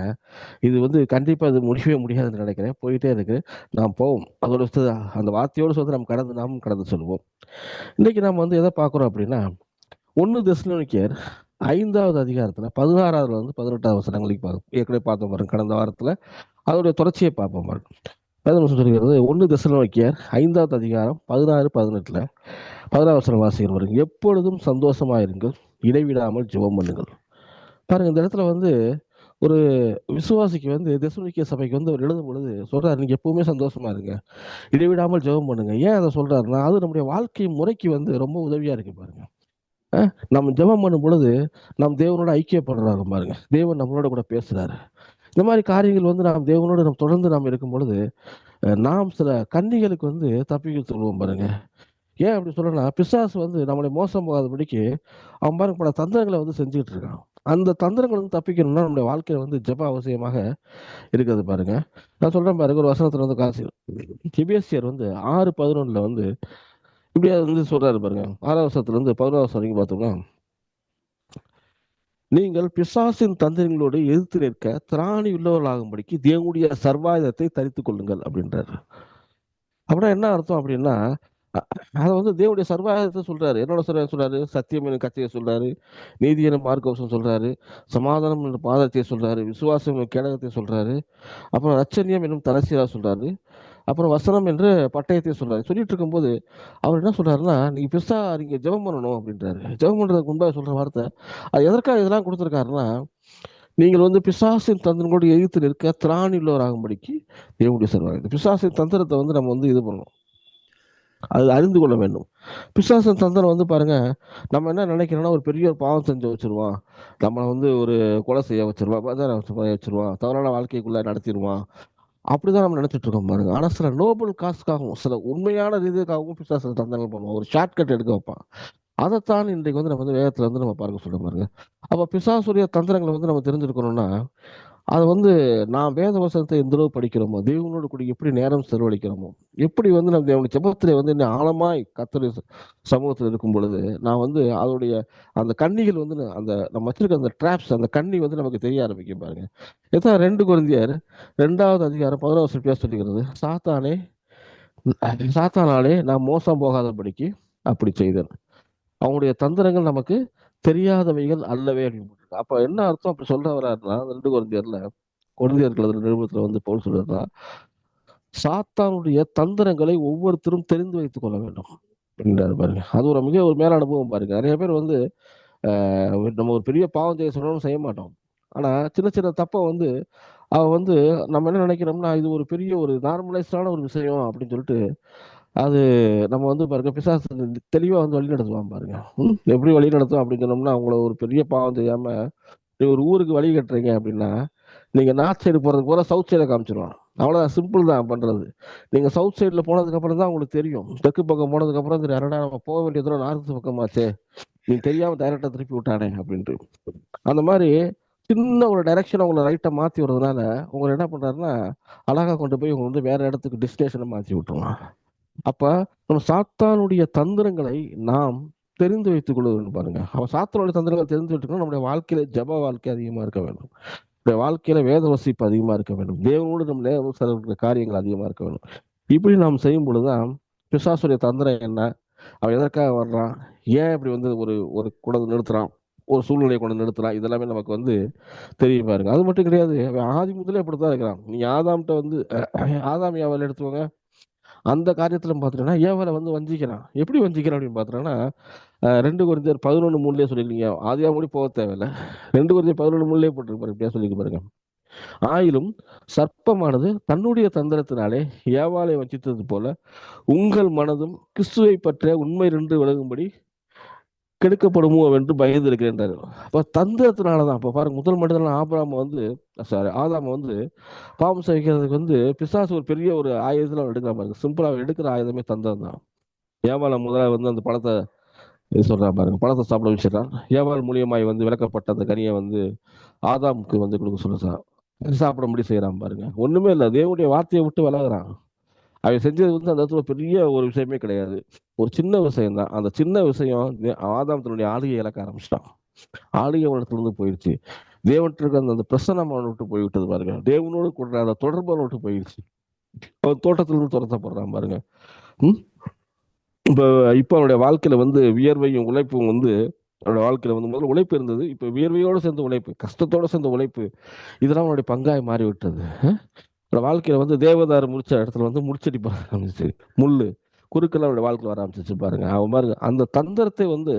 இது கண்டிப்பாக அது முடியவே முடியாதுன்னு நினைக்கிறேன். போயிட்டே இருக்கு. நாம் போவோம். அதோட அந்த வார்த்தையோடு நாம் கடந்து சொல்லுவோம். இன்னைக்கு நாம் எதை பார்க்குறோம் அப்படின்னா, 1 தெசலோனிக்கேயர் 5வது அதிகாரத்தில் 16 18 வசனங்களுக்கு ஏற்கனவே பார்த்தோம் பாருங்க. கடந்த வாரத்தில் அதோடைய தொடர்ச்சியை பார்ப்போம் பாருங்க. 1 தெசலோனிக்கேயர் 5வது அதிகாரம் 16 18 16 வசனம் வாசிக்கிற பாருங்க. எப்பொழுதும் சந்தோஷமாயிருங்கள், இடைவிடாமல் ஜெபம் பண்ணுங்கள். பாருங்க, இந்த இடத்துல ஒரு விசுவாசிக்கு தெசலோனிக்கே சபைக்கு அவர் எழுதும் பொழுது சொல்றாரு, நீங்க எப்பவுமே சந்தோஷமா இருங்க, இடைவிடாமல் ஜெபம் பண்ணுங்க. ஏன் அதை சொல்றாருன்னா, அது நம்முடைய வாழ்க்கை முறைக்கு ரொம்ப உதவியா இருக்கு பாருங்க. நம்ம ஜெபம் பண்ணும் பொழுது நாம் தேவனோட ஐக்கியப்படுறாங்க பாருங்க. தேவன் நம்மளோட கூட பேசுறாரு. இந்த மாதிரி காரியங்கள் நாம் தேவனோடு தொடர்ந்து நாம் இருக்கும் பொழுது நாம் சில கன்னிகளுக்கு தப்பிக்க சொல்லுவோம் பாருங்க. ஏன் அப்படி சொல்லணும்னா, பிசாசு நம்மளை மோசம் போகாதபடிக்கு அவன் பாருங்க பல தந்திரங்களை செஞ்சுக்கிட்டு இருக்கான். அந்த தந்திரங்கள் வந்து தப்பிக்கணும்னா நம்முடைய வாழ்க்கையில வந்து ஜெப அவசியமாக இருக்கிறது பாருங்க. நான் சொல்றேன் பாருங்க, ஒரு வசனத்துல வந்து காசு எபேசியர் வந்து 6:11 வந்து இப்படியா வந்து சொல்றாரு பாருங்க. 6ஆம் வசனத்துல இருந்து 11ஆம் வசனம் வரைக்கும் பார்த்தோம்னா, நீங்கள் பிசாசின் தந்திரங்களோடு எதிர்த்து நிற்க திராணி உள்ளவர்களாகும்படிக்கு தேவனுடைய சர்வாயுதத்தை தரித்துக் கொள்ளுங்கள் அப்படின்றாரு. அப்படின்னா என்ன அர்த்தம் அப்படின்னா, அதை வந்து தேவனுடைய சர்வாயுதத்தை சொல்றாரு. என்னோட சர்வாயுதம் சொல்றாரு? சத்தியம் எனும் கத்தியை சொல்றாரு, நீதி எனும் மார்க்கவசம் சொல்றாரு, சமாதானம் எனும் பாதத்தை சொல்றாரு, விசுவாசம் எனும் கேடகத்தை சொல்றாரு, அப்புறம் ரட்சணியம் என்னும் தலசீரா சொல்றாரு, அப்புறம் வசனம் என்று பட்டயத்தை சொல்றாரு. சொல்லிட்டு இருக்கும்போது அவர் என்ன சொல்றாருன்னா, நீங்க ஜெபம் பண்ணணும் அப்படின்றாரு. ஜெபம் பண்றதுக்கு முன்பாக சொல்ற வார்த்தை, அது எதற்காக இதெல்லாம் கொடுத்துருக்காருன்னா, நீங்கள் வந்து பிசாசின் தந்திரங்களோடு எதிர்த்து நிற்க திராணி உள்ளவராகும்படிக்கு தேவனுடைய சர்வாயுதம். பிசாசின் தந்திரத்தை வந்து நம்ம வந்து இது பண்ணணும், அது அறிந்து கொள்ள வேண்டும். பிசாசின் தந்திரம் வந்து பாருங்க, நம்ம என்ன நினைக்கிறோம்னா, ஒரு பெரிய ஒரு பாவம் செஞ்சு வச்சிருவான், நம்மளை வந்து ஒரு கொலை செய்ய வச்சிருவான், வச்சிருவான், தவறான வாழ்க்கைக்குள்ள நடத்திடுவான், அப்படிதான் நம்ம நினைச்சிட்டு இருக்கோம் பாருங்க. ஆனா சில நோபல் காசுக்காகவும் சில உண்மையான ரீதிக்காகவும் பிசாசு தந்திரங்கள் பண்ணுவோம், ஒரு ஷார்ட்கட் எடுக்க வைப்பான். அதைத்தான் இன்றைக்கு வந்து நம்ம வந்து வேதத்துல வந்து நம்ம பார்க்க சொல்ல பாருங்க. அப்ப பிசாசுடைய தந்திரங்களை வந்து நம்ம தெரிஞ்சிருக்கணும்னா, அது வந்து நான் வேத வசனத்தை எந்த அளவு படிக்கிறோமோ, தேவனோடு கூட எப்படி நேரம் செலவழிக்கிறோமோ, எப்படி வந்து நம்ம தேவனுடைய ஜெபத்திலே வந்து இன்னும் ஆழமாய் கர்த்தருடைய சமூகத்தில் இருக்கும் பொழுது, நான் வந்து அதோடைய அந்த கண்ணிகள் வந்து அந்த நம்ம வச்சிருக்க அந்த ட்ராப்ஸ், அந்த கண்ணி வந்து நமக்கு தெரிய ஆரம்பிக்கும் பாருங்க. இதான் 2 கொரிந்தியர் 2வது அதிகாரம் 11 வசனம் சொல்லுகிறது, சாத்தானாலே நான் மோசம் போகாதபடிக்கு அப்படி செய்தேன், அவங்களுடைய தந்திரங்கள் நமக்கு தெரியாதவைகள் அல்லவே அப்படின்னு போட்டிருக்கு. அப்ப என்ன அர்த்தம் அப்படி சொல்ல வர்றாருன்னா, 2 கொரிந்தியர்கள் நிருபத்துல வந்து பவுல் சொல்றாருன்னா, சாத்தானுடைய தந்திரங்களை ஒவ்வொருத்தரும் தெரிந்து வைத்துக் கொள்ள வேண்டும் அப்படின்றாரு பாருங்க. அது ஒரு மிக ஒரு மேல அனுபவம் பாருங்க. நிறைய பேர் வந்து நம்ம ஒரு பெரிய பாவம் செய்ய சொன்னாலும் செய்ய மாட்டோம். ஆனா சின்ன சின்ன தப்ப வந்து வந்து நம்ம என்ன நினைக்கிறோம்னா, இது ஒரு பெரிய ஒரு நார்மலைஸ்டான ஒரு விஷயம் அப்படின்னு சொல்லிட்டு, அது நம்ம வந்து பாருங்க பிசாசு தெளிவா வந்து வழி நடத்துவான் பாருங்க. எப்படி வழி நடத்தும் அப்படின்னு சொன்னோம்னா, அவங்கள ஒரு பெரிய பாவம் செய்யாம நீங்க ஒரு ஊருக்கு வழி கட்டுறீங்க அப்படின்னா, நீங்க நார்த் சைடு போறதுக்கு போற சவுத் சைட காமிச்சிருவான். அவ்வளவுதான், சிம்பிள் தான் பண்றது. நீங்க சவுத் சைடுல போனதுக்கு அப்புறம் தான் உங்களுக்கு தெரியும். தெற்கு பக்கம் போனதுக்கு அப்புறம் தெரியும், அடடா நம்ம போக வேண்டிய தூரம் நார்த் பக்கமாச்சே, நீ தெரியாம டைரக்டா திருப்பி விட்டானே அப்படின்ட்டு. அந்த மாதிரி சின்ன ஒரு டைரக்ஷன் உங்களை ரைட்டா மாத்தி வர்றதுனால உங்களை என்ன பண்றாருன்னா, அழகா கொண்டு போய் உங்க வந்து வேற இடத்துக்கு டெஸ்டினேஷனை மாத்தி விட்டுருவான். அப்ப நம்ம சாத்தானுடைய தந்திரங்களை நாம் தெரிந்து வைத்துக் கொள்ள வேண்டும் பாருங்க. அவன் சாத்தானுடைய தந்திரங்களை தெரிந்து வைத்துக்கணும். நம்முடைய வாழ்க்கையில ஜெப வாழ்க்கை அதிகமா இருக்க வேண்டும், நம்முடைய வாழ்க்கையில வேத வசிப்பு அதிகமா இருக்க வேண்டும், தேவனோடு நம்ம நேரம் செலவிடுற காரியங்கள் அதிகமா இருக்க வேண்டும். இப்படி நாம் செய்யும் பொழுதுதான் பிசாசுடைய தந்திரம் என்ன, அவன் எதற்காக வர்றான், ஏன் இப்படி வந்து ஒரு ஒரு கொண்டு நிறுத்துறான், ஒரு சூழ்நிலையை கொண்டு நிறுத்துறான், இதெல்லாமே நமக்கு வந்து தெரியும் பாருங்க. அது மட்டும் கிடையாது, அவன் ஆதி முதலே அப்படித்தான் இருக்கிறான். நீ ஆதாம்கிட்ட வந்து ஆதாம் ஏவாள் எடுத்துவாங்க, அந்த காரியத்துல பாத்துட்டோம்னா ஏவாளை வந்து வஞ்சிக்கிறான். எப்படி வஞ்சிக்கிறான் அப்படின்னு பாத்துட்டோம்னா, 2 கொரிந்தியர் 11:3 சொல்லிருக்கீங்க, ஆதியா முடி போக தேவையில்ல, 2 கொரிந்தியர் 11:3 போட்டிருப்பாரு, இப்படியா சொல்லிக்க பாருங்க. ஆயிலும் சர்ப்பமானது தன்னுடைய தந்திரத்தினாலே ஏவாளை வஞ்சித்தது போல உங்கள் மனதும் கிறிஸ்துவை பற்றிய உண்மை நின்று விலகும்படி கெடுக்கப்படுமோ என்று பயந்து இருக்கிறார். அப்ப தந்திரத்தினாலதான். அப்ப பாருங்க, முதல் மனிதன் ஆதாம வந்து பாவம் செய்கிறதுக்கு வந்து பிசாசு ஒரு பெரிய ஒரு ஆயுதத்துல அவன் எடுக்கிற பாருங்க. சிம்பிளா எடுக்கிற ஆயுதமே தந்திரம் தான். ஏவாள முதல்ல வந்து அந்த பழத்தை சொல்றான் பாருங்க, பழத்தை சாப்பிட வச்சிடறான். ஏவாள் மூலியமாய் வந்து விளக்கப்பட்ட அந்த கனியை வந்து ஆதாமுக்கு வந்து கொடுக்க சொல்றான், சாப்பிட முடி செய்யறான் பாருங்க. ஒண்ணுமே இல்லை, தேவனுடைய வார்த்தையை விட்டு விலகுறான். அவன் செஞ்சது வந்து அந்த இடத்துல பெரிய ஒரு விஷயமே கிடையாது, ஒரு சின்ன விஷயம் தான். அந்த சின்ன விஷயம் ஆதாம் தன்னுடைய ஆளுகை இழக்க ஆரம்பிச்சிட்டான். ஆளுகை அவனத்துல இருந்து போயிடுச்சு. தேவனுக்கு அந்த பிரசனம் அவனை விட்டு போய்விட்டது பாருங்க. தேவனோடு கூட அந்த தொடர்பு அவனை விட்டு போயிடுச்சு. அவன் தோட்டத்திலிருந்து துரத்தப்படுறான் பாருங்க. இப்ப அவனுடைய வாழ்க்கையில வந்து வியர்வையும் உழைப்பும் வந்து, அவனுடைய வாழ்க்கையில வந்து முதல்ல உழைப்பு இருந்தது, இப்ப வியர்வையோடு சேர்ந்த உழைப்பு, கஷ்டத்தோட சேர்ந்த உழைப்பு, இதெல்லாம் அவனுடைய பங்காய் மாறி விட்டது. வாழ்க்கையில வந்து தேவதாரு முடிச்ச இடத்துல வந்து முடிச்சடி ஆரம்பிச்சு, முள்ளு குறுக்கெல்லாம் அவருடைய வாழ்க்கையில வர ஆரம்பிச்சிச்சு பாருங்க. அவன் பாருங்க, அந்த தந்திரத்தை வந்து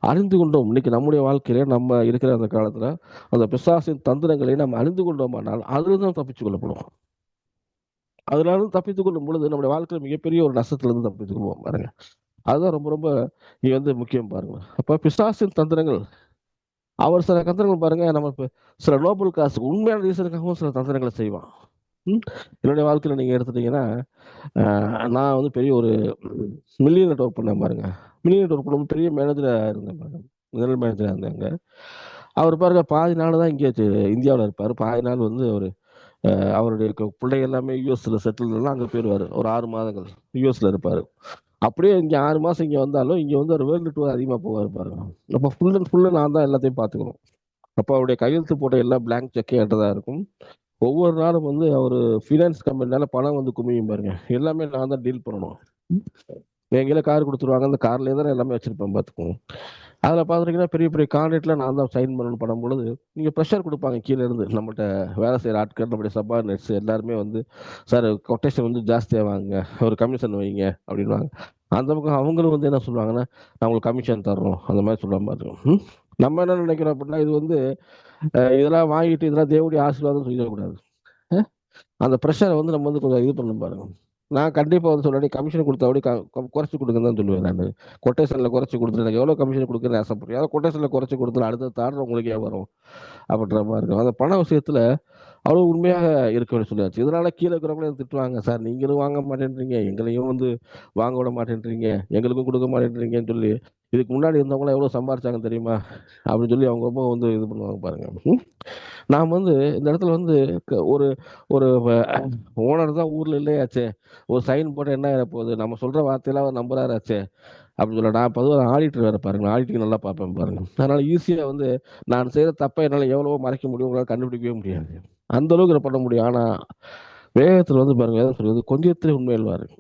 அறிந்து கொண்டோம். இன்னைக்கு நம்முடைய வாழ்க்கையில நம்ம இருக்கிற அந்த காலத்துல அந்த பிசாசின் தந்திரங்களை நம்ம அறிந்து கொண்டோமானால் அதுலதான் தப்பிச்சு கொள்ளப்படுவோம். அதனால தப்பித்துக் கொள்ளும் பொழுது நம்முடைய வாழ்க்கையில மிகப்பெரிய ஒரு நஷ்டத்துல இருந்து தப்பித்துக் கொள்வோம் பாருங்க. அதுதான் ரொம்ப ரொம்ப இங்க வந்து முக்கியம் பாருங்க. அப்ப பிசாசின் தந்திரங்கள், அவர் சில தந்திரங்கள் பாருங்க, நம்ம சில நோபல் காசு உண்மையான ரீசனுக்காகவும் சில தந்திரங்களை செய்வான். என்னுடைய வாழ்க்கையில நீங்க எடுத்துட்டீங்கன்னா, நான் வந்து பெரிய ஒரு மில்லியன் ஒர்க் பண்ணேன் பாருங்க. மில்லியன் ஒர்க் பண்ணும்போது பெரிய மேனேஜரா இருந்தேன் பாருங்க, ஜெனரல் மேனேஜரா இருந்தேங்க. அவர் பாருங்க பாதி நாள் தான் இங்கே இந்தியாவில் இருப்பார், பாதி நாள் வந்து அவர் அவருடைய பிள்ளை எல்லாமே யூஎஸ்ல செட்டில் எல்லாம் அங்கே போயிடுவார். ஒரு 6 மாதங்கள் யூஎஸ்ல இருப்பார். அப்படியே இங்கே 6 மாதம் இங்கே வந்தாலும் இங்கே வந்து ஒரு வேர்ல்டு டூர் அதிகமாக போவார் பாருங்க. அப்போ ஃபுல் அண்ட் ஃபுல்லு நான் தான் எல்லாத்தையும் பார்த்துக்கணும். அப்போ அவருடைய கையெழுத்து போட்ட எல்லா பிளாங்க் செக்கே என்கிட்ட தான் இருக்கும். ஒவ்வொரு நாளும் வந்து அவர் ஃபினான்ஸ் கம்பெனினால பணம் வந்து குமியும் பாருங்க, எல்லாமே நான் தான் டீல் பண்ணணும். எங்கேயில கார் கொடுத்துருவாங்க, அந்த கார்லேயே தான் எல்லாமே வச்சிருப்பேன் பார்த்துக்கோங்க. அதில் பார்த்துட்டீங்கன்னா பெரிய பெரிய கான்ட்ராக்டில் நான் தான் சைன் பண்ணணும் பண்ணும் பொழுது நீங்கள் ப்ரெஷர் கொடுப்பாங்க கீழே இருந்து. நம்மகிட்ட வேலை செய்கிற ஆட்கள், நம்முடைய சப்பார்டினேட்ஸ் எல்லாருமே வந்து சார் கொட்டேஷன் வந்து ஜாஸ்தியாக வாங்க, ஒரு கமிஷன் வைங்க அப்படின்வாங்க. அந்த பக்கம் அவங்களும் வந்து என்ன சொல்லுவாங்கன்னா நான் உங்களுக்கு கமிஷன் தர்றோம் அந்த மாதிரி சொல்லுவாங்க பார்த்துக்கோங்க. நம்ம என்ன நினைக்கிறோம் அப்படின்னா இது வந்து இதெல்லாம் வாங்கிட்டு இதெல்லாம் தேவனுடைய ஆசீர்வாதம் சொல்லிடக்கூடாது. அந்த ப்ரெஷரை வந்து நம்ம வந்து கொஞ்சம் இது பண்ணணும் பாருங்க. நான் கண்டிப்பாக வந்து சொல்றேன், கமிஷன் கொடுத்தா அப்படி குறைச்சி கொடுங்கன்னு தான் சொல்லுவேன். நான் கொட்டேஷனில் குறைச்சி கொடுத்துட்டு எனக்கு எவ்வளோ கமிஷன் கொடுக்குறேன்னு ஆசைப்படுறேன், அதை கொட்டேஷனில் குறைச்சி கொடுத்துட்டு அடுத்த தாடுற உங்களுக்கே வரும் அப்படின்ற மாதிரி இருக்கும். அந்த பண விஷயத்தில் அவ்வளோ உண்மையாக இருக்குன்னு சொல்லியாச்சு. இதனால கீழே இருக்கிறவங்களே திட்டுவாங்க, சார் நீங்களும் வாங்க மாட்டேன்றீங்க, எங்களையும் வந்து வாங்க விட மாட்டேன்றீங்க, எங்களுக்கும் கொடுக்க மாட்டேன்றீங்கன்னு சொல்லி இதுக்கு முன்னாடி இருந்தவங்களாம் எவ்வளோ சம்பாரிச்சாங்க தெரியுமா அப்படின்னு சொல்லி அவங்க ரொம்ப வந்து இது பண்ணுவாங்க பாருங்க. நாம் வந்து இந்த இடத்துல வந்து ஒரு ஒரு ஓனர் தான் ஊர்ல இல்லையாச்சே, ஒரு சைன் போட்டு என்ன போகுது, நம்ம சொல்ற வார்த்தையெல்லாம் அவர் நம்புறாராச்சே அப்படின்னு சொல்ல. நான் பொதுவாக ஆடிட்டர் வேறு பாருங்க, ஆடிட்டிங் நல்லா பார்ப்பேன் பாருங்க. அதனால ஈஸியாக வந்து நான் செய்கிற தப்பை என்னால் எவ்வளவோ மறைக்க முடியும், உங்களால் கண்டுபிடிக்கவே முடியாது, அந்த அளவுக்கு இதை பண்ண முடியும். ஆனால் வேகத்தில் வந்து பாருங்க எதை சொல்றது, கொஞ்சத்திலே உண்மையில் பாருங்க.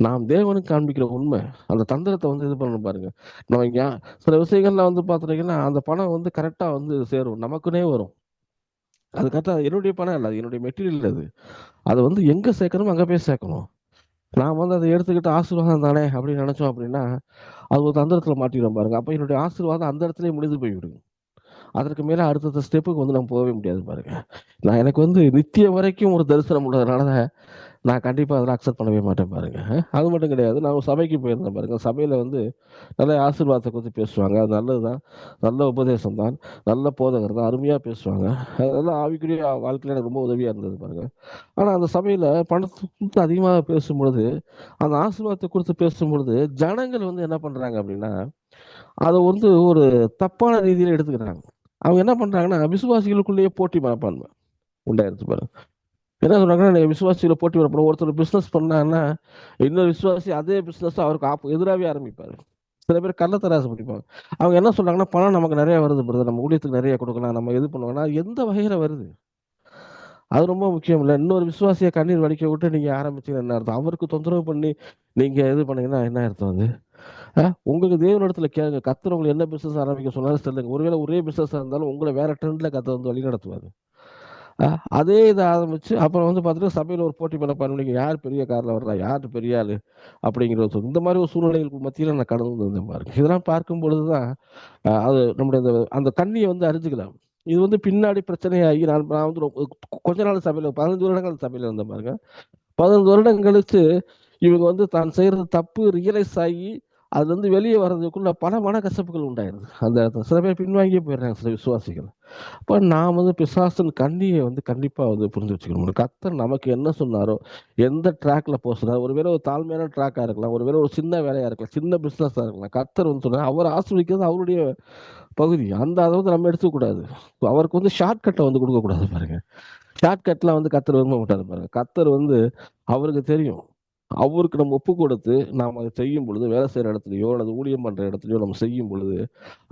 நாம் தேவனுக்கு காண்பிக்கிற உண்மை அந்த தந்திரத்தை வந்து இது பண்ணணும் பாருங்க. நம்ம இங்கே சில விஷயங்கள்ல வந்து பார்த்துட்டீங்கன்னா அந்த பணம் வந்து கரெக்டாக வந்து சேரும், நமக்குன்னே வரும். அது கரெக்டாக என்னுடைய பணம் இல்லை, அது என்னுடைய மெட்டீரியல். அது வந்து எங்கே சேர்க்கணும் அங்கே போய் சேர்க்கணும். நான் வந்து அதை எடுத்துக்கிட்டு ஆசீர்வாதம் தானே அப்படின்னு நினைச்சோம் அப்படின்னா அது ஒரு தந்திரத்தில் மாட்டிக்கிறோம் பாருங்க. அப்போ என்னுடைய ஆசீர்வாதம் அந்த இடத்துலயே முடிந்து போய்விடுங்க. அதற்கு மேலே அடுத்த ஸ்டெப்புக்கு வந்து நம்ம போகவே முடியாது பாருங்க. எனக்கு வந்து நித்திய வரைக்கும் ஒரு தரிசனம் உள்ளதுனால நான் கண்டிப்பாக அதெல்லாம் அக்செப்ட் பண்ணவே மாட்டேன் பாருங்க. அது மட்டும் கிடையாது, நான் ஒரு சபைக்கு போயிருந்தேன் பாருங்க. சபையில் வந்து நல்ல ஆசீர்வாதத்தை குறித்து பேசுவாங்க, அது நல்லது தான், நல்ல உபதேசம் தான், நல்ல போதகர் தான், அருமையாக பேசுவாங்க. அதெல்லாம் ஆவிக்குரிய வாழ்க்கையில் எனக்கு ரொம்ப உதவியாக இருந்தது பாருங்க. ஆனால் அந்த சபையில் பணத்தை குறித்து அதிகமாக பேசும்பொழுது, அந்த ஆசீர்வாதத்தை குறித்து பேசும்பொழுது ஜனங்கள் வந்து என்ன பண்ணுறாங்க அப்படின்னா அதை வந்து ஒரு தப்பான ரீதியில் எடுத்துக்கிறாங்க. அவங்க என்ன பண்றாங்கன்னா விசுவாசிகளுக்குள்ளேயே போட்டி மனப்பான்மை உண்டாயிருச்சு பாருங்க. என்ன சொல்றாங்கன்னா விசுவாசிகளை போட்டி வரப்படும். ஒருத்தர் பிசினஸ் பண்ணாங்கன்னா இன்னொரு விசுவாசி அதே பிசினஸ் அவருக்கு எதிராகவே ஆரம்பிப்பாரு. சில பேர் கள்ளத்தராசு பிடிப்பாங்க. அவங்க என்ன சொல்றாங்கன்னா பணம் நமக்கு நிறைய வருது பிரதர், நம்ம ஊழியத்துக்கு நிறைய கொடுக்கலாம், நம்ம இது பண்ணுவாங்கன்னா எந்த வகையில வருது அது ரொம்ப முக்கியம் இல்லை. இன்னொரு விசுவாசியை கண்ணீர் வடிக்க விட்டு நீங்க ஆரம்பிச்சீங்க என்ன அர்த்தம், அவருக்கு தொந்தரவு பண்ணி நீங்க இது பண்ணீங்கன்னா என்ன அர்த்தம் அது? உங்களுக்கு தேவனிடத்துல கேளுங்க, கர்த்தர் உங்களை என்ன பிசினஸ் ஆரம்பிக்க சொன்னாலும் சொல்லுங்க. ஒருவேளை ஒரே பிசினஸ் இருந்தாலும் உங்களை வேற ட்ரெண்ட்ல கர்த்தர் வந்து வழி நடத்துவாரு. அதே இதை ஆரம்பிச்சு அப்புறம் வந்து பார்த்துட்டு சபையில் ஒரு போட்டி பண்ண பண்ணுவீங்க, யார் பெரிய காரில் வர்றா, யார் பெரிய ஆளு அப்படிங்கிற இந்த மாதிரி ஒரு சூழ்நிலைகளுக்கு மத்தியில் நான் கடந்து வந்தேன் பாருங்க. இதெல்லாம் பார்க்கும் பொழுதுதான் அது நம்முடைய அந்த தண்ணியை வந்து அறிஞ்சுக்கலாம். இது வந்து பின்னாடி பிரச்சனையாகி நான் வந்து கொஞ்ச நாள் சபையில் 15 வருடங்கள் சபையில் இருந்தேன் பாருங்க. 15 வருடம் கழிச்சு இவங்க வந்து தான் செய்யறது தப்பு ரியலைஸ் ஆகி அதுல இருந்து வெளியே வர்றதுக்குள்ள பல மன கசப்புகள் உண்டாயிருது. அந்த இடத்துல சில பேர் பின்வாங்கியே போயிடுறாங்க சில விசுவாசிகள். இப்போ நான் வந்து பிசாசின் கண்ணியை வந்து கண்டிப்பா வந்து புரிஞ்சு வச்சுக்கணும். கர்த்தர் நமக்கு என்ன சொன்னாரோ, எந்த ட்ராக்ல போக சொன்னார், ஒருவேளை ஒரு தாழ்மையான ட்ராக்கா இருக்கலாம், ஒருவேளை ஒரு சின்ன வேலையா இருக்கலாம், சின்ன பிசினஸா இருக்கலாம், கர்த்தர் வந்து சொன்னார் அவர் ஆசிர்வதிக்கிறது அவருடைய பகுதி. அந்த அதை வந்து நம்ம எடுத்துக்கூடாது. அவருக்கு வந்து ஷார்ட் கட்டை வந்து கொடுக்க கூடாது பாருங்க. ஷார்ட் கட்லாம் வந்து கர்த்தர் விரும்ப மாட்டாரு பாருங்க. கர்த்தர் வந்து அவருக்கு தெரியும், அவருக்கு நம்ம ஒப்பு கொடுத்து நாம் அதை செய்யும் பொழுது, வேலை செய்யற இடத்துலயோ அல்லது ஊழியம் பண்ற இடத்துலயோ நம்ம செய்யும் பொழுது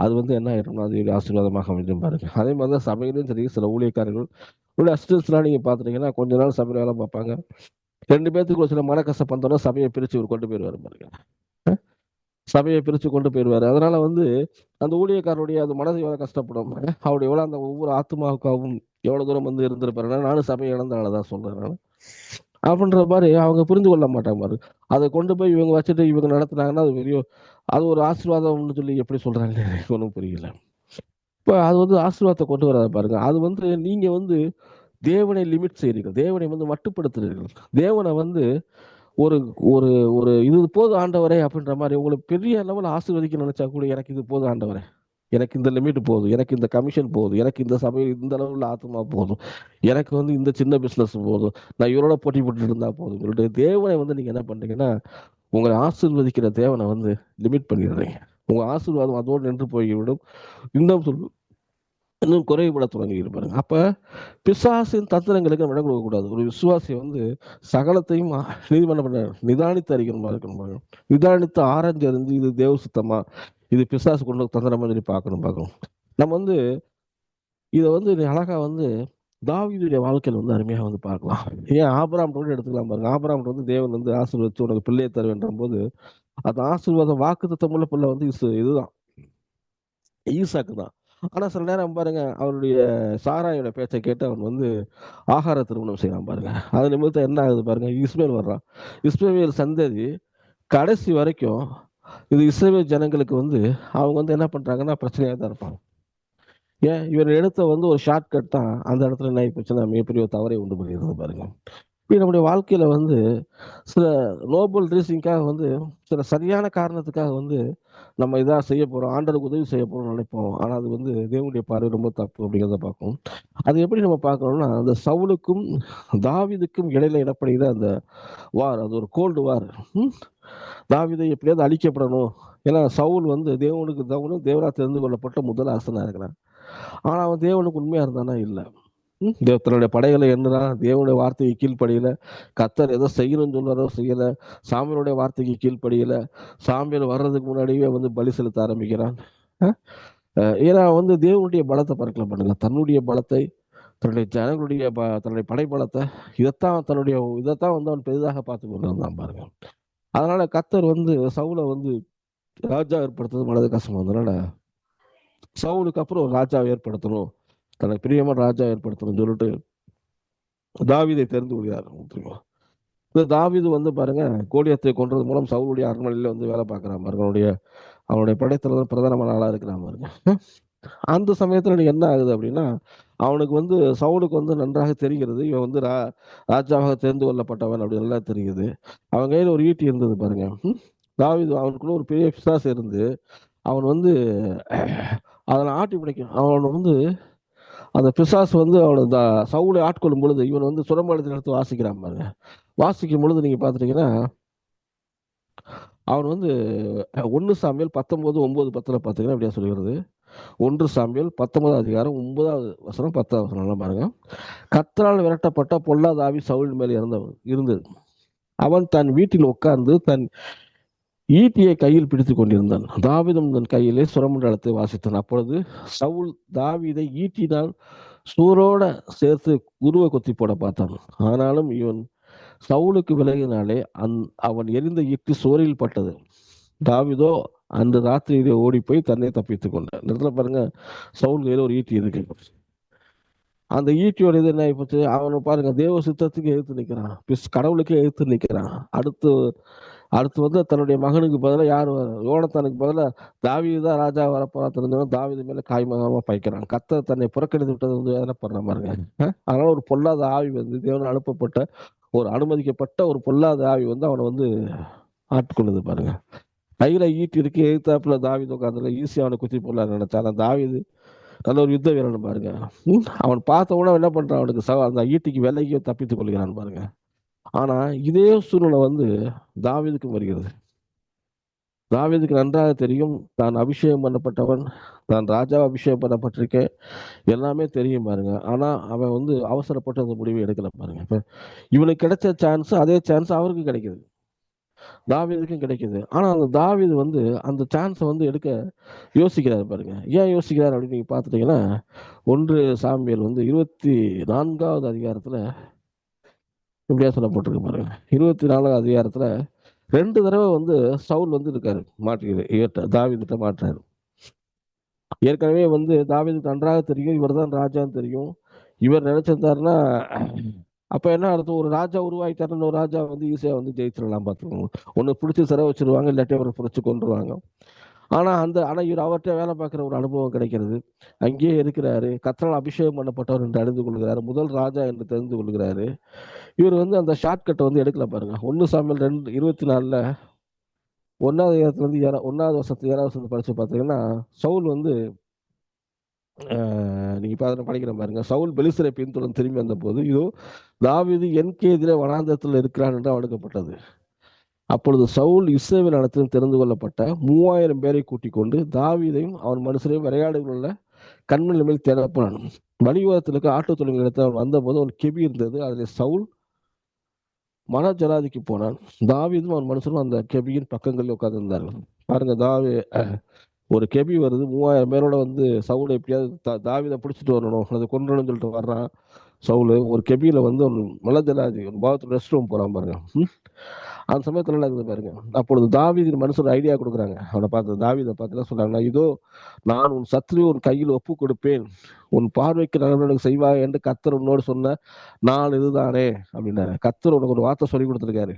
அது வந்து என்ன ஆயிடும்னா அது ஆசீர்வாதமாக அமைஞ்சும் பாருங்க. அதே மாதிரி தான் சபையிலும் சரி, சில ஊழியக்காரர்கள் அசிஸ்டன்ஸ்லாம் நீங்க பாத்துட்டீங்கன்னா கொஞ்ச நாள் சபையில வேலை பார்ப்பாங்க, 2 பேத்துக்கு ஒரு சில மனக்கசப்பு வந்தோன்னா சபையை பிரிச்சு இவர் கொண்டு போயிடுவாரு பாருங்க. சபையை பிரிச்சு கொண்டு போயிடுவாரு. அதனால வந்து அந்த ஊழியக்காரருடைய அது மனது எவ்வளவு கஷ்டப்படும், அவருடைய எவ்வளவு அந்த ஒவ்வொரு ஆத்மாவுக்காகவும் எவ்வளவு தூரம் வந்து இருந்திருப்பாரு. நானும் சபையை இழந்தனாலதான் சொல்றேன் அப்படின்ற மாதிரி அவங்க புரிந்து கொள்ள மாட்டாங்க பாரு. அதை கொண்டு போய் இவங்க வச்சுட்டு இவங்க நடத்துனாங்கன்னா அது பெரிய அது ஒரு ஆசீர்வாதம்னு சொல்லி எப்படி சொல்றாங்க எனக்கு ஒன்றும் புரியல. இப்போ அது வந்து ஆசீர்வாதத்தை கொண்டு வராத பாருங்க. அது வந்து நீங்க வந்து தேவனை லிமிட் செய்றீர்கள், தேவனை வந்து மட்டுப்படுத்துறீர்கள். தேவனை வந்து ஒரு ஒரு ஒரு இது போதும் ஆண்டவரே அப்படின்ற மாதிரி உங்களுக்கு பெரிய லெவலில் ஆசீர்வதிக்க நினைச்சா கூட எனக்கு இது போதும் ஆண்டவரே, எனக்கு இந்த லிமிட் போதும், எனக்கு இந்த கமிஷன் போதும், எனக்கு இந்த சபையில் இந்த அளவுல ஆத்மா போதும், எனக்கு வந்து இந்த சின்ன பிசினஸ் போதும், நான் இவரோட போட்டி போட்டு இருந்தா போதும். உங்களுடைய தேவனை வந்து நீங்க என்ன பண்றீங்கன்னா உங்களை ஆசீர்வதிக்கிற தேவனை வந்து லிமிட் பண்ணிடுறீங்க. உங்க ஆசீர்வாதம் அதோடு நின்று போய்விடும். இன்னும் இன்னும் குறைபட தொடங்கி இருப்பாருங்க. அப்ப பிசாசின் தந்திரங்களுக்கு நம்ம இடம் கொடுக்கக்கூடாது. ஒரு விசுவாசி வந்து சகலத்தையும் நீதிமன்றம் பண்ண நிதானித்து அறிக்கணுமா இருக்கணும். நிதானித்து ஆராய்ஞ்சு அறிஞ்சு இது தேவ சுத்தமா, இது பிசாசு கொண்டு தந்திரமா சொல்லி பார்க்கணும். நம்ம வந்து இதை வந்து அழகா வந்து தாவீதுடைய வாழ்க்கையில் வந்து அருமையாக வந்து பார்க்கலாம். ஏன் ஆபிரகாம் கூட எடுத்துக்கலாம் பாருங்க. ஆபிரகாம் வந்து தேவன் வந்து ஆசீர்வதிச்சு உனக்கு பிள்ளையை தருவேன்ற போது அந்த ஆசீர்வாதம் வாக்குத்தத்தமுள்ள பிள்ளை வந்து இதுதான், ஈசாக்கு தான். ஆனா சில நேரம் பாருங்க அவருடைய சாராயோட பேச்சை கேட்டு அவன் வந்து ஆகார திருமணம் செய்யலாம் பாருங்க. அது நிமித்தம் என்ன ஆகுது பாருங்க, இஸ்மேல் வர்றான். இஸ்மேல் சந்ததி கடைசி வரைக்கும் இது இஸ்ரவேல் ஜனங்களுக்கு வந்து அவங்க வந்து என்ன பண்றாங்கன்னா பிரச்சனையா தான் இருப்பாங்க. ஏன் இவர் எடுத்த வந்து ஒரு ஷார்ட் கட் தான் அந்த இடத்துல என்ன ஆயிப்போச்சுன்னா மிகப்பெரிய ஒரு தவறை உண்டு பண்ணிடுறது பாருங்க. இப்போ நம்முடைய வாழ்க்கையில வந்து சில நோபல் ரீசிங்காக வந்து சில சரியான காரணத்துக்காக வந்து நம்ம இதாக செய்ய போறோம், ஆண்டருக்கு உதவி செய்ய போறோம்னு நினைப்போம். ஆனா அது வந்து தேவனுடைய பார்வை ரொம்ப தப்பு அப்படிங்கிறத பார்க்கும். அது எப்படி நம்ம பார்க்கணும்னா அந்த சவுலுக்கும் தாவீதுக்கும் இடையில இடப்படுகிற அந்த வார், அது ஒரு கோல்டு வார். தாவீதை எப்படியாவது அழிக்கப்படணும். ஏன்னா சவுல் வந்து தேவனா தெரிந்து கொள்ளப்பட்ட முதல் அரசனா இருக்கிறான். ஆனா அவன் தேவனுக்கு உண்மையா இருந்தானா இல்லை. தன்னுடைய படைகளை என்னதான் தேவனுடைய வார்த்தைக்கு கீழ்ப்படியல, கர்த்தர் ஏதோ செய்யணும்னு சொன்னாரோ செய்யல, சாமியனுடைய வார்த்தைக்கு கீழ்ப்படியல, சாமியல் வர்றதுக்கு முன்னாடியே வந்து பலி செலுத்த ஆரம்பிக்கிறான். ஏன்னா வந்து தேவனுடைய பலத்தை பறக்கல பண்ணுங்க, தன்னுடைய பலத்தை, தன்னுடைய ஜனங்களுடைய தன்னுடைய படைபலத்தை, இதைத்தான் வந்து அவன் பெரிதாக பார்த்து கொண்டு வந்தான் பாருங்க. அதனால கர்த்தர் வந்து சவுலை வந்து ராஜா ஏற்படுத்துறது மனது கஷ்டமா இருந்ததுனால சவுலுக்கு அப்புறம் ஒரு ராஜாவை ஏற்படுத்தணும், தனக்கு பிரியமான ராஜா ஏற்படுத்தணும்னு சொல்லிட்டு தாவீதை தெரிந்து கொள்கிறார். இந்த தாவீது வந்து பாருங்க கோலியாத்தை கொன்றது மூலம் சவுலுடைய அரண்மனையில வந்து வேலை பார்க்கிறான் பாருங்க. அவனுடைய படைத்தலைவர் பிரதானமான ஆளா இருக்கிறான் பாருங்க. அந்த சமயத்துல என்ன ஆகுது அப்படின்னா அவனுக்கு வந்து சவுலுக்கு வந்து நன்றாக தெரிகிறது இவன் வந்து ராஜாவாக தெரிந்து கொள்ளப்பட்டவன் அப்படி நல்லா தெரியுது. அவன் கையில ஒரு ஈட்டி இருந்தது பாருங்க. தாவீது அவனுக்குள்ள ஒரு பெரிய பிசாசு இருந்து அவன் வந்து அதனை ஆட்டி பிடிக்கும். அவன் வந்து அந்த பிசாசு வந்து அவனோட சவுலை ஆட்கொள்ளும் பொழுது இவன் வந்து சுரமண்டலத்தில் எடுத்து வாசிக்கிறான் பாருங்க. வாசிக்கும் பொழுது நீங்க பாத்துட்டீங்கன்னா அவன் வந்து 1 சாமுவேல் 19:9-10 பார்த்தீங்கன்னா அப்படியா சொல்லுகிறது. 1 சாமுவேல் 19 அதிகாரம் 9வது வசனம் 10வது வசனம் பாருங்க. கர்த்தரால் விரட்டப்பட்ட பொல்லாத ஆவி சவுல் மேல் இருந்தது. அவன் தன் வீட்டில் உட்கார்ந்து தன் ஈட்டியை கையில் பிடித்துக் கொண்டிருந்தான். தாவீதும் தன் கையிலே சுரமண்டலத்தை வாசித்தான். அப்பொழுது சவுல் தாவீதை ஈட்டினால் சூரோட சேர்த்து உருவ கொத்தி போட பார்த்தான். ஆனாலும் இவன் சவுலுக்கு விலகினாலே அவன் எரிந்த ஈட்டி சோரில் பட்டது. தாவீதோ அன்று ராத்திரியிலே ஓடி போய் தன்னை தப்பித்துக் கொண்டான். இடத்துல பாருங்க சவுல் கையில ஒரு ஈட்டி இருக்கு. அந்த ஈட்டியோட இது என்ன ஆயிப்போச்சு, அவனை பாருங்க தேவ சித்தத்துக்கு எதிர்த்து நிற்கிறான், கடவுளுக்கே எதிர்த்து நிற்கிறான். அடுத்து வந்து தன்னுடைய மகனுக்கு பதிலாக யார் யோனத்தானுக்கு பதிலாக தாவீது தான் ராஜா வரப்போறா தெரிஞ்சவன் தாவீது மேல காய்மகமா பைக்கிறான். கர்த்தர் தன்னை புறக்கணித்து விட்டது வந்து வேதனை பண்ற பாருங்க. அதனால ஒரு பொல்லாத ஆவி வந்து தேவன் அனுப்பப்பட்ட ஒரு அனுமதிக்கப்பட்ட ஒரு பொல்லாத ஆவி வந்து அவனை வந்து ஆட்கொள்ளுது பாருங்க. கையில ஈட்டி இருக்கு, எதிர்த்தாப்புல தாவீது உட்காந்துல ஈஸியா அவனை குத்தி போடலான்னு நினைச்சான். அந்த தாவீது நல்ல ஒரு யுத்த வீரன் பாருங்க. அவன் பார்த்த உடனே என்ன பண்றான், அவனுக்கு அந்த ஈட்டிக்கு விலைக்கு தப்பித்துக் கொள்கிறான் பாருங்க. ஆனா இதே சூழ்நிலை வந்து தாவீதுக்கும் வருகிறது. தாவீதுக்கு நன்றாக தெரியும் தான் அபிஷேகம் பண்ணப்பட்டவன், தான் ராஜாவை அபிஷேகம் பண்ணப்பட்டிருக்கேன், எல்லாமே தெரியும் பாருங்க. ஆனா அவன் வந்து அவசரப்பட்டு அந்த முடிவை எடுக்கல பாருங்க. இப்ப இவனுக்கு கிடைச்ச சான்ஸ் அதே சான்ஸ் அவருக்கு கிடைக்குது, தாவீதுக்கும் கிடைக்குது. ஆனா அந்த தாவீது வந்து அந்த சான்ஸை வந்து எடுக்க யோசிக்கிறாரு பாருங்க. ஏன் யோசிக்கிறார் அப்படின்னு நீங்க பாத்துட்டீங்கன்னா 1 சாமுவேல் வந்து 24வது அதிகாரத்துல இப்படியா சொல்லப்பட்டிருக்கு பாருங்க. 24வது அதிகாரத்துல 2 தடவை வந்து சவுல் வந்து இருக்காரு மாற்றுகிறது, தாவீதுட்ட மாற்றாரு. ஏற்கனவே வந்து தாவீதுக்கு நன்றாக தெரியும் இவர் தான் ராஜான்னு தெரியும். இவர் நினைச்சிருந்தாருன்னா அப்ப என்ன அர்த்தம், ஒரு ராஜா உருவாக்கிட்டாருன்னு ஒரு ராஜா வந்து ஈஸியா வந்து ஜெயிச்சிடலாம் பார்த்துக்கோங்க. ஒண்ணு பிடிச்சி சிறை வச்சிருவாங்க, இல்லாட்டி அவரை பிடிச்சி கொண்டுருவாங்க. ஆனா இவர் அவர்கிட்ட வேலை பார்க்குற ஒரு அனுபவம் கிடைக்கிறது. அங்கேயே இருக்கிறாரு, கர்த்தரால் அபிஷேகம் பண்ணப்பட்டவர் என்று அறிந்து கொள்கிறாரு, முதல் ராஜா என்று தெரிந்து கொள்கிறாரு. இவர் வந்து அந்த ஷார்ட் கட்டை வந்து எடுக்கல பாருங்க. 1 சாமுவேல் 24ல 1வது இடத்துல இருந்து 1வது வருஷத்து 7வது வருஷத்து படிச்சு பார்த்தீங்கன்னா சவுல் வந்து நீங்க படிக்கிற பாருங்க. சவுல் பெலிஸ்தரை பின்தொடர்ந்து திரும்பி வந்த போது இதோ தாவீது என்கே எதிரே வனாந்தரத்தில் இருக்கிறான் என்று அவனுக்கப்பட்டது. அப்பொழுது சவுல் இஸ்ரவேல் இடத்திலும் தெரிந்து கொள்ளப்பட்ட 3000 பேரை கூட்டிக் கொண்டு தாவீதையும் அவன் மனுஷரையும் விளையாடுகள் உள்ள கண்மணி மேல் தேட போனான். வழியோரத்தில் இருக்க ஆட்டு தொழில் எடுத்து அவன் வந்தபோது ஒரு கெபி இருந்தது. அதில் சவுல் மனஜராதிக்கு போனான். தாவீதும் அவன் மனுஷனும் அந்த கெபியின் பக்கங்களில் உட்கார்ந்திருந்தார்கள். பாருங்க, ஒரு கெபி வருது, 3000 பேரோட வந்து சவுலை எப்படியாவது தாவீதை பிடிச்சிட்டு வரணும், அதை கொண்டுன்னு சொல்லிட்டு வர்றான். சவுலு ஒரு கெபியில வந்து ஒரு மலஜலாதி ஒரு பாவத்தில் ரெஸ்ட் ரூம் போறான் பாருங்க. அந்த சமயத்துல என்ன இருக்குது பாருங்க. அப்பொழுது தாவீது மனுஷன் ஐடியா கொடுக்குறாங்க. அவனை பார்த்து தாவீதை பார்த்து சொல்றாங்க, இதோ நான் உன் சத்துருவை உன் கையில் ஒப்பு கொடுப்பேன், உன் பார்வைக்கு நலனுக்கு செய்வாய் என்று கர்த்தர் உன்னோடு சொன்ன நாள் இதுதானே அப்படின்னாரு. கர்த்தர் உனக்கு ஒரு வார்த்தை சொல்லி கொடுத்துருக்காரு.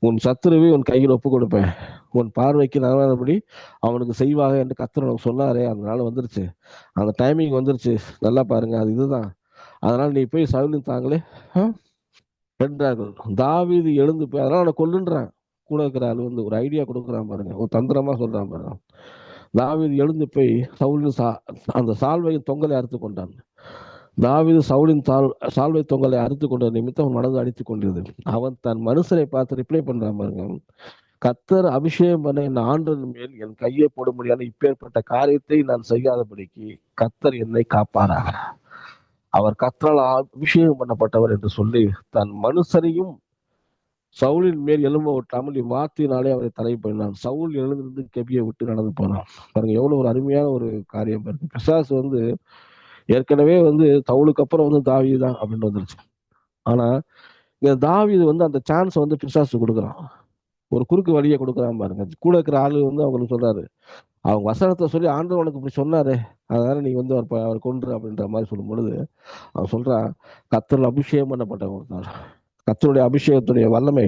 உன் சத்துருவை உன் கையில் ஒப்பு கொடுப்பேன், உன் பார்வைக்கு நலனபடி அவனுக்கு செய்வாக என்று கர்த்தர் உனக்கு சொன்னாரே. அதனால வந்துருச்சு, அந்த டைமிங் வந்துருச்சு, நல்லா பாருங்க, அது இதுதான். அதனால நீ போய் சவுலின் தாங்களே என்றார்கள். தாவீது எழுந்து போய், அதனால அவனை கொல்லுன்றான். கூட இருக்கிற ஆள் வந்து ஒரு ஐடியா கொடுக்குறான் பாருங்க, ஒரு தந்திரமா சொல்றான் பாருங்க. தாவீது எழுந்து போய் சவுலின் அந்த சால்வையின் தொங்கலை அறுத்து கொண்டான். தாவீது சவுலின் சால்வை தொங்கலை அறுத்து கொண்ட நிமித்தம் அவன் மனது அடித்துக் கொண்டிருந்தது. அவன் தன் மனுஷனை பார்த்து ரிப்ளை பண்றான் பாருங்க, கர்த்தர் அபிஷேகம் பண்ண என் ஆண்டவன் மேல் என் கையை போடும்படியான இப்பேற்பட்ட காரியத்தை நான் செய்யாதபடிக்கு கர்த்தர் என்னை காப்பாராக. அவர் கர்த்தரால் அபிஷேகம் பண்ணப்பட்டவர் என்று சொல்லி தன் மனுஷரையும் சவுலின் மேல் எலும்ப விட்டாமல் இவ்வார்த்தையினாலே அவரை தடை பண்ணினான். சவுல் எழுந்திருந்து கெபியை விட்டு நடந்து போனான். பாருங்க, எவ்வளவு ஒரு அருமையான ஒரு காரியம் இருக்கு. பிசாசு வந்து ஏற்கனவே வந்து சவுலுக்கு அப்புறம் வந்து தாவீது தான் அப்படின்னு வந்துருச்சு. ஆனா இந்த தாவீது வந்து அந்த சான்ஸ் வந்து பிசாசு கொடுக்குறான், ஒரு குறுக்கு வழியை கொடுக்குறான் பாருங்க. கூட இருக்கிற ஆளு வந்து அவங்களுக்கு சொல்றாரு, அவங்க வசனத்தை சொல்லி ஆண்டவர் உனக்கு இப்படி சொன்னாரு, அதனால நீ வந்து அவர் கொன்று அப்படின்ற மாதிரி சொல்லும் பொழுது அவன் சொல்றான், கர்த்தரால் அபிஷேகம் பண்ணப்பட்டவன், கர்த்தருடைய அபிஷேகத்துடைய வல்லமை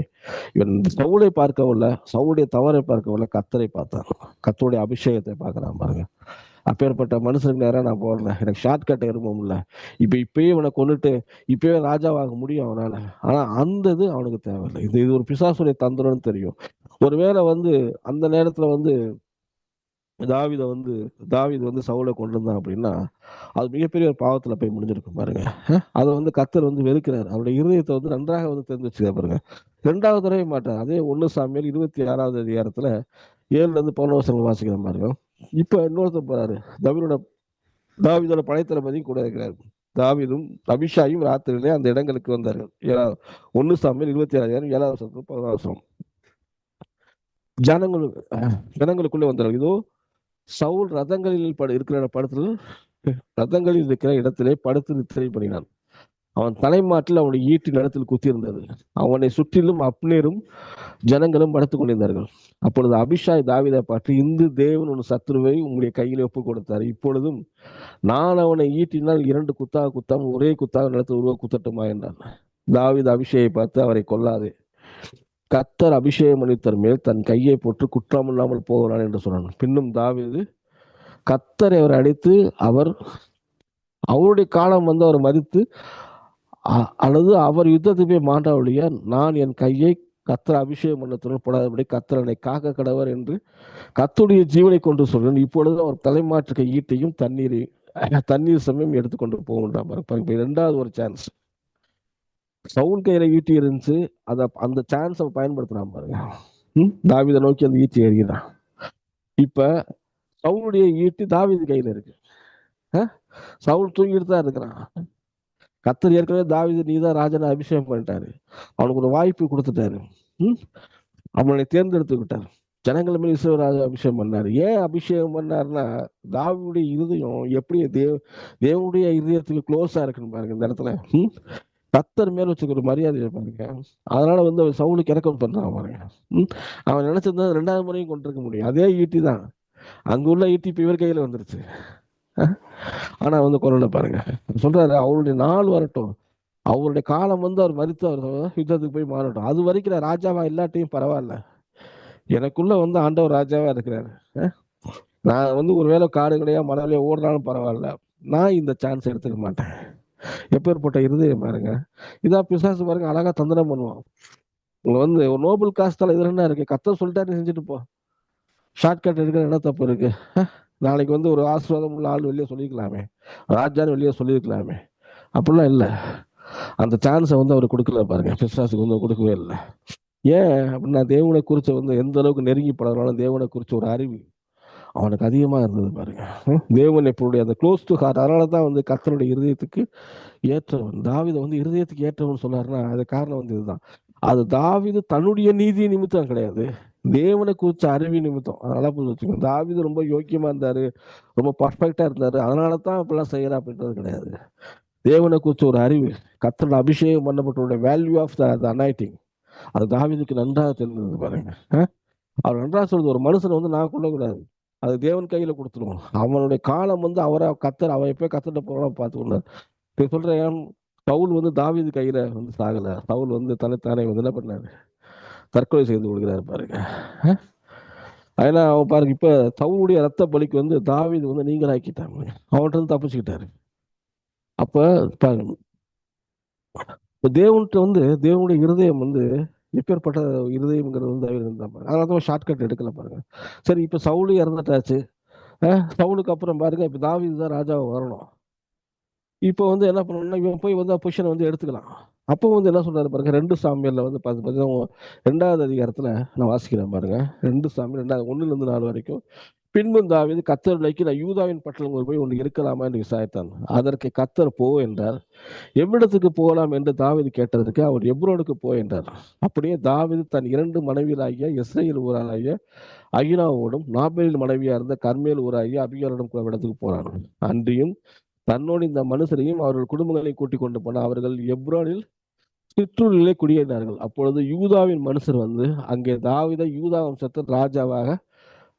இவன் சவுலை பார்க்கவில்லை, சவுளுடைய தவறை பார்க்கவில்லை, கர்த்தரை பார்த்தான், கர்த்தருடைய அபிஷேகத்தை பார்க்கறான் பாருங்க. அப்பேற்பட்ட மனுஷனுக்கு நேரம் நான் போடுறேன், எனக்கு ஷார்ட் கட் விரும்பவும் இல்லை. இப்பயே இவனை கொண்டுட்டு இப்பயே ராஜாவாக முடியும் அவனால. ஆனா அந்த இது அவனுக்கு தேவையில்லை. இது ஒரு பிசாசுடைய தந்திரம்னு தெரியும். ஒருவேளை வந்து அந்த நேரத்துல வந்து தாவீது வந்து சவுலை கொண்டு இருந்தான் அப்படின்னா அது மிகப்பெரிய ஒரு பாவத்துல போய் முடிஞ்சிருக்கும் பாருங்க. அதை வந்து கர்த்தர் வந்து வெறுக்கிறார். அவருடைய இருதயத்தை வந்து நன்றாக வந்து தெரிஞ்சு வச்சுக்க பாருங்க. 2வது தடவை மாட்டார். அதே 1 சாமுவேல் 26வது அதிகாரத்துல 7-11 வாசிக்கிற பாருங்க. இப்ப இன்னொருத்தர் போறாரு, தாவீதோட படைத்தளபதி கூட இருக்கிறார். தாவீதும் அபிஷாயும் ராத்திரியிலே அந்த இடங்களுக்கு வந்தார்கள். 1 சாமுவேல் 26 ஜனங்களுக்குள்ளே வந்தார்கள். இதோ சவுல் ரதங்களில் இருக்கிற இடத்திலே படுத்து நித்திரை பண்ணினான். அவன் தலைமாட்டில் அவனுடைய ஈட்டின் இடத்தில் குத்தியிருந்தது. அவனை சுற்றிலும் அப்னேரும் ஜனங்களும் படுத்துக் கொண்டிருந்தார்கள். அப்பொழுது அபிஷாய் தாவீதை பார்த்து, இந்து தேவன் உன் சத்துருவை உங்களுடைய கையில் ஒப்புக் கொடுத்தார், இப்பொழுதும் நான் அவனை ஈட்டினால் 2 குத்தாக குத்தாமல் ஒரே குத்தாக நிலத்தில் உருவ குத்தட்டுமா என்றான். தாவீது அபிஷேகை பார்த்து, அவரை கொல்லாதே, கர்த்தர் அபிஷேகம் பண்ணித்தர் மேல் தன் கையை போட்டு குற்றம் இல்லாமல் போகிறான் என்று சொன்னான். பின்னும் தாவீது கர்த்தரை அவர் அடித்து அவருடைய காலம் வந்து அவர் மதித்து அல்லது அவர் யுத்தத்துக்கு மாண்டாவளிய நான் என் கையை கர்த்தர் அபிஷேகம் பண்ணத்துடன் போடாதபடி கர்த்தர் என்னை காக்க கடவர் என்று கர்த்தருடைய ஜீவனை கொண்டு சொல்றேன். இப்பொழுது அவர் தலைமாற்று ஈட்டையும் தண்ணீர் சமயம் எடுத்துக்கொண்டு போகின்றான். 2வது ஒரு சான்ஸ் சவுல் கையில ஈட்டி இருந்துச்சு, அந்த சான்ஸ் அவன் பயன்படுத்துறான் பாருங்க. தாவீதை நோக்கி அந்த ஈட்டி எறிகிறான். இப்ப சவுளுடைய ஈட்டி தாவீது கையில இருக்கு. சவுல் தூங்கிட்டு தான் இருக்கிறான். கர்த்தர் ஏற்கனவே தாவீது நீதான் ராஜனை அபிஷேகம் பண்ணிட்டாரு, அவனுக்கு ஒரு வாய்ப்பு கொடுத்துட்டாரு, அவனை தேர்ந்தெடுத்துக்கிட்டாரு, ஜனங்கள் மேல் இஸ்ரவேல் ராஜா அபிஷேகம் பண்ணாரு. ஏன் அபிஷேகம் பண்ணாருன்னா தாவீதுடைய இருதயம் எப்படி தேவனுடைய இருதயத்துக்கு க்ளோஸா இருக்குன்னு பாருங்க. இந்த இடத்துல கர்த்தர் மேல வச்சுக்க ஒரு மரியாதை பாருங்க. அதனால வந்து அவன் சவுலுக்கு இறக்கம் பண்றான் பாருங்க. அவன் நினைச்சிருந்தா 2வது முறையும் கொண்டிருக்க முடியும். அதே ஈட்டி தான், அங்க உள்ள ஈட்டி இப்ப இவர் கையில வந்துருச்சு. ஆனா வந்து கொரோனா பாருங்க சொல்றாரு, அவருடைய நாள் வரட்டும், அவருடைய காலம் வந்து அவர் மறித்து அவர் யுத்தத்துக்கு போய் மாறட்டும், அது வரைக்கும் நான் ராஜாவா இல்லாட்டையும் பரவாயில்ல, எனக்குள்ள வந்து ஆண்டவர் ராஜாவா இருக்கிறாரு. நான் வந்து ஒருவேளை காடுகளையா மணலையோ ஓடினாலும் பரவாயில்ல, நான் இந்த சான்ஸ் எடுத்துக்க மாட்டேன். எப்பேற்பட்ட இருதயம் பாருங்க. இதான் பிசாசு பாருங்க, அழகா தந்திரம் பண்ணுவான். உங்க வந்து ஒரு நோபல் காஸ்தால இது என்ன இருக்கு, கர்த்தர் சொல்லிட்டாரு செஞ்சுட்டு போ, ஷார்ட்கட் எடுக்கிற என்ன தப்பு இருக்கு? நாளைக்கு வந்து ஒரு ஆசீர்வாதம் உள்ள ஆள் வெளியே சொல்லிக்கலாமே, ராஜான்னு வெளியே சொல்லியிருக்கலாமே, அப்படிலாம் இல்லை. அந்த சான்ஸை வந்து அவர் கொடுக்கல பாருங்க, பிசாசுக்கு வந்து கொடுக்கவே இல்லை. ஏன் அப்படின்னா தேவனை குறிச்ச வந்து எந்த அளவுக்கு நெருங்கி பழகினாலும் தேவனை குறிச்ச ஒரு அறிவு, அவனுக்கு அதிகமா இருந்தது பாருங்க. தேவன் எப்படிய அந்த க்ளோஸ் டு ஹார்ட். அதனாலதான் வந்து கர்த்தருடைய இருதயத்துக்கு ஏற்றவன். தாவீதை வந்து இருதயத்துக்கு ஏற்றவன் சொன்னாருன்னா அது காரணம் வந்து இதுதான். அது தாவீது தன்னுடைய நீதி நிமித்தம் கிடையாது, தேவனை குறிச்ச அறிவி நிமித்தம். அதனால வச்சுக்கோங்க, தாவீது ரொம்ப யோக்கியமா இருந்தாரு, ரொம்ப பர்ஃபெக்டா இருந்தாரு, அதனாலதான் இப்பெல்லாம் செய்யறா அப்படின்றது கிடையாது. தேவனை குறிச்ச ஒரு அறிவு, கர்த்தரோட அபிஷேகம் பண்ணப்பட்ட வேல்யூ ஆஃப் த அனாயிட்டிங், அது தாவீதுக்கு நன்றாக தெரிஞ்சது பாருங்க. அவர் நன்றாக சொல்றது, ஒரு மனுஷனை வந்து நான் கொள்ளக்கூடாது, அது தேவன் கையில கொடுத்துருவோம். அவனுடைய காலம் வந்து அவரை கத்தர், அவன் எப்போ கத்திட்ட போறோம் பார்த்துக்கொண்டார். இப்போ சொல்றேன், பவுல் வந்து தாவீது கையில வந்து சாகல. பவுல் வந்து தன்னைத்தானே வந்து என்ன பண்ணாரு, தற்கொலை செய்து கொள்கிறாரு பாருங்க. ஏன்னா அவன் பாருங்க, இப்ப சவுளுடைய ரத்த பலிக்கு வந்து தாவீது வந்து நீங்களாக்கிட்டாங்க, அவன்கிட்ட இருந்து தப்பிச்சுக்கிட்டாரு. அப்ப பாருங்க, தேவன்கிட்ட வந்து தேவனுடைய இருதயம் வந்து எப்பேற்பட்ட இருதயம்ங்கிறது வந்து அதனாலதான் ஷார்ட்கட் எடுக்கல பாருங்க. சரி, இப்ப சவுலு இறந்துட்டாச்சு. சவுலுக்கு அப்புறம் பாருங்க, இப்ப தாவீது தான் ராஜாவை வரணும். இப்போ வந்து என்ன பண்ணணும்னா, இவன் போய் வந்து பொசிஷனை வந்து எடுத்துக்கலாம். அப்போ வந்து என்ன சொல்றாரு பாருங்க, 2 சாமியல்ல வந்து 2வது அதிகாரத்துல நான் வாசிக்கிறேன் பாருங்க. 2 சாமியல் 1 4 வரைக்கும். பின்பு தாவீது கர்த்தர் விலைக்கு, நான் யூதாவின் பட்டணங்கள் போய் ஒன்று இருக்கலாமா என்று விசாரித்தான். அதற்கு கர்த்தர் போ என்றார். எவ்விடத்துக்கு போகலாம் என்று தாவீது கேட்டதற்கு அவர் எப்ரோனுக்கு போ என்றார். அப்படியே தாவீது தன் 2 மனைவியராகிய இஸ்ரவேல் ஊராகிய அகினாவோடும் நாபேலின் மனைவியா இருந்த கர்மேல் ஊராகிய அபிகாரிடம் இடத்துக்கு போனான். அன்றியும் தன்னோடு இந்த மனுஷரையும் அவர்கள் குடும்பங்களை கூட்டிக் கொண்டு போன அவர்கள் எப்ரோனில் சிற்றூரிலே குடியேறினார்கள். அப்பொழுது யூதாவின் மனுஷர் வந்து அங்கே தாவீதை யூதா வம்சத்தில் ராஜாவாக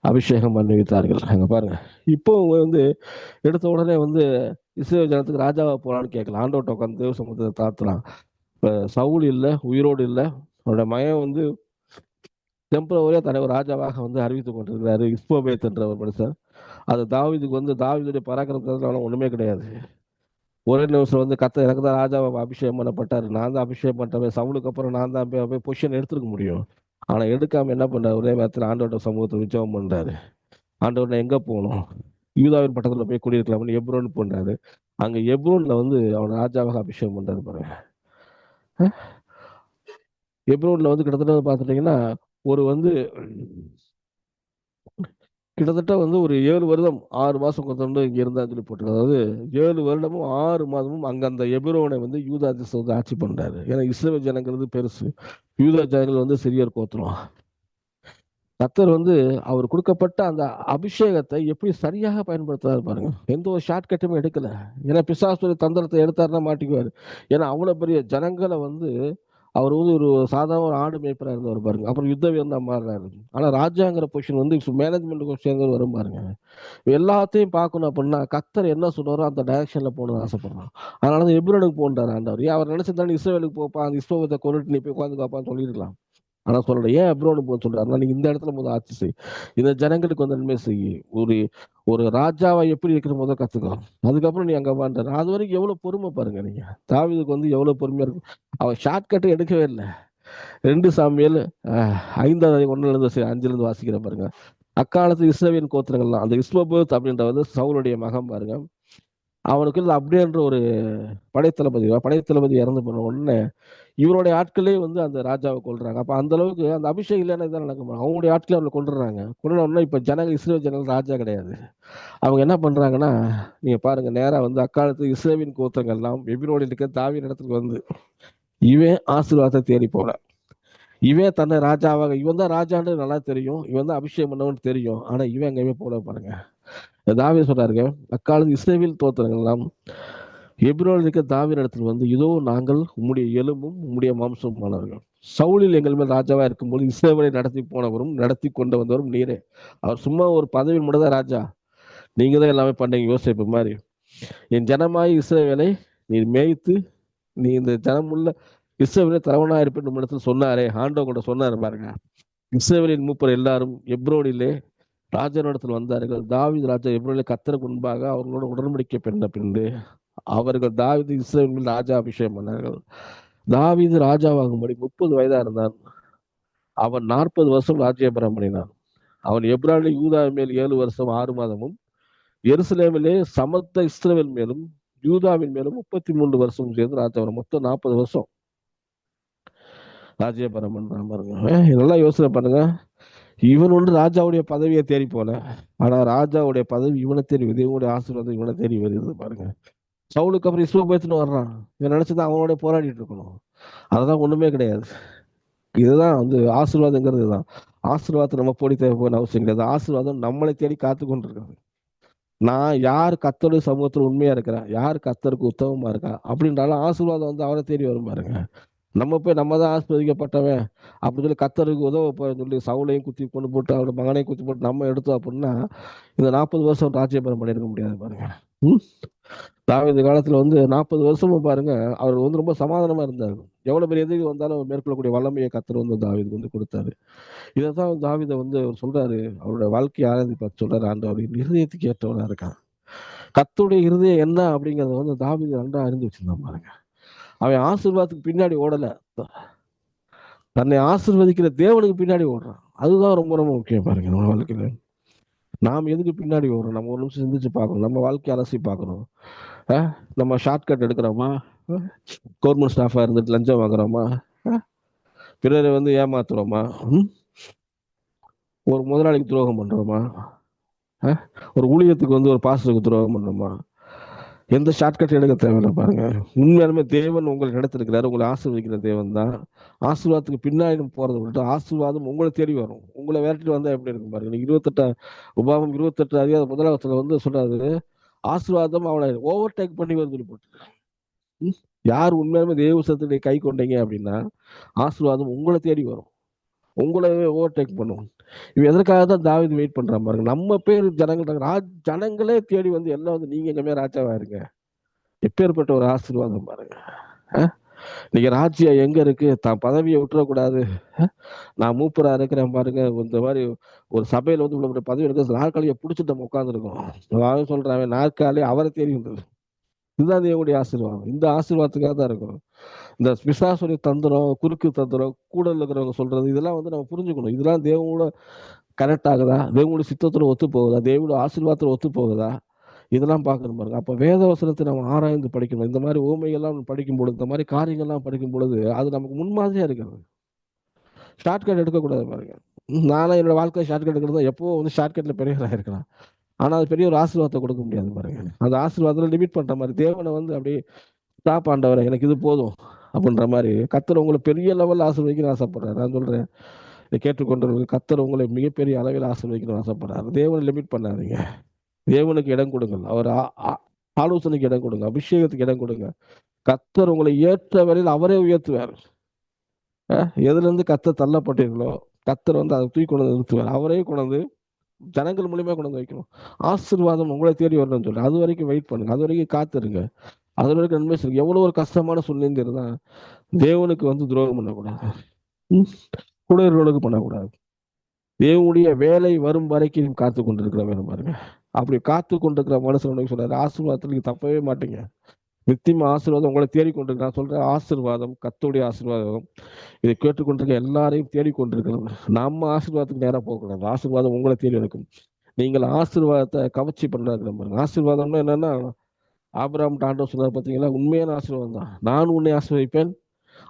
அபிஷேகம் பண்ணி வைத்தார்கள். அங்க பாருங்க, இப்போ வந்து எடுத்த உடனே வந்து இஸ்ரவேல் ஜனத்துக்கு ராஜாவா போலான்னு கேட்கலாம். ஆண்டவர்ட்ட உட்காந்து தேவ சமூகத்தை தாத்துலாம். இப்ப சவுல் இல்லை, உயிரோடு இல்லை, அவருடைய மகன் வந்து டெம்பரவரியா தலைவர் ராஜாவாக வந்து அறிவித்துக் கொண்டிருக்கிறாரு, இஸ்போபேத் என்ற ஒரு மனுஷன். அது தாவீதுக்கு வந்து தாவீதுடைய பராக்கிரமத்தால ஒண்ணுமே கிடையாது. ஒரே நிமிஷம் வந்து எனக்கு தான் ராஜாவை அபிஷேகம் பண்ணப்பட்டாரு, நான் தான் அபிஷேகம் பண்றேன், சவுலுக்கு அப்புறம் நான் தான் போய் பொசிஷன் எடுத்துருக்க முடியும். ஆனா எடுக்காம என்ன பண்றாரு, ஒரே நேரத்தில் ஆண்டவர்ட்ட சமூகத்தை உற்சவம் பண்றாரு. ஆண்டவர் எங்க போகணும், யூதாவின் பட்டத்துல போய் குடியிருக்கலாம்னு எப்ரோன் போன்றாரு. அங்க எப்ரோன்ல வந்து அவன் ராஜாவாக அபிஷேகம் பண்றாரு பாருங்க. எப்ரோன்ல வந்து கிட்டத்தட்ட பாத்துட்டீங்கன்னா ஒரு வந்து கிட்டத்தட்ட வந்து ஒரு 7 வருடம் 6 மாசம் கொண்டு இங்க இருந்தான்னு சொல்லி போட்டு, அதாவது 7 வருடமும் 6 மாதமும் அங்க அந்த எபிரோனை வந்து யூதா தேசத்தை வந்து ஆட்சி பண்றாரு. ஏன்னா இஸ்ரவேல் ஜனங்கிறது பெருசு, யூதா ஜனங்கள் வந்து சிறியர் கோத்திரம். கர்த்தர் வந்து அவர் கொடுக்கப்பட்ட அந்த அபிஷேகத்தை எப்படி சரியாக பயன்படுத்துறாரு பாருங்க. எந்த ஒரு ஷார்ட் கட்டுமே எடுக்கல. ஏன்னா பிசாசுடைய தந்திரத்தை எடுத்தாருன்னா மாட்டிக்குவாரு. ஏன்னா அவ்வளவு பெரிய ஜனங்களை வந்து அவர் வந்து ஒரு சாதாரண ஒரு ஆடு மேய்ப்பரா இருந்தவர் பாருங்க. அப்புறம் யுத்த வீரனா மாறினாரு. ஆனா ராஜாங்கிற பொசிஷன் வந்து மேனேஜ்மெண்ட் கொஸ்டின் வரும் பாருங்க. எல்லாத்தையும் பார்க்கணும் அப்படின்னா கர்த்தர் என்ன சொல்றாரோ அந்த டைரக்ஷன்ல போகணும்னு ஆசைப்படுறான். அதனாலதான் எப்ரோனுக்கு போன்றாரு ஆண்டவர். அவர் நினைச்சிருந்தாலும் இஸ்ரவேலுக்கு போப்பா, அந்த இஸ்ரோவத்தை கொண்டுட்டு நீ போய் உட்காந்து காப்பான்னு சொல்லியிருக்கலாம். ஆனா சொல்ற, ஏன் எப்ரோனுக்கு போக சொல்றாருன்னா, நீங்க இந்த இடத்துல முதல் ஆட்சி செய், இந்த ஜனங்களுக்கு வந்து நன்மை செய்ய, ஒரு ஒரு ராஜாவை எப்படி இருக்கிற முதல் கத்துக்கலாம், அதுக்கப்புறம் நீ அங்க வாழ்ந்தாரு. அது வரைக்கும் எவ்வளவு பொறுமை பாருங்க. நீங்க தாவீதுக்கு வந்து எவ்வளவு பொறுமையா இருக்கும். அவன் ஷார்ட் கட்டை எடுக்கவே இல்லை. 2 சாமுவேல் 5வது 1-5 வாசிக்கிற பாருங்க. அக்காலத்து இஸ்ரவேலின் கோத்திரங்கள்லாம், அந்த இஸ்போபேத் அப்படின்ற வந்து சவுலுடைய மகன் பாருங்க. அவனுக்கு அப்படின்ற ஒரு படைத்தளபதி இறந்து போன உடனே இவருடைய ஆட்களே வந்து அந்த ராஜாவை கொள்றாங்க. அப்ப அந்த அளவுக்கு அந்த அபிஷேகம் இல்லைன்னா இதான் நடக்கும். அவங்களுடைய ஆட்களே அவங்களை கொண்டுறாங்க. கொண்டுனா இப்ப ஜனங்கள் இஸ்ரேல் ஜனங்கள் ராஜா கிடையாது. அவங்க என்ன பண்றாங்கன்னா, நீங்க பாருங்க, நேரா வந்து அக்காலத்து இஸ்ரேலின் கோத்திரங்கள் எல்லாம் எபிரோனில் இருக்க தாவீது இடத்துக்கு வந்து இவன் ஆசீர்வாதத்தை தேடி போல, இவன் தன்னை ராஜாவாக, இவன் தான் ராஜான்னு நல்லா தெரியும், இவன் தான் அபிஷேகம் பண்ணவன்னு தெரியும். ஆனா இவன் எங்கேயுமே போல பாருங்க. தாவீது சொல்றாருங்க, அக்காலத்து இஸ்ரேல் தோத்திரங்கள் எல்லாம் எபிரோனில் இருக்க தாவீது இடத்துல வந்து, இதோ நாங்கள் உம்முடைய எலும்பும் உம்முடைய மாம்சமும் ஆனவர்கள். சவுலில் எங்கள் மேல் ராஜாவா இருக்கும்போது இஸ்ரவேலை நடத்தி போனவரும் நடத்தி கொண்டு வந்தவரும் நீரே. அவர் சும்மா ஒரு பதவியில் மட்டும் தான் ராஜா, நீங்க தான் எல்லாமே பண்ணீங்க. யோசிப்பு மாதிரி, என் ஜனமாய் இஸ்ரவேலை நீர் மேய்த்து, நீ இந்த ஜனமுள்ள இஸ்ரவேலை தலைவனா இருப்பேன் இடத்துல சொன்னாரே, ஆண்டவர் கூட சொன்னாரு பாருங்க. இஸ்ரவேலின் மூப்பர் எல்லாரும் எப்ரோனிலே ராஜனிடத்தில் வந்தார்கள். தாவீது ராஜா எப்ரோனிலே கர்த்தருக்கு முன்பாக அவர்களோட உடன்படிக்கை பண்ண பின்பு அவர்கள் தாவீது இஸ்ரவேலில் ராஜா அபிஷேகம் பண்ணார்கள். தாவீது ராஜாவாகும்படி 30 வயதா இருந்தான். அவன் 40 வருஷம் ராஜ்யபாரம் பண்ணினான். அவன் எப்ரோனில் யூதாவின் மேல் 7 வருஷம் 6 மாதமும், எருசலேமிலே சமஸ்த இஸ்ரவேல் மேலும் யூதாவின் மேலும் 33 வருஷம் சேர்ந்து ராஜாபாரம், மொத்தம் 40 வருஷம் ராஜ்யபாரம் பண்றான் பாருங்க. இதெல்லாம் யோசனை பண்ணுங்க. இவன் வந்து ராஜாவுடைய பதவியை தேடி போல, ஆனா ராஜாவுடைய பதவி இவனை தேடி வருது, இவனுடைய ஆசீர்வாதம் இவனை தேடி வருது பாருங்க. சவுலுக்கு அப்புறம் இஸ்மோபேத்துன்னு வர்றான். இவன் நினைச்சதான் அவனோட போராடிட்டு இருக்கணும். அதெல்லாம் ஒண்ணுமே கிடையாது. இதுதான் வந்து ஆசீர்வாதங்கிறது தான். ஆசீர்வாதத்தை நம்ம போடி தேவைப்படுற அவசியம் கிடையாது. ஆசீர்வாதம் நம்மளை தேடி காத்து கொண்டு இருக்கிறது. நான் யார் கர்த்தருடைய சமூகத்தில் உண்மையா இருக்கிறேன், யார் கர்த்தருக்கு உத்தமமா இருக்கா அப்படின்றாலும் ஆசீர்வாதம் வந்து அவரை தேடி வரும் பாருங்க. நம்ம போய் நம்ம தான் ஆஸ்வதிக்கப்பட்டவன் அப்படின்னு சொல்லி கர்த்தருக்கு உதவ போறேன்னு சொல்லி சவுலையும் குத்தி கொண்டு போட்டு அவரோட மகனையும் குத்தி போட்டு நம்ம எடுத்தோம் அப்படின்னா இந்த 40 வருஷம் ராஜ்யபரம் பண்ணியிருக்க முடியாது பாருங்க. தாவீது காலத்துல வந்து 40 வருஷமும் பாருங்க அவர் வந்து ரொம்ப சமாதானமா இருந்தாரு. எவ்வளவு பெரிய எதிரி வந்தாலும் அவர் மேற்கொள்ளக்கூடிய வல்லமையை கர்த்தர் வந்து தாவீதுக்கு வந்து கொடுத்தாரு. இதைத்தான் தாவீதை வந்து அவர் சொல்றாரு, அவருடைய வாழ்க்கையை ஆராய்ந்து பார்த்து சொல்றாரு, ஆண்டவர் இருதயத்துக்கு ஏற்றவனா இருக்கான். கர்த்தருடைய இருதயம் என்ன அப்படிங்கறத வந்து தாவீது நன்றா அறிந்து வச்சிருந்தான் பாருங்க. அவன் ஆசீர்வாதத்துக்கு பின்னாடி ஓடல, தன்னை ஆசீர்வதிக்கிற தேவனுக்கு பின்னாடி ஓடுறான். அதுதான் ரொம்ப ரொம்ப முக்கியம் பாருங்க நம்ம வாழ்க்கையில. நாம் எதுக்கு பின்னாடி ஓடுறோம்? நம்ம ஒரு நிமிஷம் சிந்திச்சு பார்க்கணும். நம்ம வாழ்க்கை அலசி பார்க்கணும். நம்ம ஷார்ட்கட் எடுக்கிறோமா? கவர்மெண்ட் ஸ்டாஃபா இருந்துட்டு லஞ்சம் வாங்குறோமா? பிறரை வந்து ஏமாத்துறோமா? ஒரு முதலாளிக்கு துரோகம் பண்றோமா? ஒரு ஊழியத்துக்கு வந்து ஒரு பாஸ்டருக்கு துரோகம் பண்றோமா? எந்த ஷார்ட்கட் எடுக்க தேவையில்லை பாருங்க. உண்மையாலுமே தேவன் உங்களை நடத்திருக்கிறாரு, உங்களை ஆசீர்வதிக்கிற தேவன் தான். ஆசீர்வாதத்துக்கு பின்னாடி போறதை விட்டு ஆசீர்வாதம் உங்களை தேடி வரும். உங்களை விரட்டிட்டு வந்தா எப்படி இருக்கும் பாருங்க. 28 உபாகம் 28 அதிகாரம் 1 வந்து சொல்றாரு, ஆசீர்வாதம் அவனை ஓவர்டேக் பண்ணி வந்து போட்டு. யார் உண்மையாலுமே தேவ சத்தத்தை கை கொண்டீங்க அப்படின்னா ஆசீர்வாதம் உங்களை தேடி வரும், உங்களவே ஓவர்டேக் பண்ணுவோம். இவன் எதற்காக தான் தாவீது வெயிட் பண்றான் பாருங்க. நம்ம பேர் ஜனங்களே தேடி வந்து எல்லாம் வந்து நீங்க எங்கமே ராஜாவா இருங்க. எப்பேற்பட்ட ஒரு ஆசீர்வாதம் பாருங்க. நீங்க ராஜ்யம் எங்க இருக்கு? தான் பதவியை விட்டுறக்கூடாது. நான் மூப்பரா இருக்கிறேன் பாருங்க. இந்த மாதிரி ஒரு சபையில வந்து இவ்வளவு பதவி எடுக்க நாற்காலியை பிடிச்சிட்டு நம்ம உட்காந்துருக்கோம். சொல்றாங்க நாற்காலி அவரை தேடி வந்தது. இதுதான் தேவனுடைய ஆசீர்வாதம். இந்த ஆசீர்வாதத்துக்காக தான் இருக்கணும். இந்த பிசாசுடைய தந்திரம், குறுக்கு தந்திரம், கூட இருக்கிறவங்க சொல்றது இதெல்லாம் வந்து நம்ம புரிஞ்சுக்கணும். இதெல்லாம் தேவனோட கரெக்ட் ஆகுதா? தேவனுடைய சித்தத்துல ஒத்து போகுதா? தேவனுடைய ஆசீர்வாதத்துல ஒத்து போகுதா? இதெல்லாம் பார்க்கணும் பாருங்க. அப்ப வேத வசனத்தை நம்ம ஆராய்ந்து படிக்கணும். இந்த மாதிரி ஊமைகள்லாம் படிக்கும் பொழுது, இந்த மாதிரி காரியங்கள்லாம் படிக்கும் பொழுது அது நமக்கு முன்மாதிரியா இருக்கிறது. ஷார்ட்கட் எடுக்கக்கூடாது பாருங்க. நானும் என்னோட வாழ்க்கை ஷார்ட்கட் எடுக்கிறது எப்போ வந்து ஷார்ட்கட்ல பெரியவராக இருக்கலாம். ஆனா அது பெரிய ஒரு ஆசீர்வாதத்தை கொடுக்க முடியாது பாருங்க. அந்த ஆசீர்வாதத்துல லிமிட் பண்ற மாதிரி தேவனை வந்து அப்படியே ஸ்டாப் ஆண்டவரை எனக்கு இது போதும் அப்படின்ற மாதிரி கர்த்தர் உங்களை பெரிய லெவலில் ஆசீர்வதிக்கணும்னு ஆசைப்படுறாரு. நான் சொல்றேன், இதை கேட்டுக்கொண்டவர்கள் கர்த்தர் உங்களை மிகப்பெரிய அளவில் ஆசீர்வதிக்கணும்னு ஆசைப்படுறாரு. தேவனை லிமிட் பண்ணாதீங்க. தேவனுக்கு இடம் கொடுங்கள். அவர் ஆலோசனைக்கு இடம் கொடுங்க, அபிஷேகத்துக்கு இடம் கொடுங்க. கர்த்தர் உங்களை ஏற்ற வரையில் அவரே உயர்த்துவார். எதுல இருந்து கர்த்தர் தள்ளப்பட்டீர்களோ கர்த்தர் வந்து அதை தூக்கி கொண்டு நிறுத்துவார். அவரே கொண்டு ஜனங்கள் மூலியமா கொண்டு வைக்கணும். ஆசீர்வாதம் உங்களை தேடி வரணும்னு சொல்லி அது வரைக்கும் வெயிட் பண்ணுங்க, அது வரைக்கும் காத்துருங்க. அது வரைக்கும் நன்மை செய்யுங்க. எவ்வளவு ஒரு கஷ்டமான சூழ்நிலை இருந்தா தேவனுக்கு வந்து துரோகம் பண்ணக்கூடாது, குடையர்களுக்கு பண்ணக்கூடாது. தேவனுடைய வேலை வரும் வரைக்கும் காத்து கொண்டிருக்கிற வேணும் பாருங்க. அப்படி காத்து கொண்டிருக்கிற மனுஷன் சொல்றாரு, ஆசீர்வாதத்துக்கு தப்பவே மாட்டீங்க. நித்தியமா ஆசீர்வாதம் உங்களை தேடிக்கொண்டிருக்கு. நான் சொல்றேன், ஆசீர்வாதம் கர்த்தருடைய ஆசீர்வாதம் இதை கேட்டுக்கொண்டிருக்க எல்லாரையும் தேடிக்கொண்டிருக்கிறோம். நம்ம ஆசீர்வாதத்துக்கு நேரம் போகக்கூடாது. ஆசீர்வாதம் உங்களை தேடி இருக்கும். நீங்கள் ஆசீர்வாதத்தை கவர்ச்சி பண்றாங்க. ஆசீர்வாதம்னா என்னன்னா, ஆபிரகாம் ஆண்டவர் சொன்னார் பார்த்தீங்களா, உண்மையான ஆசீர்வாதம் தான். நான் உன்னை ஆசீர்வதிப்பேன்,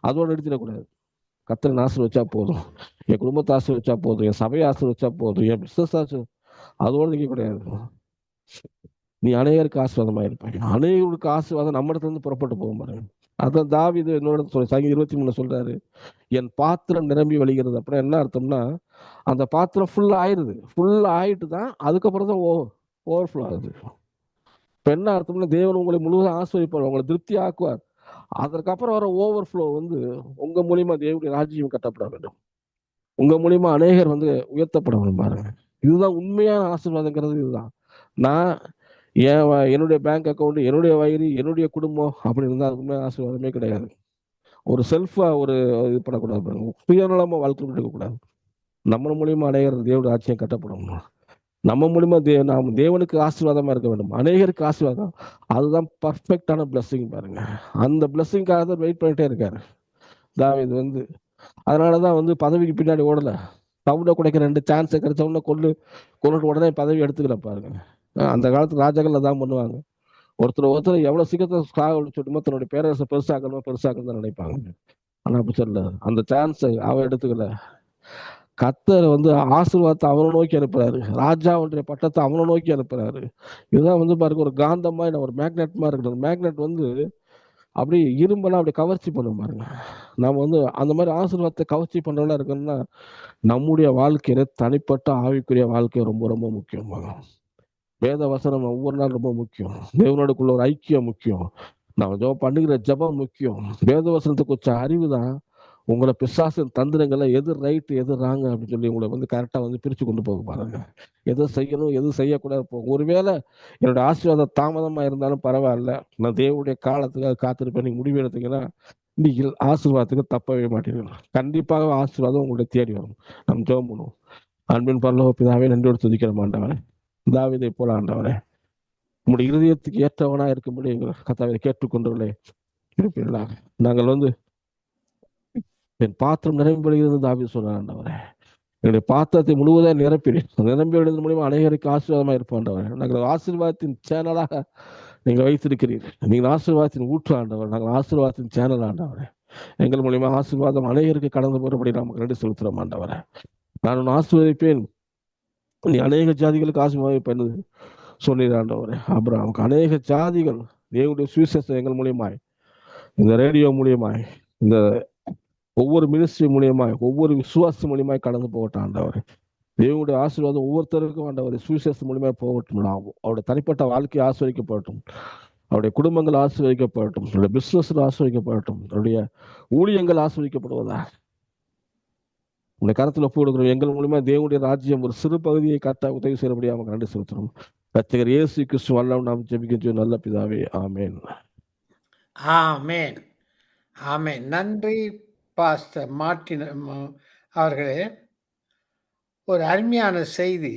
அதோட நிறுத்திடக்கூடாது. கர்த்தரை ஆசீர்வதிச்சா போதும், என் குடும்பத்தை ஆசீர்வதிச்சா போதும், என் சபையை ஆசீர்வதிச்சா போதும், என் பிசினஸ் அதோட நிற்க கிடையாது. நீ அநேகருக்கு ஆசீர்வாதமா இருப்பாங்க. அநேகருக்கு ஆசீர்வாதம் நம்ம இடத்துல இருந்து புறப்பட்டு போகும் பாருங்க. அதான் தாவீது என்னோட சங்கீதம் 23 சொல்றாரு, என் பாத்திரம் நிரம்பி வழிகிறது. அப்புறம் என்ன அர்த்தம்னா, அந்த பாத்திரம் ஃபுல்லா ஆயிடுது. ஃபுல்லா ஆயிட்டு தான் அதுக்கப்புறம் தான் ஓவர்ஃப்ளோ ஆகுது. இப்ப என்ன அர்த்தம்னா, தேவன் உங்களை முழுவதும் ஆசீர்வதிப்பார், உங்களை திருப்தி ஆக்குவார். அதற்கப்புறம் வர ஓவர்ஃப்ளோ வந்து உங்க மூலியமா தேவனுடைய ராஜ்யம் கட்டப்பட வேண்டும். உங்க மூலியமா அநேகர் வந்து உயர்த்தப்பட வேண்டும் பாருங்க. இதுதான் உண்மையான ஆசீர்வாதங்கிறது. இதுதான். நான் என்னுடைய பேங்க் அக்கௌண்ட், என்னுடைய வயிறு, என்னுடைய குடும்பம் அப்படி இருந்தால் அது உண்மையான ஆசீர்வாதமே கிடையாது. ஒரு செல்ஃபா ஒரு இது பண்ணக்கூடாது பாருங்க. சுயநலமா வாழ்க்கை இருக்கக்கூடாது. நம்ம மூலியமா அநேகர் தேவனுடைய ராஜ்யம் கட்டப்படணும். நம்ம மூலியமா நாம் தேவனுக்கு ஆசீர்வாதமா இருக்க வேண்டும், அநேகருக்கு ஆசீர்வாதம். அதுதான் பர்ஃபெக்டான பிளஸ்ஸிங் பாருங்க. அந்த பிளஸ்ஸிங்காக தான் வெயிட் பண்ணிட்டே இருக்காரு தாவீது வந்து. அதனாலதான் வந்து பதவிக்கு பின்னாடி ஓடல. சவுண்டை குடைக்க 2 சான்ஸை கிடைச்சவன கொண்டுட்டு உடனே பதவி எடுத்துக்கல பாருங்க. அந்த காலத்து ராஜாக்கள் அதான் பண்ணுவாங்க. ஒருத்தர் எவ்வளவு சீக்கிரத்தை தன்னுடைய பேரரசை பெருசாக்கணும் தான் நினைப்பாங்க. ஆனா அப்படி சொல்ல, அந்த சான்ஸை அவன் எடுத்துக்கல. கர்த்தர் வந்து ஆசீர்வாதத்தை அவனை நோக்கி அனுப்புறாரு. ராஜாவுடைய பட்டத்தை அவனை நோக்கி அனுப்புறாரு. இதுதான் வந்து பாருங்க ஒரு காந்தமா ஒரு மேக்னெட் மாதிரி இருக்குது. மேக்னெட் வந்து அப்படி இரும்பெல்லாம் அப்படி கவர்ச்சி பண்ணும் பாருங்க. நம்ம வந்து அந்த மாதிரி ஆசீர்வாதத்தை கவர்ச்சி பண்றதா இருக்கணும்னா நம்முடைய வாழ்க்கையில தனிப்பட்ட ஆவிக்குரிய வாழ்க்கை ரொம்ப ரொம்ப முக்கியம். வேத வசனம் ஒவ்வொரு நாள் ரொம்ப முக்கியம். தேவனோடுக்குள்ள ஒரு ஐக்கியம் முக்கியம். நம்ம ஜெபம் பண்ணுகிற ஜெபம் முக்கியம். வேத வசனத்துக்கு கொஞ்சம் அறிவு தான் உங்களை பிசாசின் தந்திரங்களை எது ரைட்டு எது ராங்க அப்படின்னு சொல்லி உங்களை வந்து கரெக்டாக வந்து பிரித்து கொண்டு போக பாருங்க. எது செய்யணும் எது செய்யக்கூடாது போகும். ஒருவேளை என்னோட ஆசீர்வாதம் தாமதமாக இருந்தாலும் பரவாயில்ல, நான் தேவனுடைய காலத்துக்காக காத்திருப்பேன். நீங்கள் முடிவு எடுத்தீங்கன்னா நீங்கள் ஆசீர்வாதத்துக்கு தப்பவே மாட்டீர்கள். கண்டிப்பாக ஆசீர்வாதம் உங்களை தேடி வரும். நம்ம ஜெபம் பண்ணுவோம். அன்பின் பரலோக பிதாவே, நன்றியோடு துதிக்கிற ஆண்டவரே, தாவீதை போல ஆண்டவரே, உங்களுடைய இருதயத்துக்கு ஏற்றவனா இருக்கும்படி எங்கள் கர்த்தாவை கேட்டுக்கொண்டுள்ளே இருப்பீர்களா. நாங்கள் வந்து என் பாத்திரம் நிரம்படுகிறது தாவீது சொன்னார் ஆண்டவரே. என்னுடைய பாத்திரத்தை முழுவதும் நிரப்பினேன். நிரம்பி விடுவதன் மூலியமா அநேகருக்கு ஆசீர்வாதமாக இருப்போம் ஆண்டவரே. நாங்கள் ஆசீர்வாதத்தின் சேனலாக நீங்கள் வைத்திருக்கிறீர்கள். நீங்கள் ஆசீர்வாதத்தின் ஊற்று ஆண்டவர். நாங்கள் ஆசீர்வாதத்தின் சேனல் ஆண்டவரே. எங்கள் மூலியமா ஆசீர்வாதம் அநேகருக்கு கடந்து போறபடி நமக்கு நன்றி செலுத்துகிறோம் ஆண்டவரே. நான் உன் ஆசீர்வதிப்பேன், நீ அநேக ஜாதிகளுக்கு ஆசீர்வாதம் சொன்னீர் ஆண்டவரே. ஆபிரகாமுக்கு அநேக ஜாதிகள் தேவனுடைய சுவிசேஷம் எங்கள் மூலியமாய், இந்த ரேடியோ மூலியமாய், இந்த ஒவ்வொரு மினிஸ்ட்ரி மூலியமாய், ஒவ்வொரு விசுவாசி மூலியமாய் கடந்து போகட்டும் ஆண்டவர். தேவனுடைய ஆசீர்வாதம் ஒவ்வொருத்தருக்கும் ஆண்டவர் சுவிசேஷம் மூலியமாய் போகட்டும். அவருடைய தனிப்பட்ட வாழ்க்கை ஆசீர்வதிக்கப்படட்டும். அவருடைய குடும்பங்கள் ஆசீர்வதிக்கப்படட்டும். அவருடைய பிசினஸ் ஆசீர்வதிக்கப்படட்டும். அவருடைய ஊழியங்கள் ஆசீர்வதிக்கப்படுவதா உடைய கருத்தில் ஒப்பு கொடுக்கிறோம். எங்கள் மூலியமா தேவனுடைய ராஜ்யம் ஒரு சிறு பகுதியை காட்ட உதவி செய்யபடி அவங்க நன்றி செலுத்துறோம். ரட்சகர் இயேசு கிறிஸ்து வல்லவன் நாம் ஜெபிக்கின்றோம் நல்ல பிதாவே. ஆமென். ஆமென். ஆமென். நன்றி பாஸ்டர் மார்ட்டின் அவர்களே. ஒரு அருமையான செய்தி.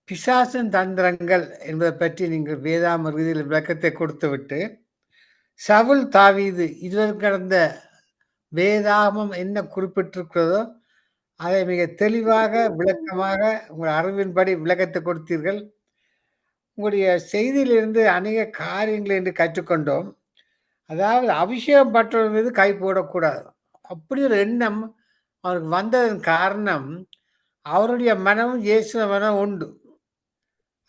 பிசாசின் தந்திரங்கள் என்பதை பற்றி நீங்கள் வேதாம ரீதியில் விளக்கத்தை கொடுத்துவிட்டு, சவுல் தாவீது இதுவரை கடந்த வேதாகமம் என்ன குறிப்பிட்டிருக்கிறதோ அதை மிக தெளிவாக விளக்கமாக உங்கள் அறிவின்படி விளக்கத்தை கொடுத்தீர்கள். உங்களுடைய செய்தியிலிருந்து அநேக காரியங்கள் என்று கற்றுக்கொண்டோம். அதாவது அபிஷேகம் பற்றவர் மீது கை போடக்கூடாது, அப்படி ஒரு எண்ணம் அவருக்கு வந்ததன் காரணம் அவருடைய மனமும் இயேசுவ மனம் உண்டு.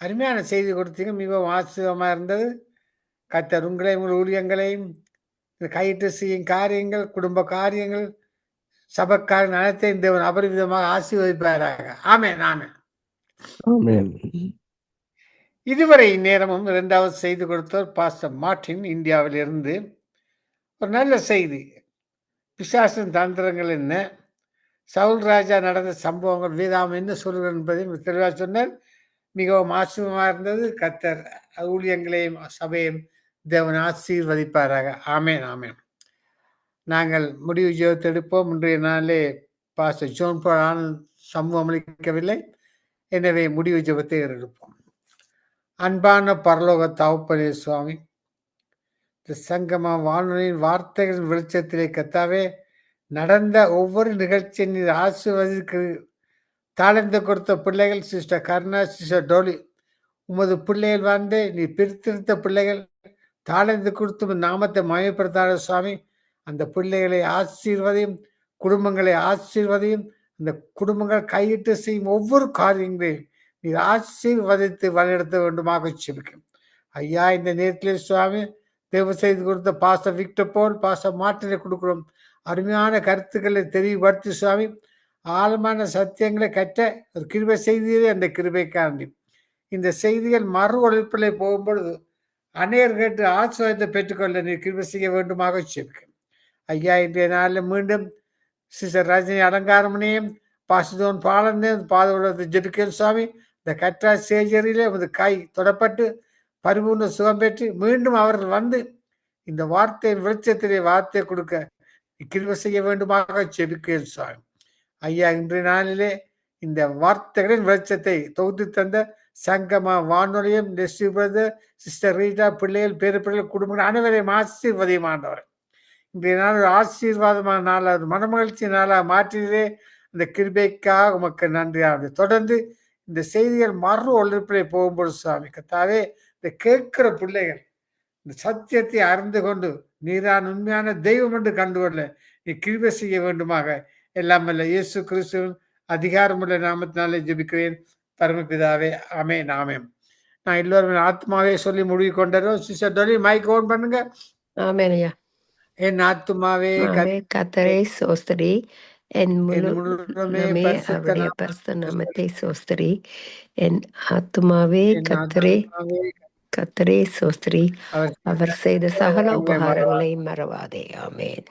அருமையான செய்தி கொடுத்தீங்க, மிகவும் ஆச்சரியமாக இருந்தது. கர்த்தர் உங்களையும் உங்கள் ஊழியங்களையும் கையிட்டு செய்யும் காரியங்கள், குடும்ப காரியங்கள், சபக்காரன் அனைத்தையும் தேவன் அபரிவிதமாக ஆசீர்வதிப்பாராக. ஆமென். ஆமென். ஆமென். இதுவரை நேரமும் 2வது செய்தி கொடுத்தவர் பாஸ்டர் மார்ட்டின் இந்தியாவிலிருந்து. ஒரு நல்ல செய்தி. பிசாசின் தந்திரங்கள் என்ன, சவுல் ராஜா நடந்த சம்பவங்கள், வேதாம் என்ன சொல்லுங்கள் என்பதையும் தெளிவாக சொன்னார். மிகவும் ஆச்சரியமாக இருந்தது. கர்த்தர் ஊழியங்களையும் சபையும் தேவன் ஆசீர்வதிப்பாராக. ஆமென். ஆமென். நாங்கள் முடிவு ஜெபத்தை எடுப்போம். இன்றைய நாளே பாஸ்டர் ஜோன் பால் ஆனந்த் சமூகம் அளிக்கவில்லை. எனவே முடிவு ஜெபத்தை எடுப்போம். அன்பான பரலோக தகப்பனே சுவாமி, இந்த சங்கம வானொலியின் வார்த்தைகளின் வெளிச்சத்திலே கர்த்தாவே நடந்த ஒவ்வொரு நிகழ்ச்சியின் நீர் ஆசீர்வதிக்கு தாழ்ந்து கொடுத்த பிள்ளைகள் சிஸ்டர் கருணா, சிஸ்டர் டோலி, உமது பிள்ளைகள் வந்து நீ பிரித்திருத்த பிள்ளைகள் தாழ்ந்து கொடுத்து நாமத்தை மயப்படுத்தாத சுவாமி. அந்த பிள்ளைகளை ஆசீர்வதியும், குடும்பங்களை ஆசீர்வதியும், அந்த குடும்பங்கள் கையிட்டு செய்யும் ஒவ்வொரு காரியங்களையும் நீர் ஆசீர்வதித்து வழிநடத்த வேண்டுமாக செபிக்கும் ஐயா. இந்த நேரத்திலே சுவாமி தேவ செய்து கொடுத்த பாஸ்டர் விக்டர் போல் பாஸ்டர் மார்ட்டினை கொடுக்கிறோம். அருமையான கருத்துக்களை தெளிவுபடுத்தி சுவாமி, ஆழமான சத்தியங்களை கற்ற ஒரு கிருபை செய்தியே அந்த கிருபைக்காண்டி இந்த செய்திகள் மறு ஒழிப்பிலே போகும்பொழுது அநேகர் கேட்டு ஆசீர்வாதத்தை பெற்றுக்கொள்ள நீர் கிருபை செய்ய வேண்டுமாக செபிக்கும் ஐயா. இன்றைய நாளில் மீண்டும் சிஸ்டர் ரஜினி அலங்காரமணியும் பாசுதோன் பாலந்தையும் பாதத்தை ஜெபிக்கிறேன் சுவாமி. இந்த கற்றா சேஜரியிலே உமது கை தொடப்பட்டு பரிபூர்ண சுகம் பெற்று மீண்டும் அவர்கள் வந்து இந்த வார்த்தையின் வெளிச்சத்திலே வார்த்தையை கொடுக்க கிருபை செய்ய வேண்டுமாக செபிக்கிறேன் சுவாமி ஐயா. இன்றைய நாளிலே இந்த வார்த்தைகளின் வெளிச்சத்தை தொகுத்து தந்த சங்கமா வானொலியும் சிஸ்டர் ரீட்டா, பிள்ளைகள், பேரு பிள்ளைகள், குடும்பங்கள் அனைவரையும் ஆசீர்வதியமானவர். இன்றைய நாள் ஒரு ஆசீர்வாதமான நாளாக, மனமகிழ்ச்சி நாளாக மாற்றினதே இந்த கிருபைக்காக உமக்கு நன்றியானது. தொடர்ந்து இந்த செய்திகள் மறு ஒழிப்பிலே போகும்போது சுவாமி கர்த்தாவே, இந்த கேட்கிற பிள்ளைகள் இந்த சத்தியத்தை அறிந்து கொண்டு நீதான் உண்மையான தெய்வம் என்று கண்டுகொள்ள நீ கிருபை செய்ய வேண்டுமாக எல்லாம் வல்ல இயேசு கிறிஸ்துவின் அதிகாரமுள்ள நாமத்தினாலே ஜெபிக்கிறேன் பரமபிதாவே. ஆமென் ஆமென். நான் எல்லோரும் ஆத்மாவே சொல்லி முடிவு கொண்டோம். சிஸ்டர் டொலி மைக் ஓன் பண்ணுங்க. ஆமென் ஐயா. என் ஆத்துமாவே கர்த்தரை சோஸ்திரி, என் முழுமே முழுமே பரிசுத்த அவருடைய நாமத்தை பரிசுத்த நாமத்தை சோஸ்திரி. என் ஆத்துமாவே கர்த்தரை சோஸ்திரி, அவர் செய்த சகல உபகாரங்களை மறவாதே. ஆமென்.